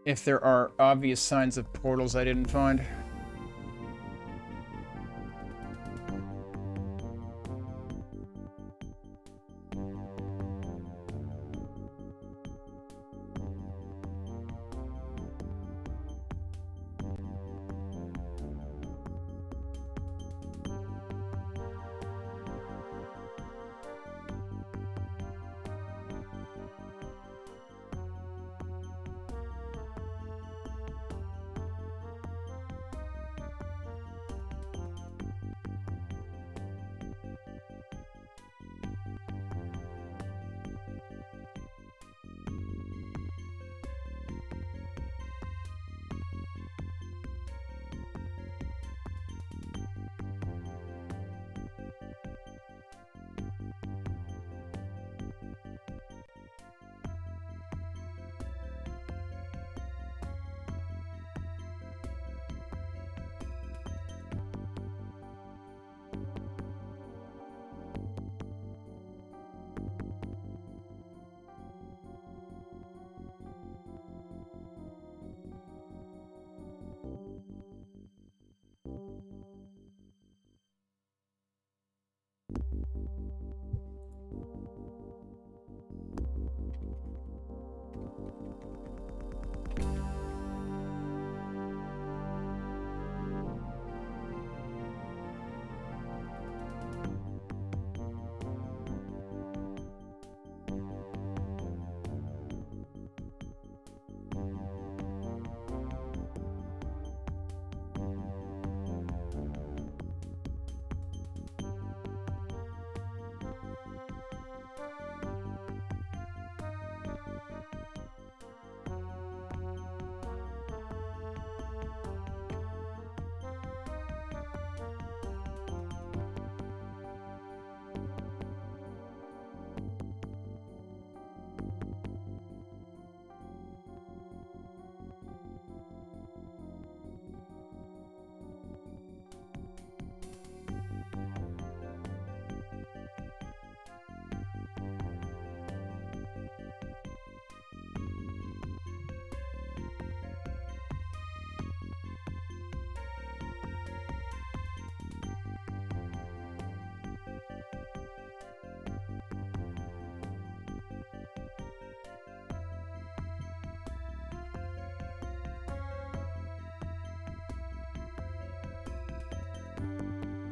if there are obvious signs of portals I didn't find.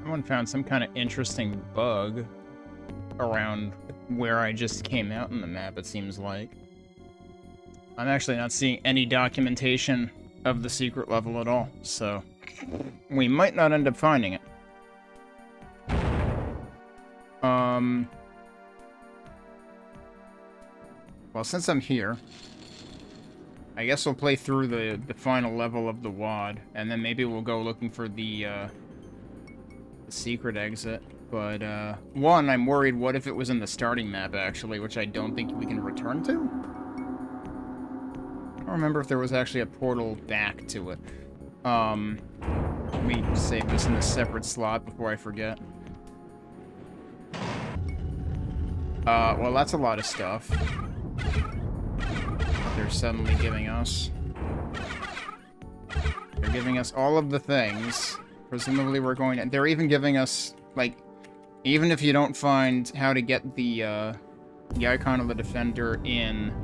Someone found some kind of interesting bug around where I just came out in the map, it seems like. I'm actually not seeing any documentation of the secret level at all, so we might not end up finding it. Well, since I'm here, I guess we'll play through the final level of the WAD, and then maybe we'll go looking for the secret exit. But, one, I'm worried, what if it was in the starting map, actually, which I don't think we can return to? I don't remember if there was actually a portal back to it. Let me save this in a separate slot before I forget. Well, that's a lot of stuff they're suddenly giving us. They're giving us all of the things. Presumably we're going to... They're even giving us, like... Even if you don't find how to get the icon of the Defender in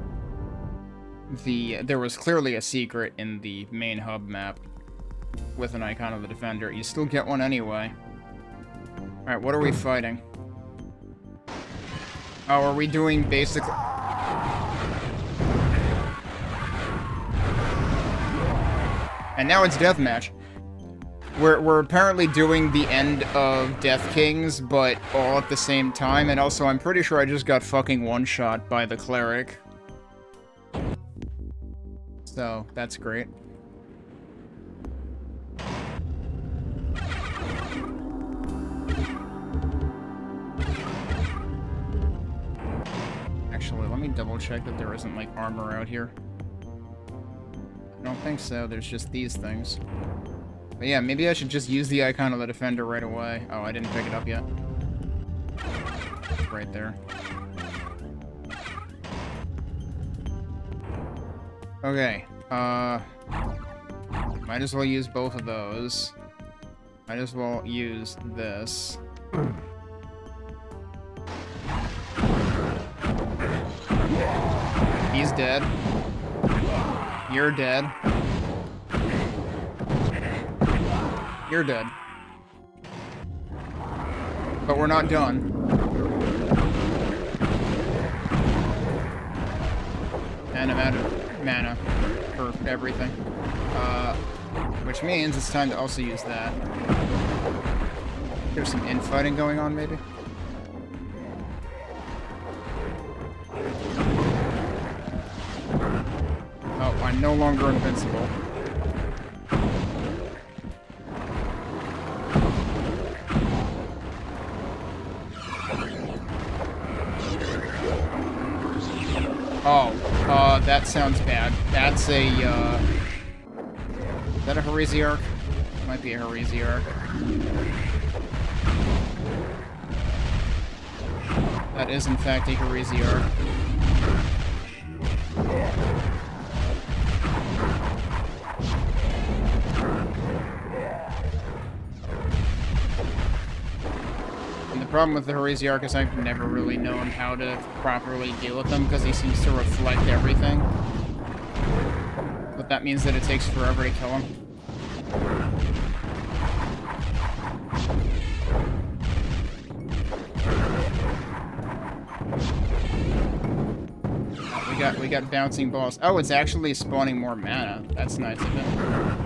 the... There was clearly a secret in the main hub map with an icon of the Defender. You still get one anyway. Alright, what are we fighting? Oh, are we doing basic... And now it's deathmatch. We're apparently doing the end of Death Kings, but all at the same time, and also I'm pretty sure I just got fucking one-shot by the cleric. So, that's great. Actually, let me double-check that there isn't, like, armor out here. I don't think so, there's just these things. But yeah, maybe I should just use the icon of the Defender right away. Oh, I didn't pick it up yet. Right there. Okay, might as well use both of those. Might as well use this. He's dead. You're dead. You're dead. But we're not done. And I'm out of mana for everything. Which means it's time to also use that. There's some infighting going on, maybe? Oh, I'm no longer invincible. Oh, that sounds bad. That's a, is that a Heresiarch? Might be a Heresiarch. That is, in fact, a Heresiarch. And the problem with the Heresiarch is I've never really known how to properly deal with him, because he seems to reflect everything. But that means that it takes forever to kill him. We got bouncing balls. Oh, it's actually spawning more mana. That's nice of it.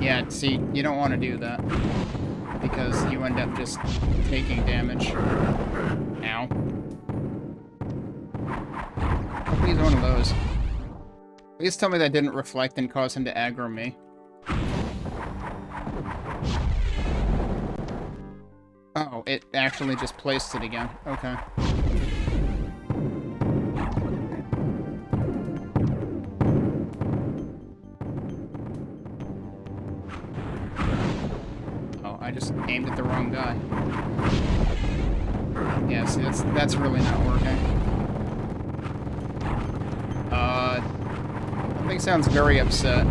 Yeah, see, you don't want to do that. Because you end up just taking damage. Ow. Hopefully he's one of those. Please tell me that didn't reflect and cause him to aggro me. Oh, it actually just placed it again. Okay. I just aimed at the wrong guy. Yeah, see, that's really not working. That thing sounds very upset.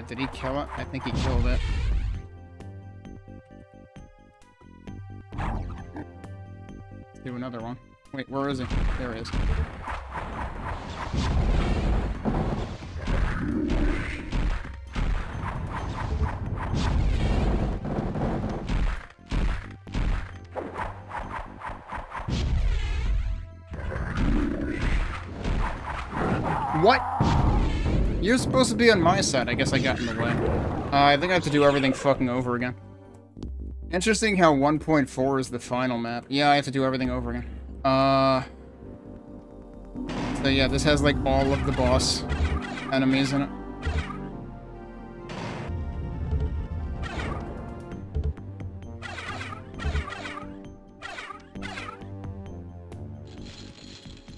Did he kill it? I think he killed it. Let's do another one. Wait, where is he? There he is. What? You're supposed to be on my side. I guess I got in the way. I think I have to do everything fucking over again. Interesting how 1.4 is the final map. Yeah, I have to do everything over again. So yeah, this has like all of the boss enemies in it.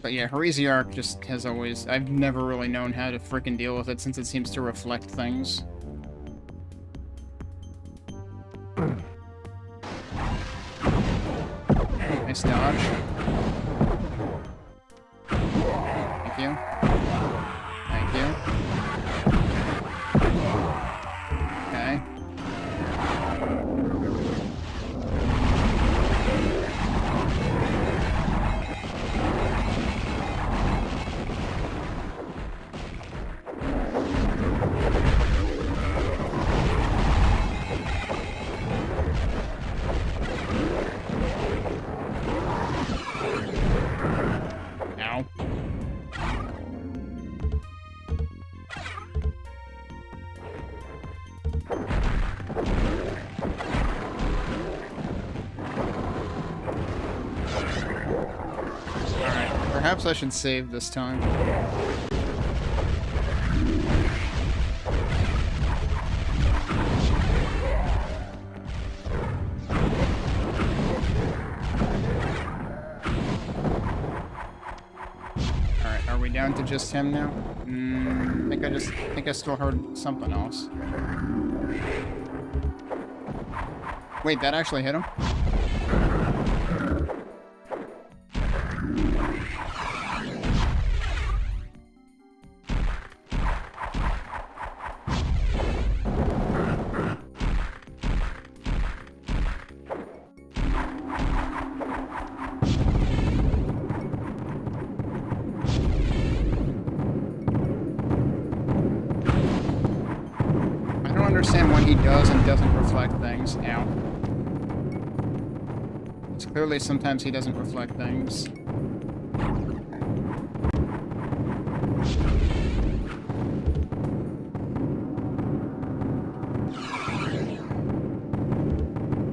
But yeah, Heresiarch just has always... I've never really known how to frickin' deal with it since it seems to reflect things. Nice dodge. Thank you. Thank you. Okay. Perhaps I should save this time. Alright, are we down to just him now? I think I still heard something else. Wait, that actually hit him? I don't understand when he does and doesn't reflect things. Ow. It's clearly sometimes he doesn't reflect things.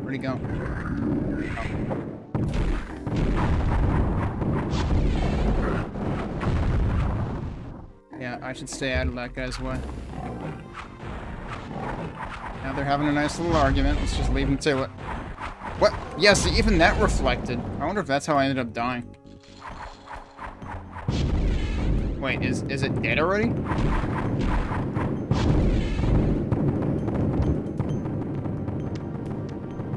Where'd he go? Oh. Yeah, I should stay out of that guy's way. Now they're having a nice little argument. Let's just leave them to it. What? Yes, even that reflected. I wonder if that's how I ended up dying. Wait, is it dead already?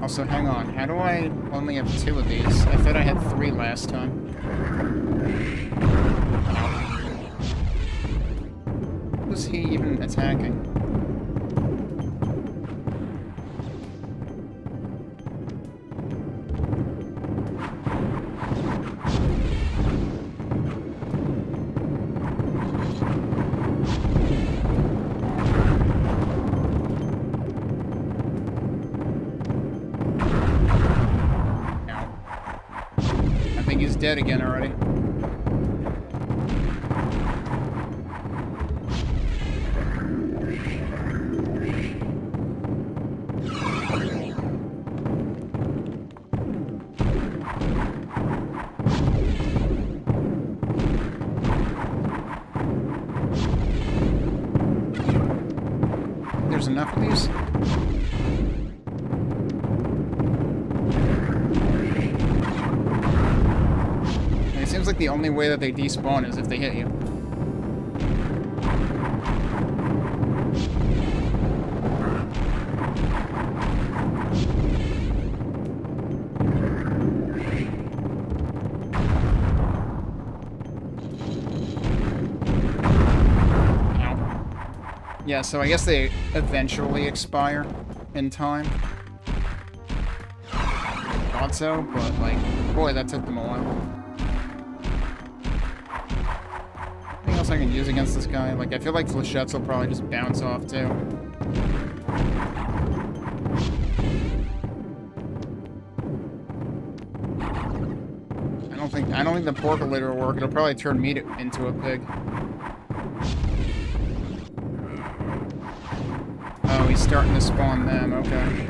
Also, hang on. How do I only have 2 of these? I thought I had 3 last time. What was he even attacking? Dead again already. There's enough of these? Seems like the only way that they despawn is if they hit you. Ow. Yeah, so I guess they eventually expire in time. Thought so, but like, boy, that took them a while. I can use against this guy. Like, I feel like flechettes will probably just bounce off too. I don't think the porculator will work. It'll probably turn me into a pig. Oh, he's starting to spawn them. Okay.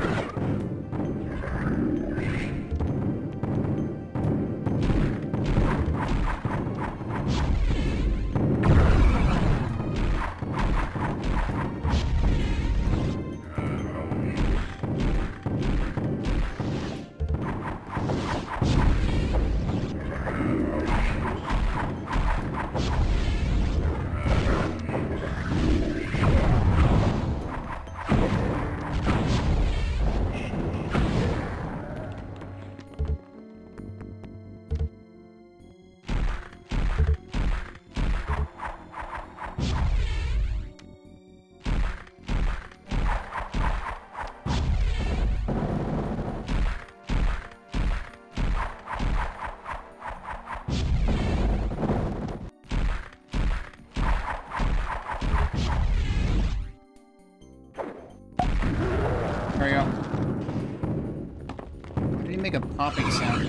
Make a popping sound.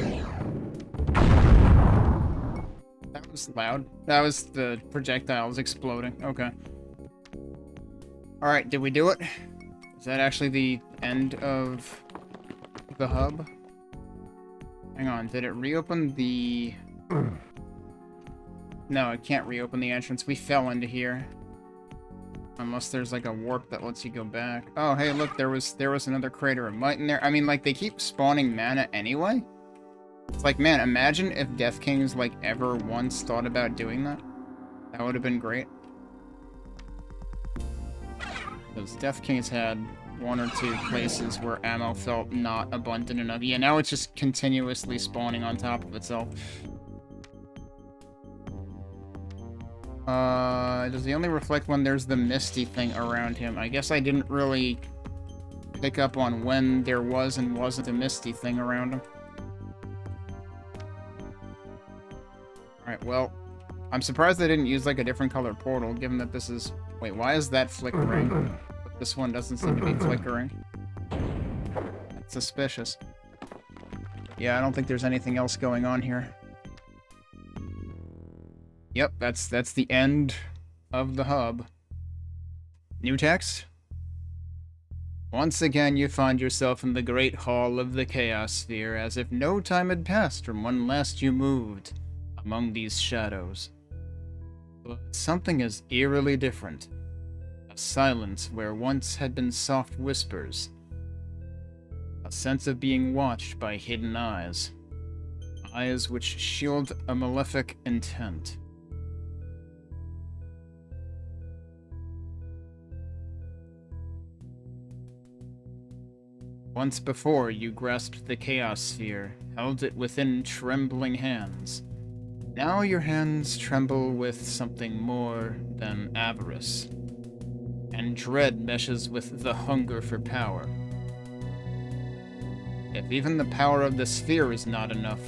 That was loud. That was the projectiles exploding. Okay. Alright, did we do it? Is that actually the end of the hub? Hang on, did it reopen the... No, it can't reopen the entrance. We fell into here. Unless there's like a warp that lets you go back. Oh, hey, look, there was another crater of might in there. I mean, like, they keep spawning mana anyway. It's like, man, imagine if Death Kings, like, ever once thought about doing that. That would have been great. Because Death Kings had one or two places where ammo felt not abundant enough. Yeah, now it's just continuously spawning on top of itself. Does he only reflect when there's the misty thing around him? I guess I didn't really pick up on when there was and wasn't a misty thing around him. Alright, well, I'm surprised they didn't use, like, a different color portal, given that this is... Wait, why is that flickering? But this one doesn't seem to be flickering. That's suspicious. Yeah, I don't think there's anything else going on here. Yep, that's the end of the hub. New text? Once again, you find yourself in the great hall of the Chaos Sphere, as if no time had passed from when last you moved among these shadows. But something is eerily different. A silence where once had been soft whispers. A sense of being watched by hidden eyes. Eyes which shield a malefic intent. Once before, you grasped the Chaos Sphere, held it within trembling hands. Now your hands tremble with something more than avarice, and dread meshes with the hunger for power. If even the power of the sphere is not enough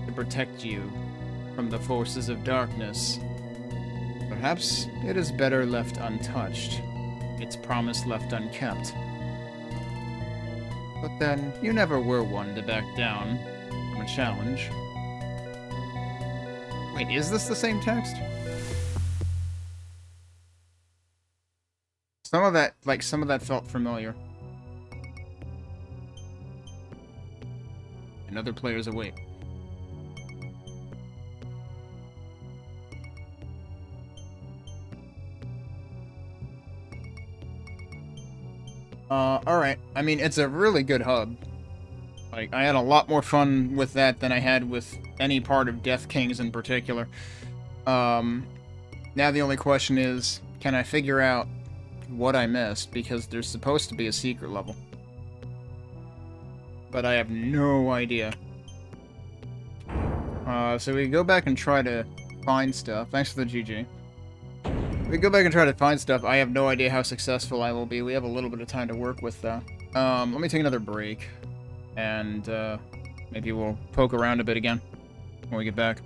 to protect you from the forces of darkness, perhaps it is better left untouched, its promise left unkept. But then, you never were one to back down from a challenge. Wait, is this the same text? Some of that felt familiar. And other players await. Alright. I mean, it's a really good hub. Like, I had a lot more fun with that than I had with any part of Death Kings in particular. Now the only question is, can I figure out what I missed? Because there's supposed to be a secret level. But I have no idea. So we go back and try to find stuff. Thanks for the GG. We go back and try to find stuff. I have no idea how successful I will be. We have a little bit of time to work with, though. Let me take another break. And, maybe we'll poke around a bit again when we get back.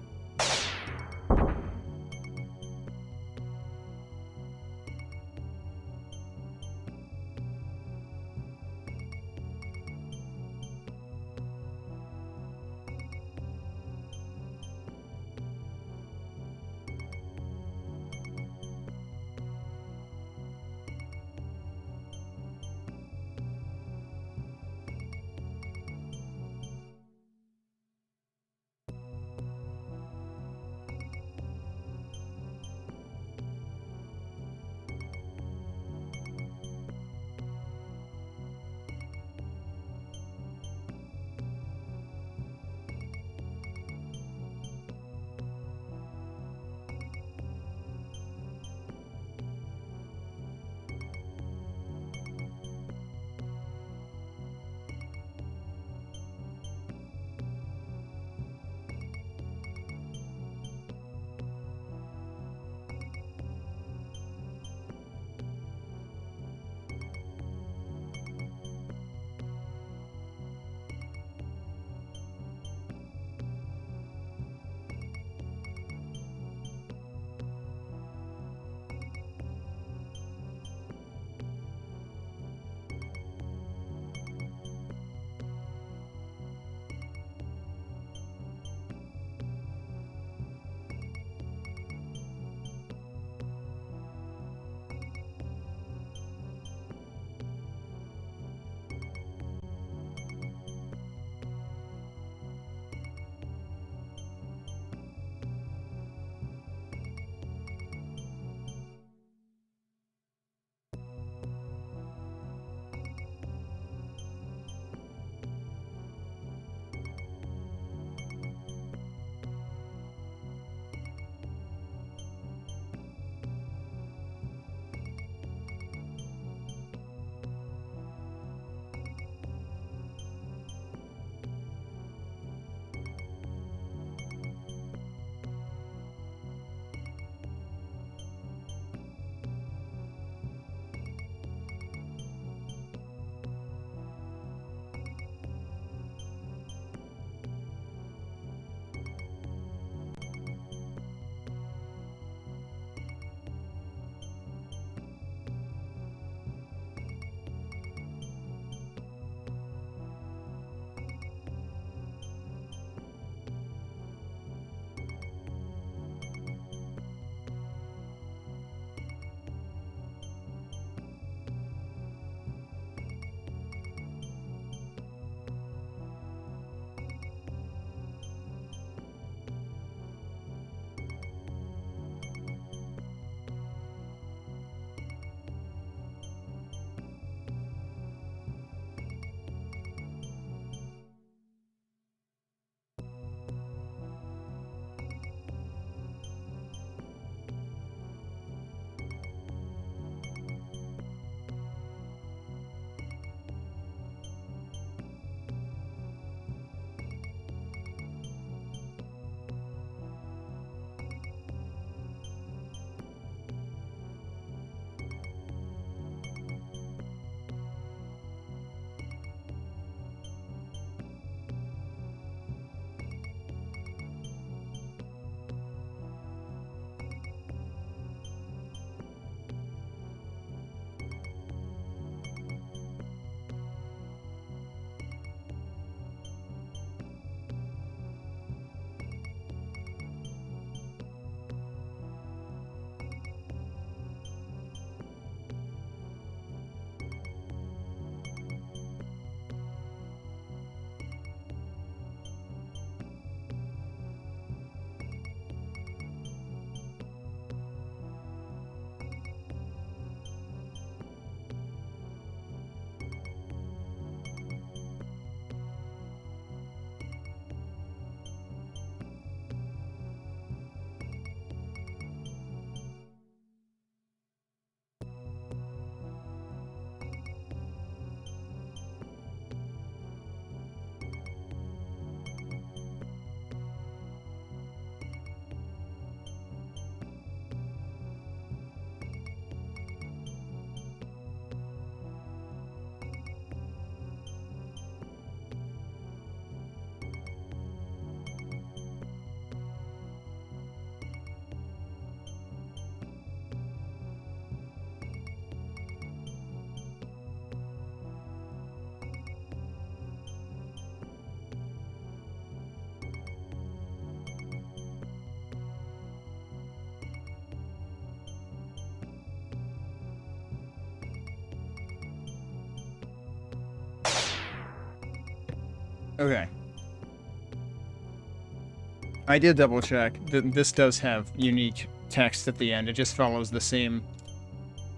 Okay. I did double check. This does have unique text at the end. It just follows the same...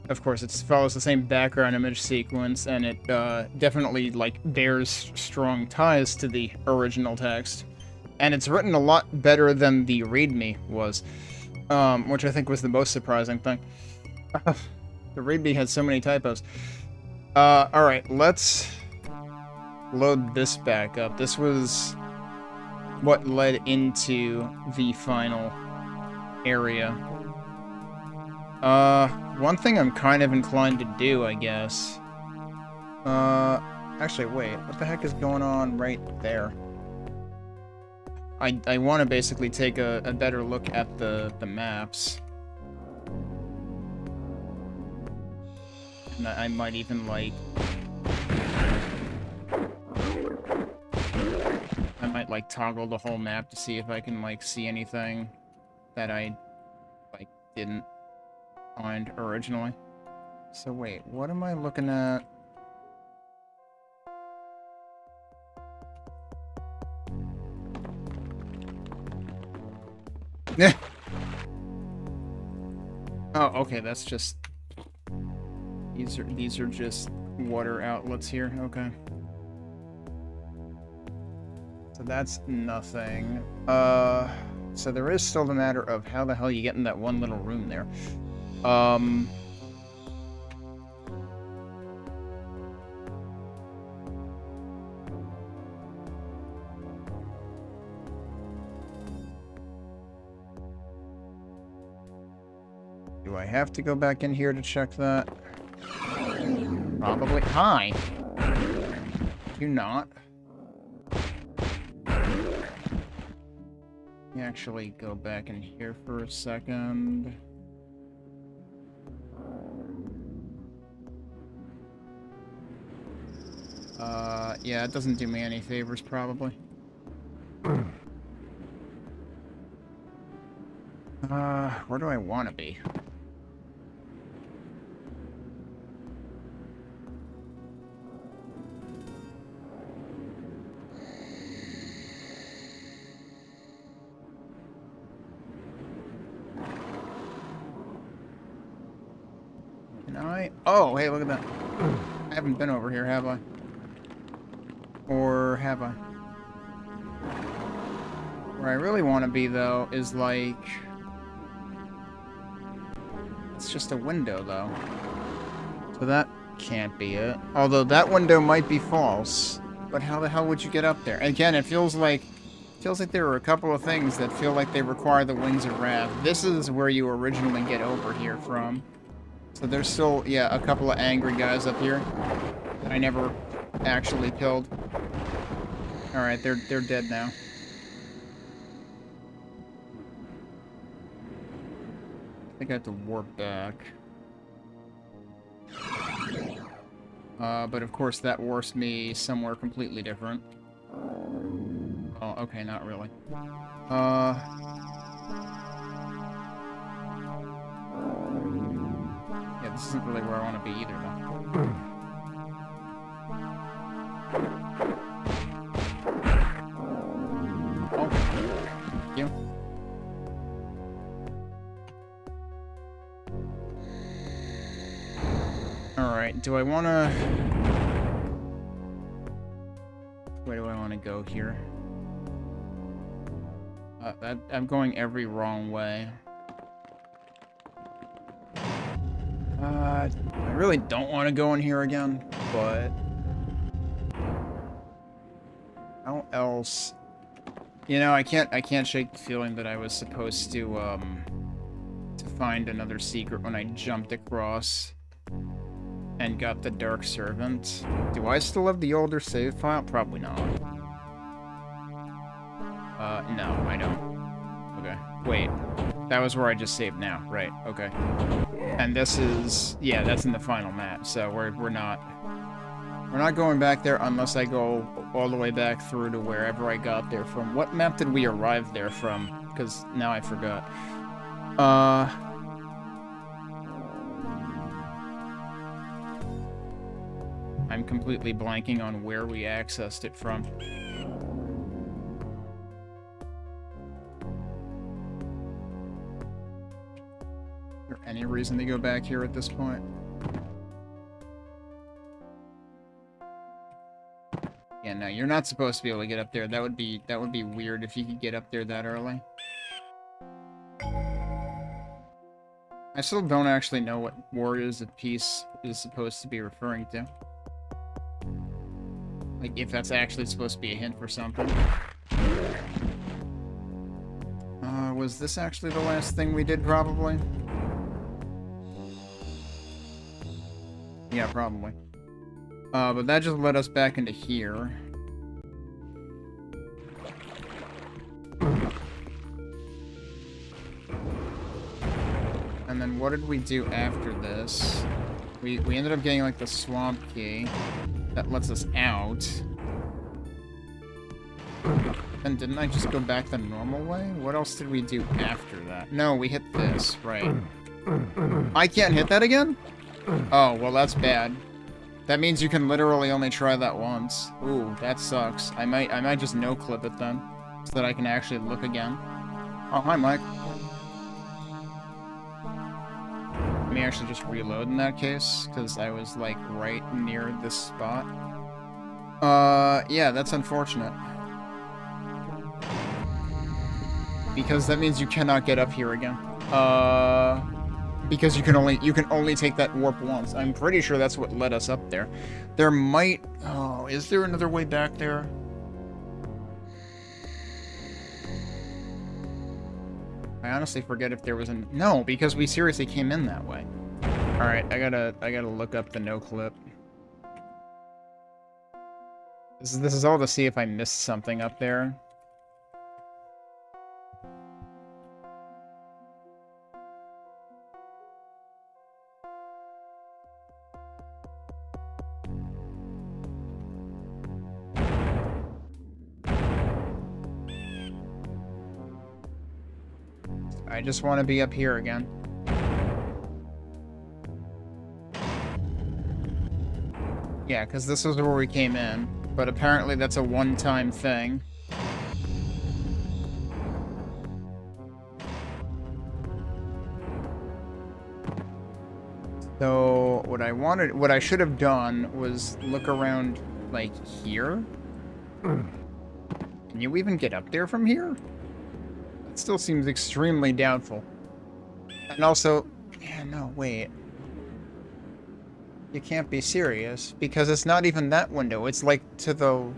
Of course, it follows the same background image sequence, and it definitely, like, bears strong ties to the original text. And it's written a lot better than the README was, which I think was the most surprising thing. The README had so many typos. Alright, let's load this back up. This was what led into the final area. One thing I'm kind of inclined to do, I guess. Actually, wait, what the heck is going on right there? I want to basically take a better look at the maps. And I might even, like... I might, like, toggle the whole map to see if I can, like, see anything that I, like, didn't find originally. So wait, what am I looking at? Yeah. Oh, okay, that's just... These are just water outlets here, okay. So that's nothing. So there is still the matter of how the hell you get in that one little room there. Do I have to go back in here to check that? Probably. Hi! Do not. Let me actually go back in here for a second. Yeah, it doesn't do me any favors, probably. Where do I want to be? Can I? Oh, hey, look at that. I haven't been over here, have I? Or have I? Where I really want to be, though, is like... It's just a window, though. So that can't be it. Although that window might be false. But how the hell would you get up there? Again, it feels like there are a couple of things that feel like they require the Wings of Wrath. This is where you originally get over here from. So there's still, yeah, a couple of angry guys up here that I never actually killed. Alright, they're dead now. I think I have to warp back. But of course that warps me somewhere completely different. Oh, okay, not really. Yeah, this isn't really where I want to be either, though. Oh, thank you. Alright, do I want to... Where do I want to go here? I'm going every wrong way. I really don't want to go in here again, but... How else... You know, I can't shake the feeling that I was supposed to find another secret when I jumped across and got the Dark Servant. Do I still have the older save file? Probably not. No, I don't. Okay. Wait. That was where I just saved now. Right, okay. And this is... Yeah, that's in the final map, so we're not... We're not going back there unless I go all the way back through to wherever I got there from. What map did we arrive there from? Because now I forgot. I'm completely blanking on where we accessed it from. reason to go back here at this point. Yeah, no, you're not supposed to be able to get up there. That would be weird if you could get up there that early. I still don't actually know what Warriors of Peace is supposed to be referring to. Like, if that's actually supposed to be a hint for something. Was this actually the last thing we did, probably? Yeah, probably. But that just led us back into here. And then what did we do after this? We ended up getting, like, the swamp key. That lets us out. And didn't I just go back the normal way? What else did we do after that? No, we hit this, right. I can't hit that again? Oh, well, that's bad. That means you can literally only try that once. Ooh, that sucks. I might just no-clip it then, so that I can actually look again. Oh, hi, Mike. Let me actually just reload in that case, because I was, like, right near this spot. Yeah, that's unfortunate. Because that means you cannot get up here again. Because you can only take that warp once. I'm pretty sure that's what led us up there. There might... Oh, is there another way back there? I honestly forget if there was a... No, because we seriously came in that way. Alright, I gotta look up the no-clip. This is all to see if I missed something up there. I just want to be up here again. Yeah, because this was where we came in, but apparently that's a one-time thing. So, what I should have done was look around, like, here? Can you even get up there from here? It still seems extremely doubtful. And also... Yeah, no, wait. You can't be serious, because it's not even that window. It's, like, to the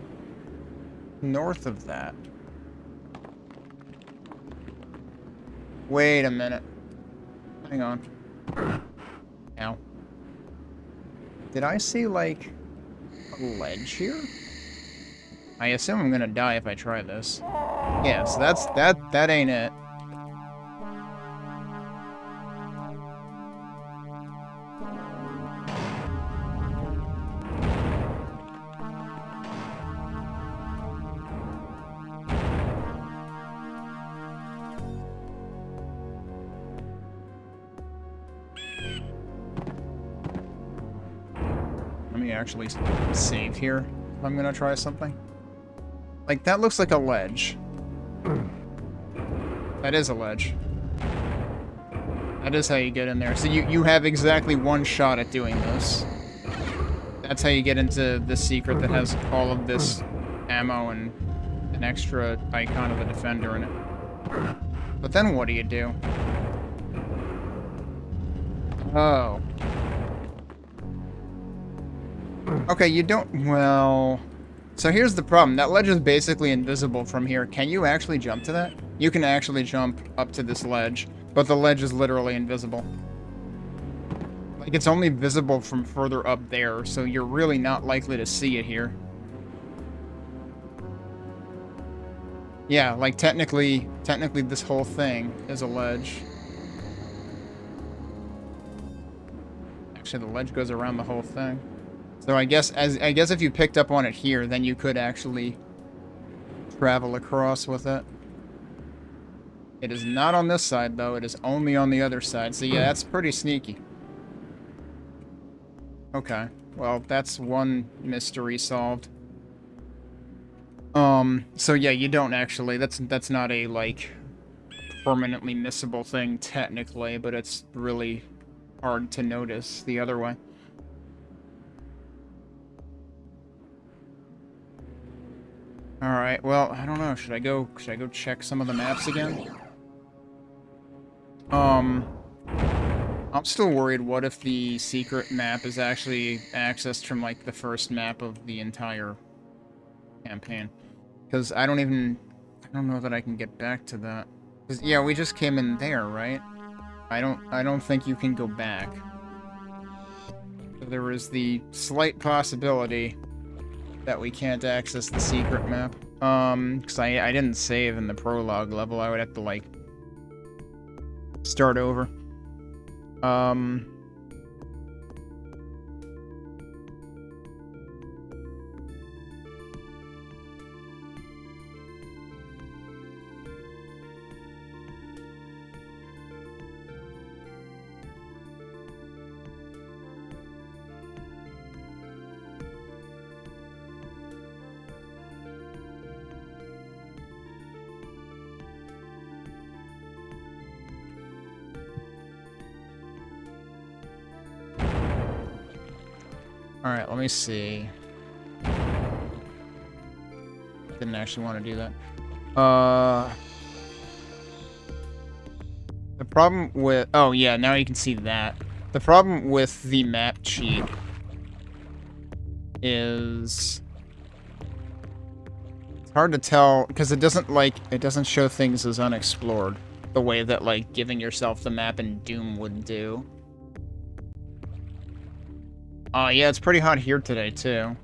north of that. Wait a minute. Hang on. Ow. Did I see, like, a ledge here? I assume I'm gonna die if I try this. Yeah, so that ain't it. Let me actually save here if I'm gonna try something. Like, that looks like a ledge. That is a ledge. That is how you get in there. So you have exactly one shot at doing this. That's how you get into the secret that has all of this ammo and an extra icon of a defender in it. But then what do you do? Oh. Okay, you don't... Well... So here's the problem. That ledge is basically invisible from here. Can you actually jump to that? You can actually jump up to this ledge, but the ledge is literally invisible. Like, it's only visible from further up there, so you're really not likely to see it here. Yeah, like, technically this whole thing is a ledge. Actually, the ledge goes around the whole thing. So I guess if you picked up on it here, then you could actually travel across with it. It is not on this side, though. It is only on the other side. So yeah, that's pretty sneaky. Okay. Well, that's one mystery solved. So yeah, you don't actually... That's not a, like, permanently missable thing, technically, but it's really hard to notice the other way. Alright, well, I don't know. Should I go check some of the maps again? I'm still worried, what if the secret map is actually accessed from, like, the first map of the entire campaign? Because I don't know that I can get back to that. 'Cause, yeah, we just came in there, right? I don't think you can go back. So there is the slight possibility that we can't access the secret map. Because I didn't save in the prologue level. I would have to, like, start over. Alright, let me see. Didn't actually want to do that. The problem with... Oh, yeah, now you can see that. The problem with the map cheat is... It's hard to tell, because it doesn't show things as unexplored, the way that, like, giving yourself the map in Doom would do. Yeah, it's pretty hot here today, too.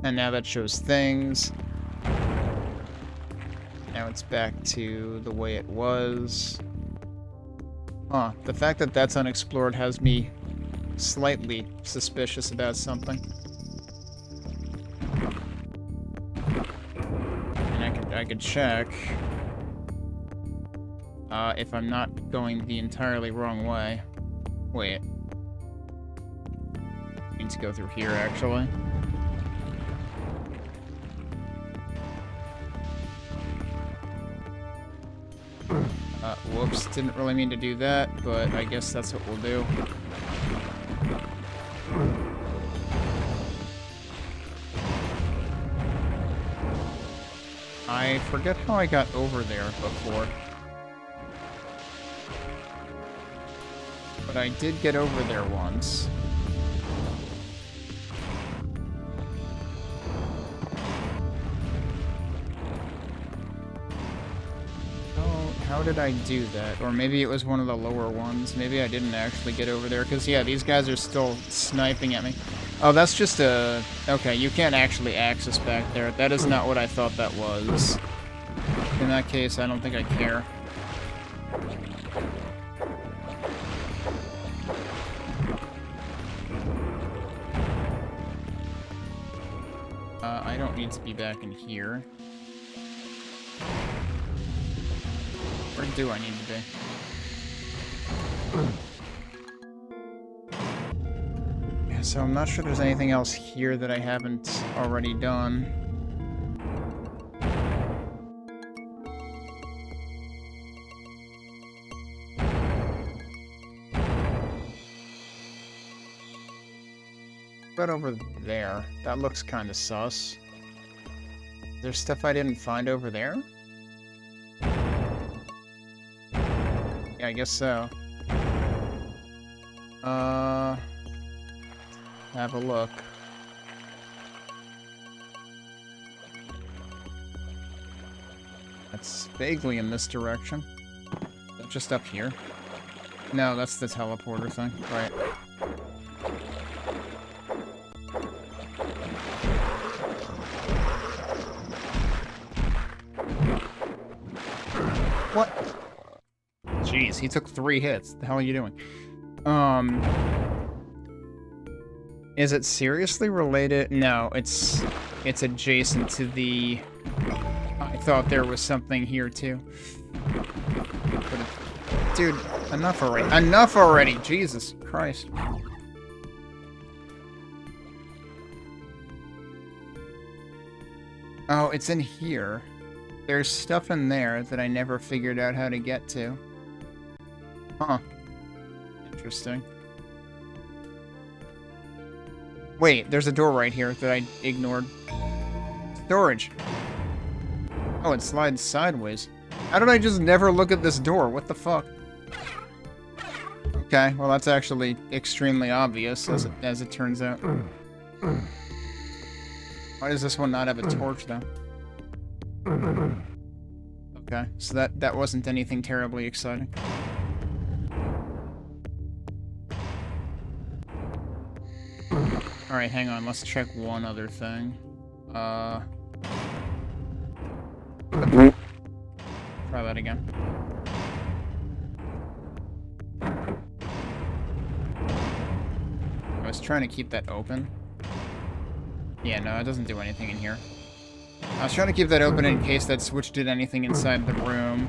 And now that shows things. Now it's back to the way it was. Huh, the fact that that's unexplored has me slightly suspicious about something. And I could check if I'm not going the entirely wrong way. Wait. I need to go through here, actually. Whoops, didn't really mean to do that, but I guess that's what we'll do. I forget how I got over there before. But I did get over there once. Oh, how did I do that? Or maybe it was one of the lower ones. Maybe I didn't actually get over there, because, yeah, these guys are still sniping at me. Oh, that's just a... Okay, you can't actually access back there. That is not what I thought that was. In that case, I don't think I care. I don't need to be back in here. Where do I need to be? So I'm not sure there's anything else here that I haven't already done. What about over there? That looks kind of sus. There's stuff I didn't find over there? Yeah, I guess so. Have a look. That's vaguely in this direction. Just up here. No, that's the teleporter thing. Right. What? Jeez, he took 3 hits. The hell are you doing? Is it seriously related? No, it's adjacent to the... I thought there was something here, too. But dude, enough already. Enough already! Jesus Christ. Oh, it's in here. There's stuff in there that I never figured out how to get to. Huh. Interesting. Wait, there's a door right here that I ignored. Storage. Oh, it slides sideways. How did I just never look at this door? What the fuck? Okay, well that's actually extremely obvious, as it turns out. Why does this one not have a torch, though? Okay, so that wasn't anything terribly exciting. Alright, hang on, let's check one other thing. Try that again. I was trying to keep that open. Yeah, no, it doesn't do anything in here. I was trying to keep that open in case that switch did anything inside the room.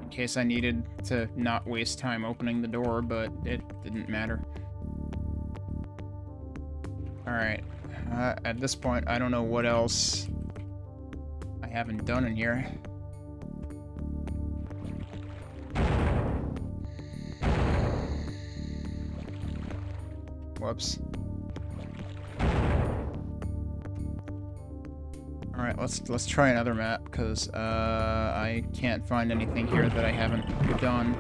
In case I needed to not waste time opening the door, but it didn't matter. Alright. At this point, I don't know what else I haven't done in here. Whoops. Alright, let's try another map, because I can't find anything here that I haven't done.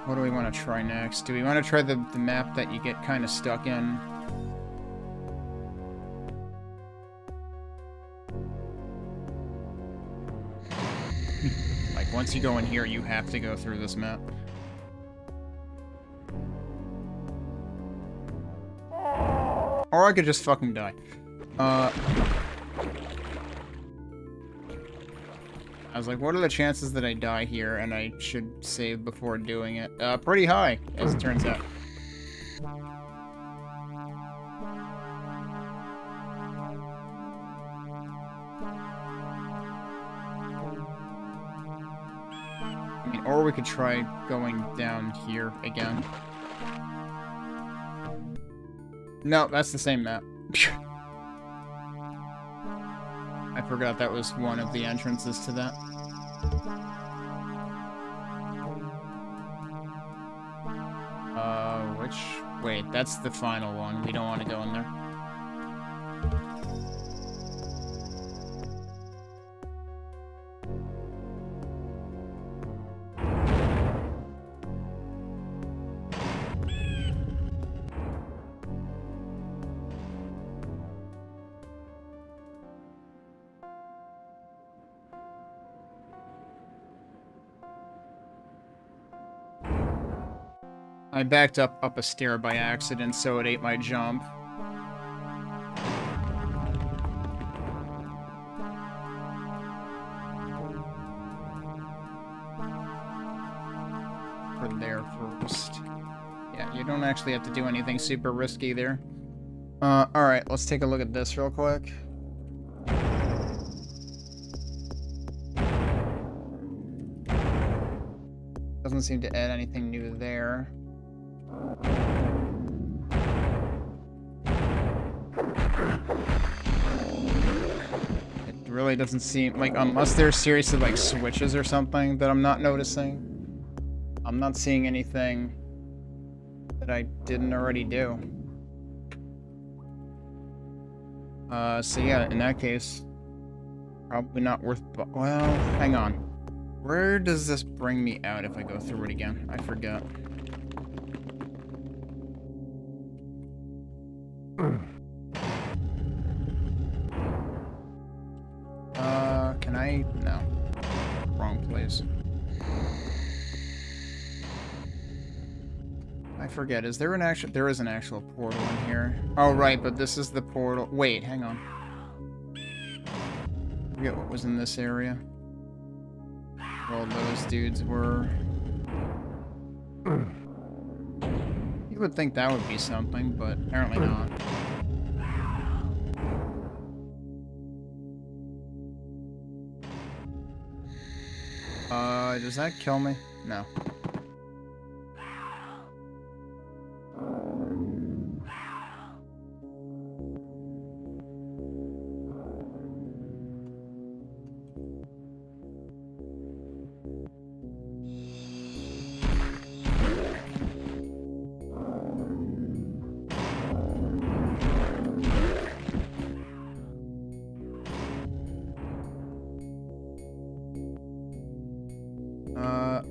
What do we want to try next? Do we want to try the map that you get kind of stuck in? Like, once you go in here, you have to go through this map. Or I could just fucking die. I was like, what are the chances that I die here and I should save before doing it? Pretty high, as it turns out. I mean, or we could try going down here again. No, that's the same map. I forgot that was one of the entrances to that. Wait, that's the final one. We don't want to go in there. I backed up a stair by accident, so it ate my jump. For there first. Yeah, you don't actually have to do anything super risky there. Alright, let's take a look at this real quick. Doesn't seem to add anything new there. It really doesn't seem like, unless there's seriously like switches or something that I'm not noticing, I'm not seeing anything that I didn't already do. So yeah, in that case, probably not worth, well, hang on. Where does this bring me out if I go through it again? I forgot. Can I? No. Wrong place. I forget. Is there an actual? There is an actual portal in here. Oh, right, but this is the portal. Wait, hang on. I forget what was in this area. All those dudes were. You would think that would be something, but apparently not. Does that kill me? No.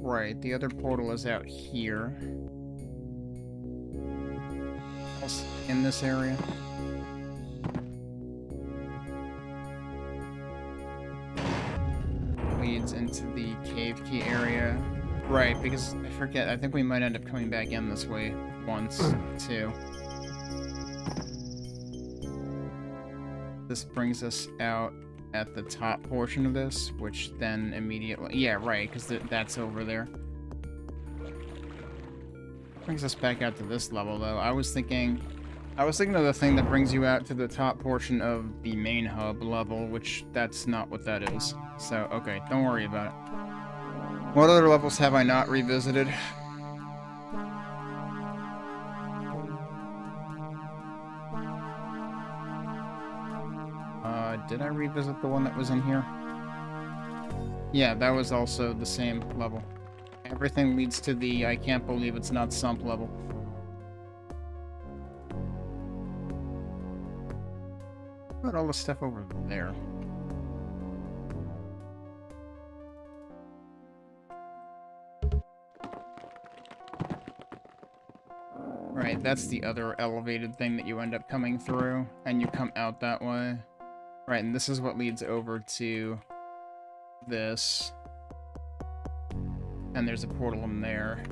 Right, the other portal is out here. Also in this area. Leads into the cave key area. Right, because I forget, I think we might end up coming back in this way once, too. This brings us out at the top portion of this, which then immediately... Yeah, right, because that's over there. Brings us back out to this level, though. I was thinking of the thing that brings you out to the top portion of the main hub level, which that's not what that is. So, okay, don't worry about it. What other levels have I not revisited? Did I revisit the one that was in here? Yeah, that was also the same level. Everything leads to the I can't believe it's not sump level. What about all the stuff over there? Right, that's the other elevated thing that you end up coming through, and you come out that way. Right, and this is what leads over to this. And there's a portal in there.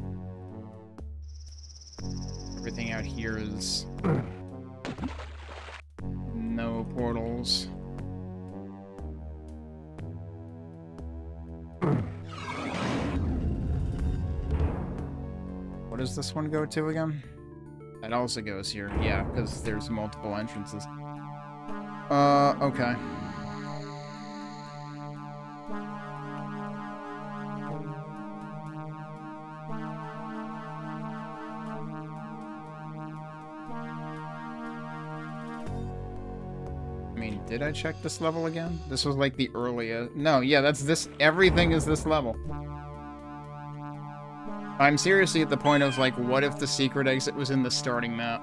Everything out here is no portals. What does this one go to again? That also goes here. Yeah, because there's multiple entrances. Okay. I mean, did I check this level again? This was like the earliest... No, yeah, that's this... Everything is this level. I'm seriously at the point of, like, what if the secret exit was in the starting map?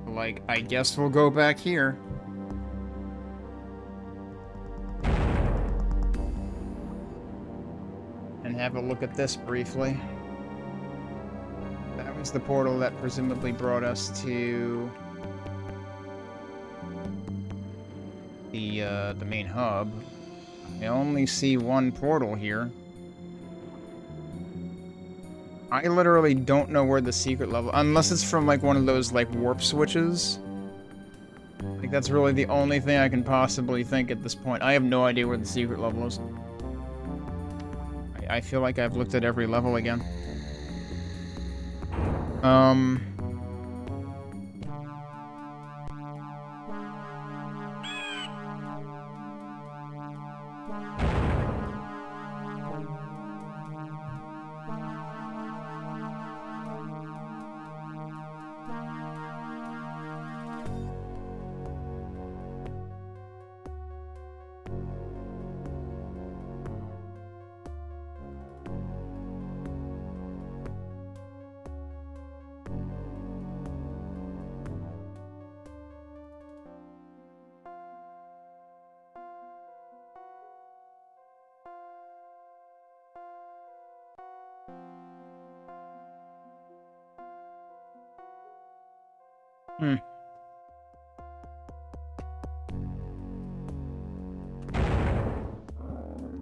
Like, I guess we'll go back here. And have a look at this briefly. That was the portal that presumably brought us to the main hub. I only see one portal here. I literally don't know where the secret level... Unless it's from, like, one of those, like, warp switches. Like, that's really the only thing I can possibly think at this point. I have no idea where the secret level is. I feel like I've looked at every level again.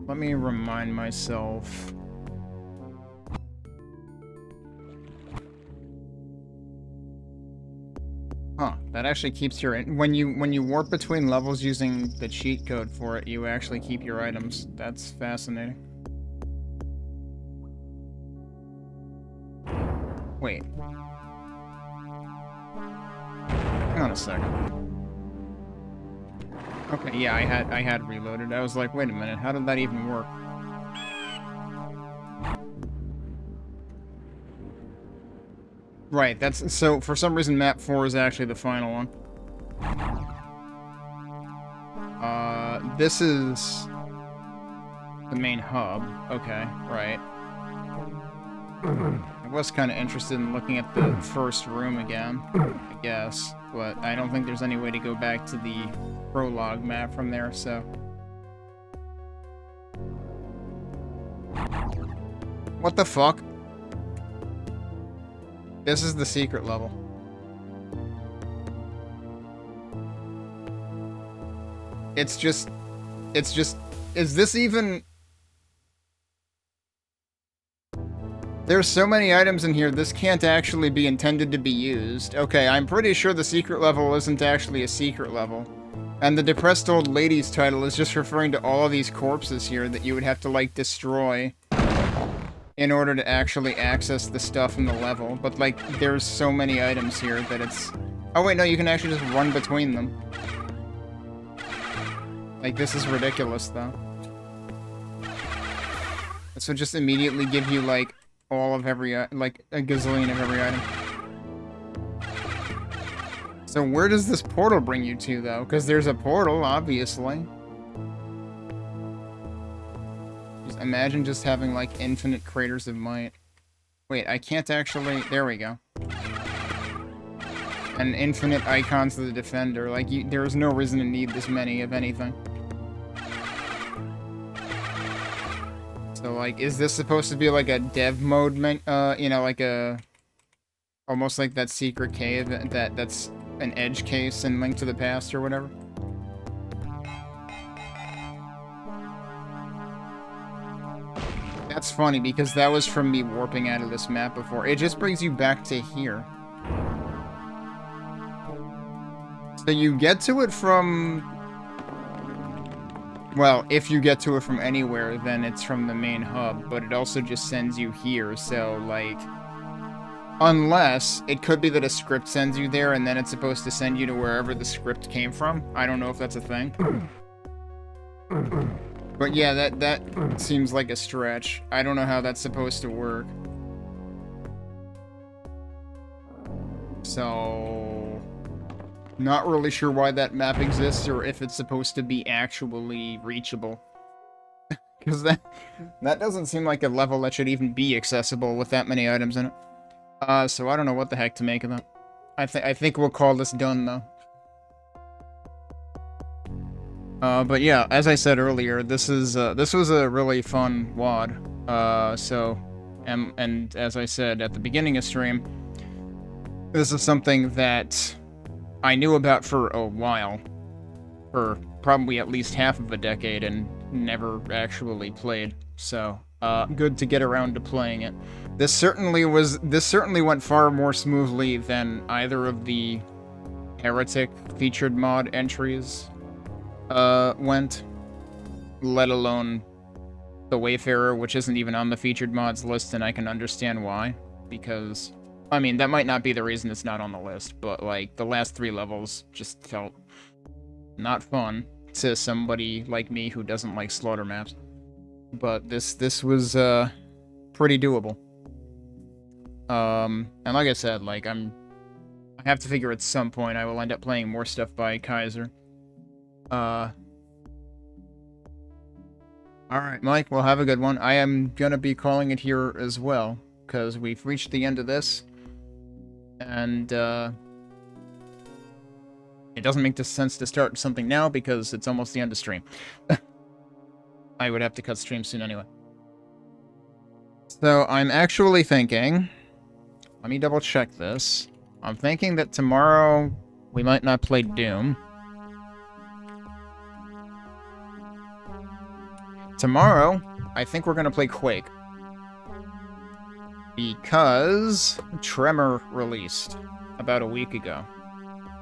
Let me remind myself. Huh, that actually keeps your... When you warp between levels using the cheat code for it, you actually keep your items. That's fascinating. Wait. Hang on a second. Okay, yeah, I had reloaded. I was like, wait a minute, how did that even work? Right, that's so for some reason map 4 is actually the final one. This is the main hub. Okay, right. I was kind of interested in looking at the first room again, I guess, but I don't think there's any way to go back to the prologue map from there, so... What the fuck? This is the secret level. It's just... Is this even... There's so many items in here, this can't actually be intended to be used. Okay, I'm pretty sure the secret level isn't actually a secret level. And the depressed old lady's title is just referring to all of these corpses here that you would have to, like, destroy in order to actually access the stuff in the level. But, like, there's so many items here that it's... Oh, wait, no, you can actually just run between them. Like, this is ridiculous, though. This would just immediately give you, like, all of every, like, a gazillion of every item. So where does this portal bring you to, though? Because there's a portal, obviously. Just imagine just having, like, infinite craters of might. Wait, I can't actually... There we go. And infinite icons of the defender. Like, there's no reason to need this many of anything. So, like, is this supposed to be, like, a dev mode, you know, like a... Almost like that secret cave that's an edge case in Link to the Past or whatever? That's funny, because that was from me warping out of this map before. It just brings you back to here. So you get to it from... Well, if you get to it from anywhere, then it's from the main hub, but it also just sends you here, so, like... Unless, it could be that a script sends you there, and then it's supposed to send you to wherever the script came from. I don't know if that's a thing. But yeah, that seems like a stretch. I don't know how that's supposed to work. So... Not really sure why that map exists, or if it's supposed to be actually reachable. Because that doesn't seem like a level that should even be accessible with that many items in it. So I don't know what the heck to make of that. I think we'll call this done, though. But yeah, as I said earlier, this was a really fun WOD. And as I said at the beginning of stream, this is something that I knew about for a while, for probably at least half of a decade, and never actually played. So, good to get around to playing it. This certainly went far more smoothly than either of the Heretic featured mod entries went, let alone the Wayfarer, which isn't even on the featured mods list, and I can understand why, because, I mean, that might not be the reason it's not on the list, but, like, the last 3 levels just felt not fun to somebody like me who doesn't like slaughter maps. But this was, pretty doable. And like I said, like, I have to figure at some point I will end up playing more stuff by Kaiser. Alright, Mike, well, have a good one. I am gonna be calling it here as well, because we've reached the end of this. And, it doesn't make sense to start something now, because it's almost the end of stream. I would have to cut stream soon anyway. So, I'm actually thinking... Let me double check this. I'm thinking that tomorrow we might not play Doom. Tomorrow, I think we're gonna play Quake. Because Tremor released about a week ago.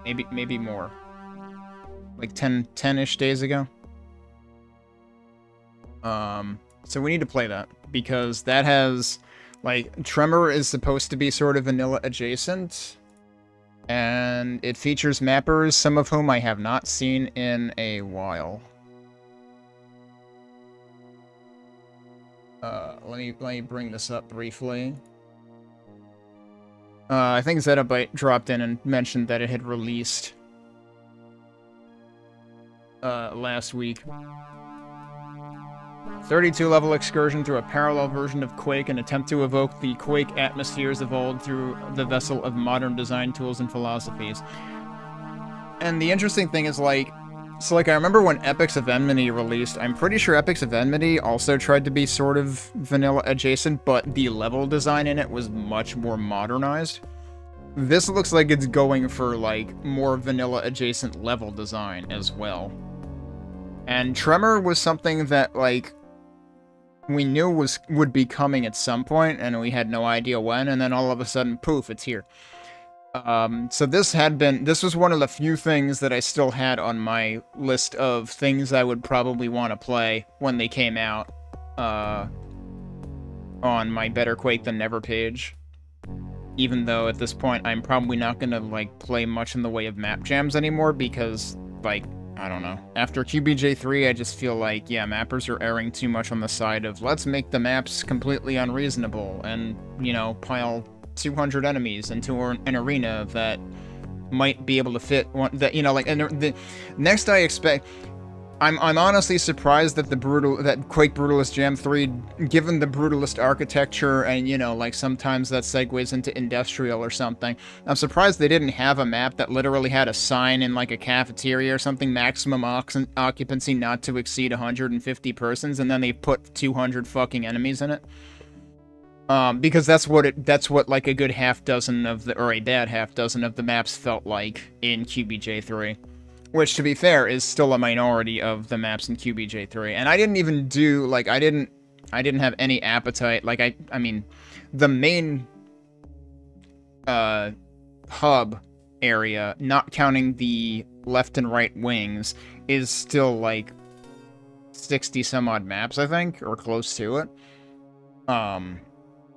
Maybe more. Like 10-ish days ago. So we need to play that, because that has, like, Tremor is supposed to be sort of vanilla adjacent, And it features mappers, some of whom I have not seen in a while. Let me bring this up briefly. I think Zettabyte dropped in and mentioned that it had released last week. 32-level excursion through a parallel version of Quake, an attempt to evoke the Quake atmospheres of old through the vessel of modern design tools and philosophies. And the interesting thing is, like, so, like, I remember when Epics of Enmity released, I'm pretty sure Epics of Enmity also tried to be sort of vanilla adjacent, but the level design in it was much more modernized. This looks like it's going for, like, more vanilla adjacent level design as well. And Tremor was something that, like, we knew would be coming at some point, and we had no idea when, and then all of a sudden, poof, it's here. So this was one of the few things that I still had on my list of things I would probably want to play when they came out, on my Better Quake Than Never page. Even though at this point, I'm probably not gonna, like, play much in the way of map jams anymore, because, like, I don't know. After QBJ3, I just feel like, yeah, mappers are erring too much on the side of, let's make the maps completely unreasonable, and, you know, pile 200 enemies into an arena that might be able to fit one, that, you know, like, and the next I expect, I'm honestly surprised that that Quake Brutalist Jam 3, given the Brutalist architecture, and, you know, like, sometimes that segues into Industrial or something, I'm surprised they didn't have a map that literally had a sign in, like, a cafeteria or something, maximum occupancy not to exceed 150 persons, and then they put 200 fucking enemies in it. Because that's what, like, a good half dozen of the, or a bad half dozen of the maps felt like in QBJ3. Which, to be fair, is still a minority of the maps in QBJ3. And I didn't even do, like, I didn't have any appetite, like, I mean, the main, hub area, not counting the left and right wings, is still, like, 60 some odd maps, I think, or close to it.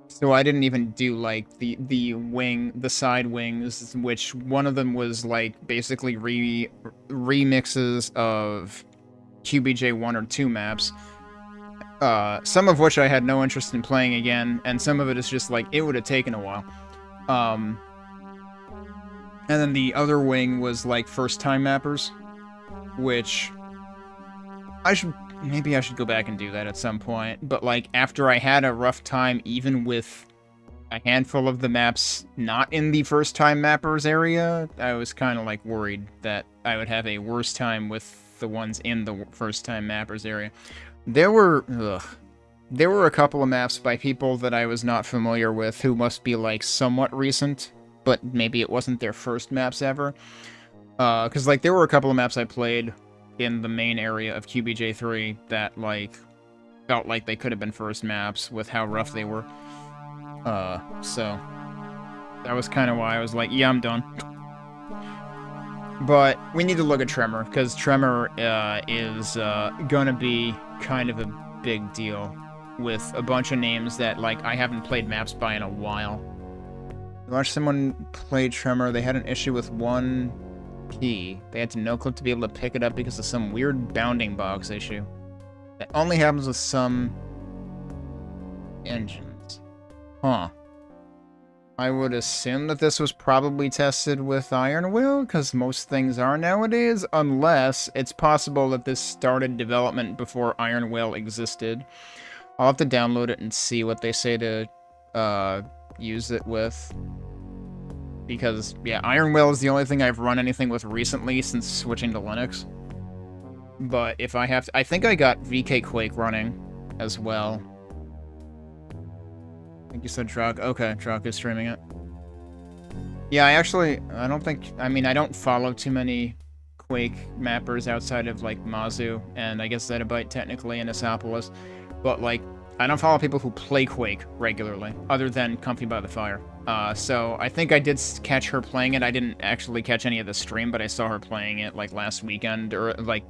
So I didn't even do, like, the side wings, which one of them was, like, basically remixes of QBJ 1 or 2 maps. Some of which I had no interest in playing again, and some of it is just, like, it would have taken a while. And then the other wing was, like, first-time mappers, which maybe I should go back and do that at some point, but, like, after I had a rough time, even with a handful of the maps not in the first-time mappers area, I was kind of, like, worried that I would have a worse time with the ones in the first-time mappers area. There were a couple of maps by people that I was not familiar with who must be, like, somewhat recent, but maybe it wasn't their first maps ever. Because, like, there were a couple of maps I played in the main area of QBJ3 that, like, felt like they could have been first maps with how rough they were. So that was kind of why I was like, yeah, I'm done. But we need to look at Tremor, because Tremor is gonna be kind of a big deal with a bunch of names that, like, I haven't played maps by in a while. I watched someone play Tremor, they had an issue with one key. They had to no-clip to be able to pick it up because of some weird bounding box issue. That only happens with some engines. Huh. I would assume that this was probably tested with Iron Will, because most things are nowadays, unless it's possible that this started development before Iron Will existed. I'll have to download it and see what they say to use it with. Because, yeah, Iron Will is the only thing I've run anything with recently since switching to Linux. But if I have to, I think I got VK Quake running as well. I think you said Truck. Okay, Truck is streaming it. Yeah, I don't follow too many Quake mappers outside of, like, Mazu, and I guess Zettabyte technically in Asapolis. But, like, I don't follow people who play Quake regularly, other than Comfy by the Fire. So I think I did catch her playing it. I didn't actually catch any of the stream, but I saw her playing it, like, last weekend, or, like,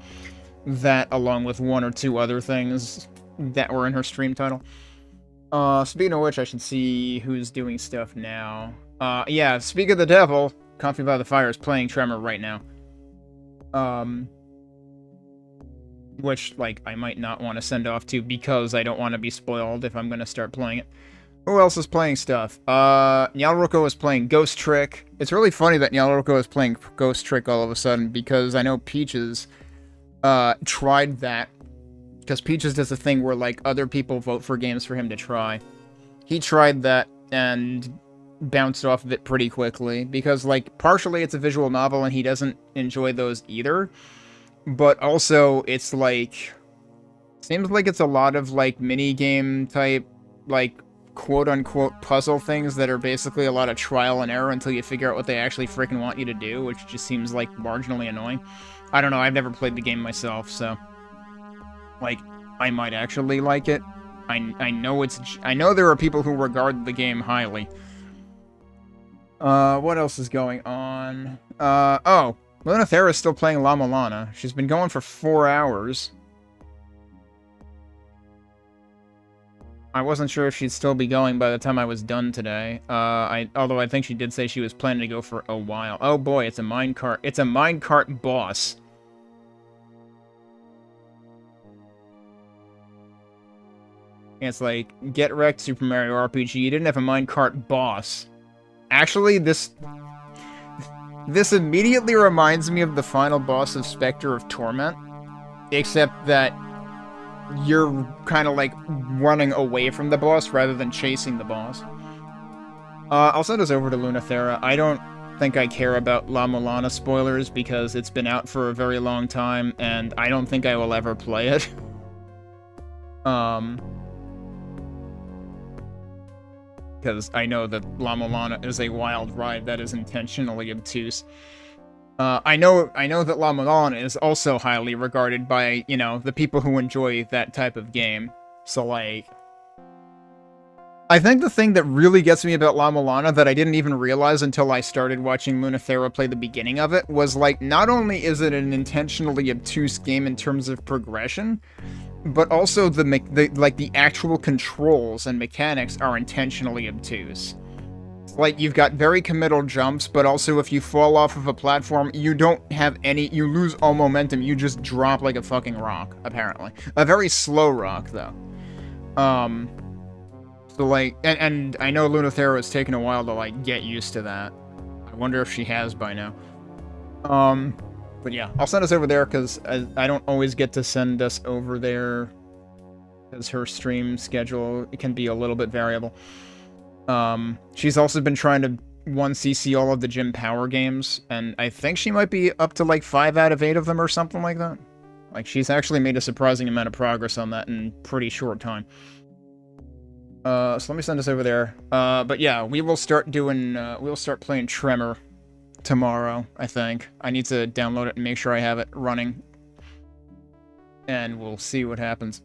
that along with one or two other things that were in her stream title. Speaking of which, I should see who's doing stuff now. Yeah, speak of the devil, Coffee by the Fire is playing Tremor right now. Which, like, I might not want to send off to because I don't want to be spoiled if I'm going to start playing it. Who else is playing stuff? Nyaruko is playing Ghost Trick. It's really funny that Nyaruko is playing Ghost Trick all of a sudden, because I know Peaches, tried that. Because Peaches does a thing where, like, other people vote for games for him to try. He tried that and bounced off of it pretty quickly, because, like, partially it's a visual novel and he doesn't enjoy those either. But also, it's, like, seems like it's a lot of, like, mini-game type, like, quote-unquote puzzle things that are basically a lot of trial and error until you figure out what they actually freaking want you to do, which just seems, like, marginally annoying. I don't know, I've never played the game myself, so, like, I might actually like it. I know there are people who regard the game highly. What else is going on? Oh, Lunathera is still playing La Mulana. She's been going for 4 hours. I wasn't sure if she'd still be going by the time I was done today. Although I think she did say she was planning to go for a while. Oh boy, it's a minecart. It's a minecart boss. It's like, get wrecked, Super Mario RPG. You didn't have a minecart boss. Actually, this immediately reminds me of the final boss of Spectre of Torment. Except that you're kind of like running away from the boss rather than chasing the boss. I'll send us over to Lunathera. I don't think I care about La Mulana spoilers because it's been out for a very long time and I don't think I will ever play it. Because I know that La Mulana is a wild ride that is intentionally obtuse. I know that La Mulana is also highly regarded by, you know, the people who enjoy that type of game. So, like, I think the thing that really gets me about La Mulana that I didn't even realize until I started watching Lunathera play the beginning of it was, like, not only is it an intentionally obtuse game in terms of progression, but also the actual controls and mechanics are intentionally obtuse. Like, you've got very committal jumps, but also if you fall off of a platform, you don't have any, you lose all momentum, you just drop like a fucking rock, apparently. A very slow rock, though. So, like, and I know Lunathera has taken a while to, like, get used to that. I wonder if she has by now. But yeah, I'll send us over there, because I don't always get to send us over there, because her stream schedule can be a little bit variable. She's also been trying to 1cc all of the Jim Power games, and I think she might be up to like 5 out of 8 of them or something like that. Like, she's actually made a surprising amount of progress on that in pretty short time. So let me send us over there. But yeah, we will start doing, we'll start playing Tremor tomorrow, I think. I need to download it and make sure I have it running. And we'll see what happens.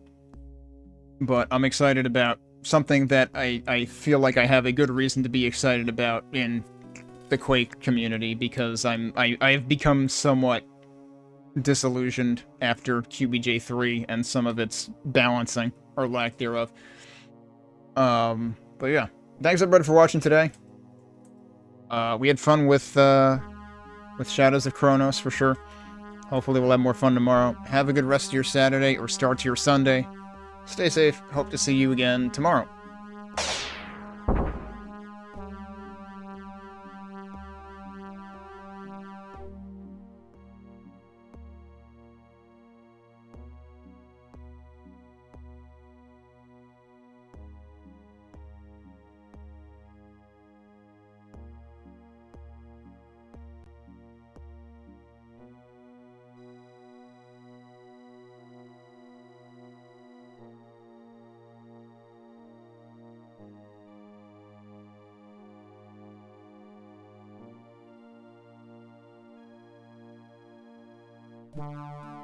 But I'm excited about something that I feel like I have a good reason to be excited about in the Quake community, because I've become somewhat disillusioned after QBJ3 and some of its balancing, or lack thereof. But yeah, thanks everybody for watching today. We had fun with Shadows of Chronos, for sure. Hopefully we'll have more fun tomorrow. Have a good rest of your Saturday, or start to your Sunday. Stay safe. Hope to see you again tomorrow. Wow.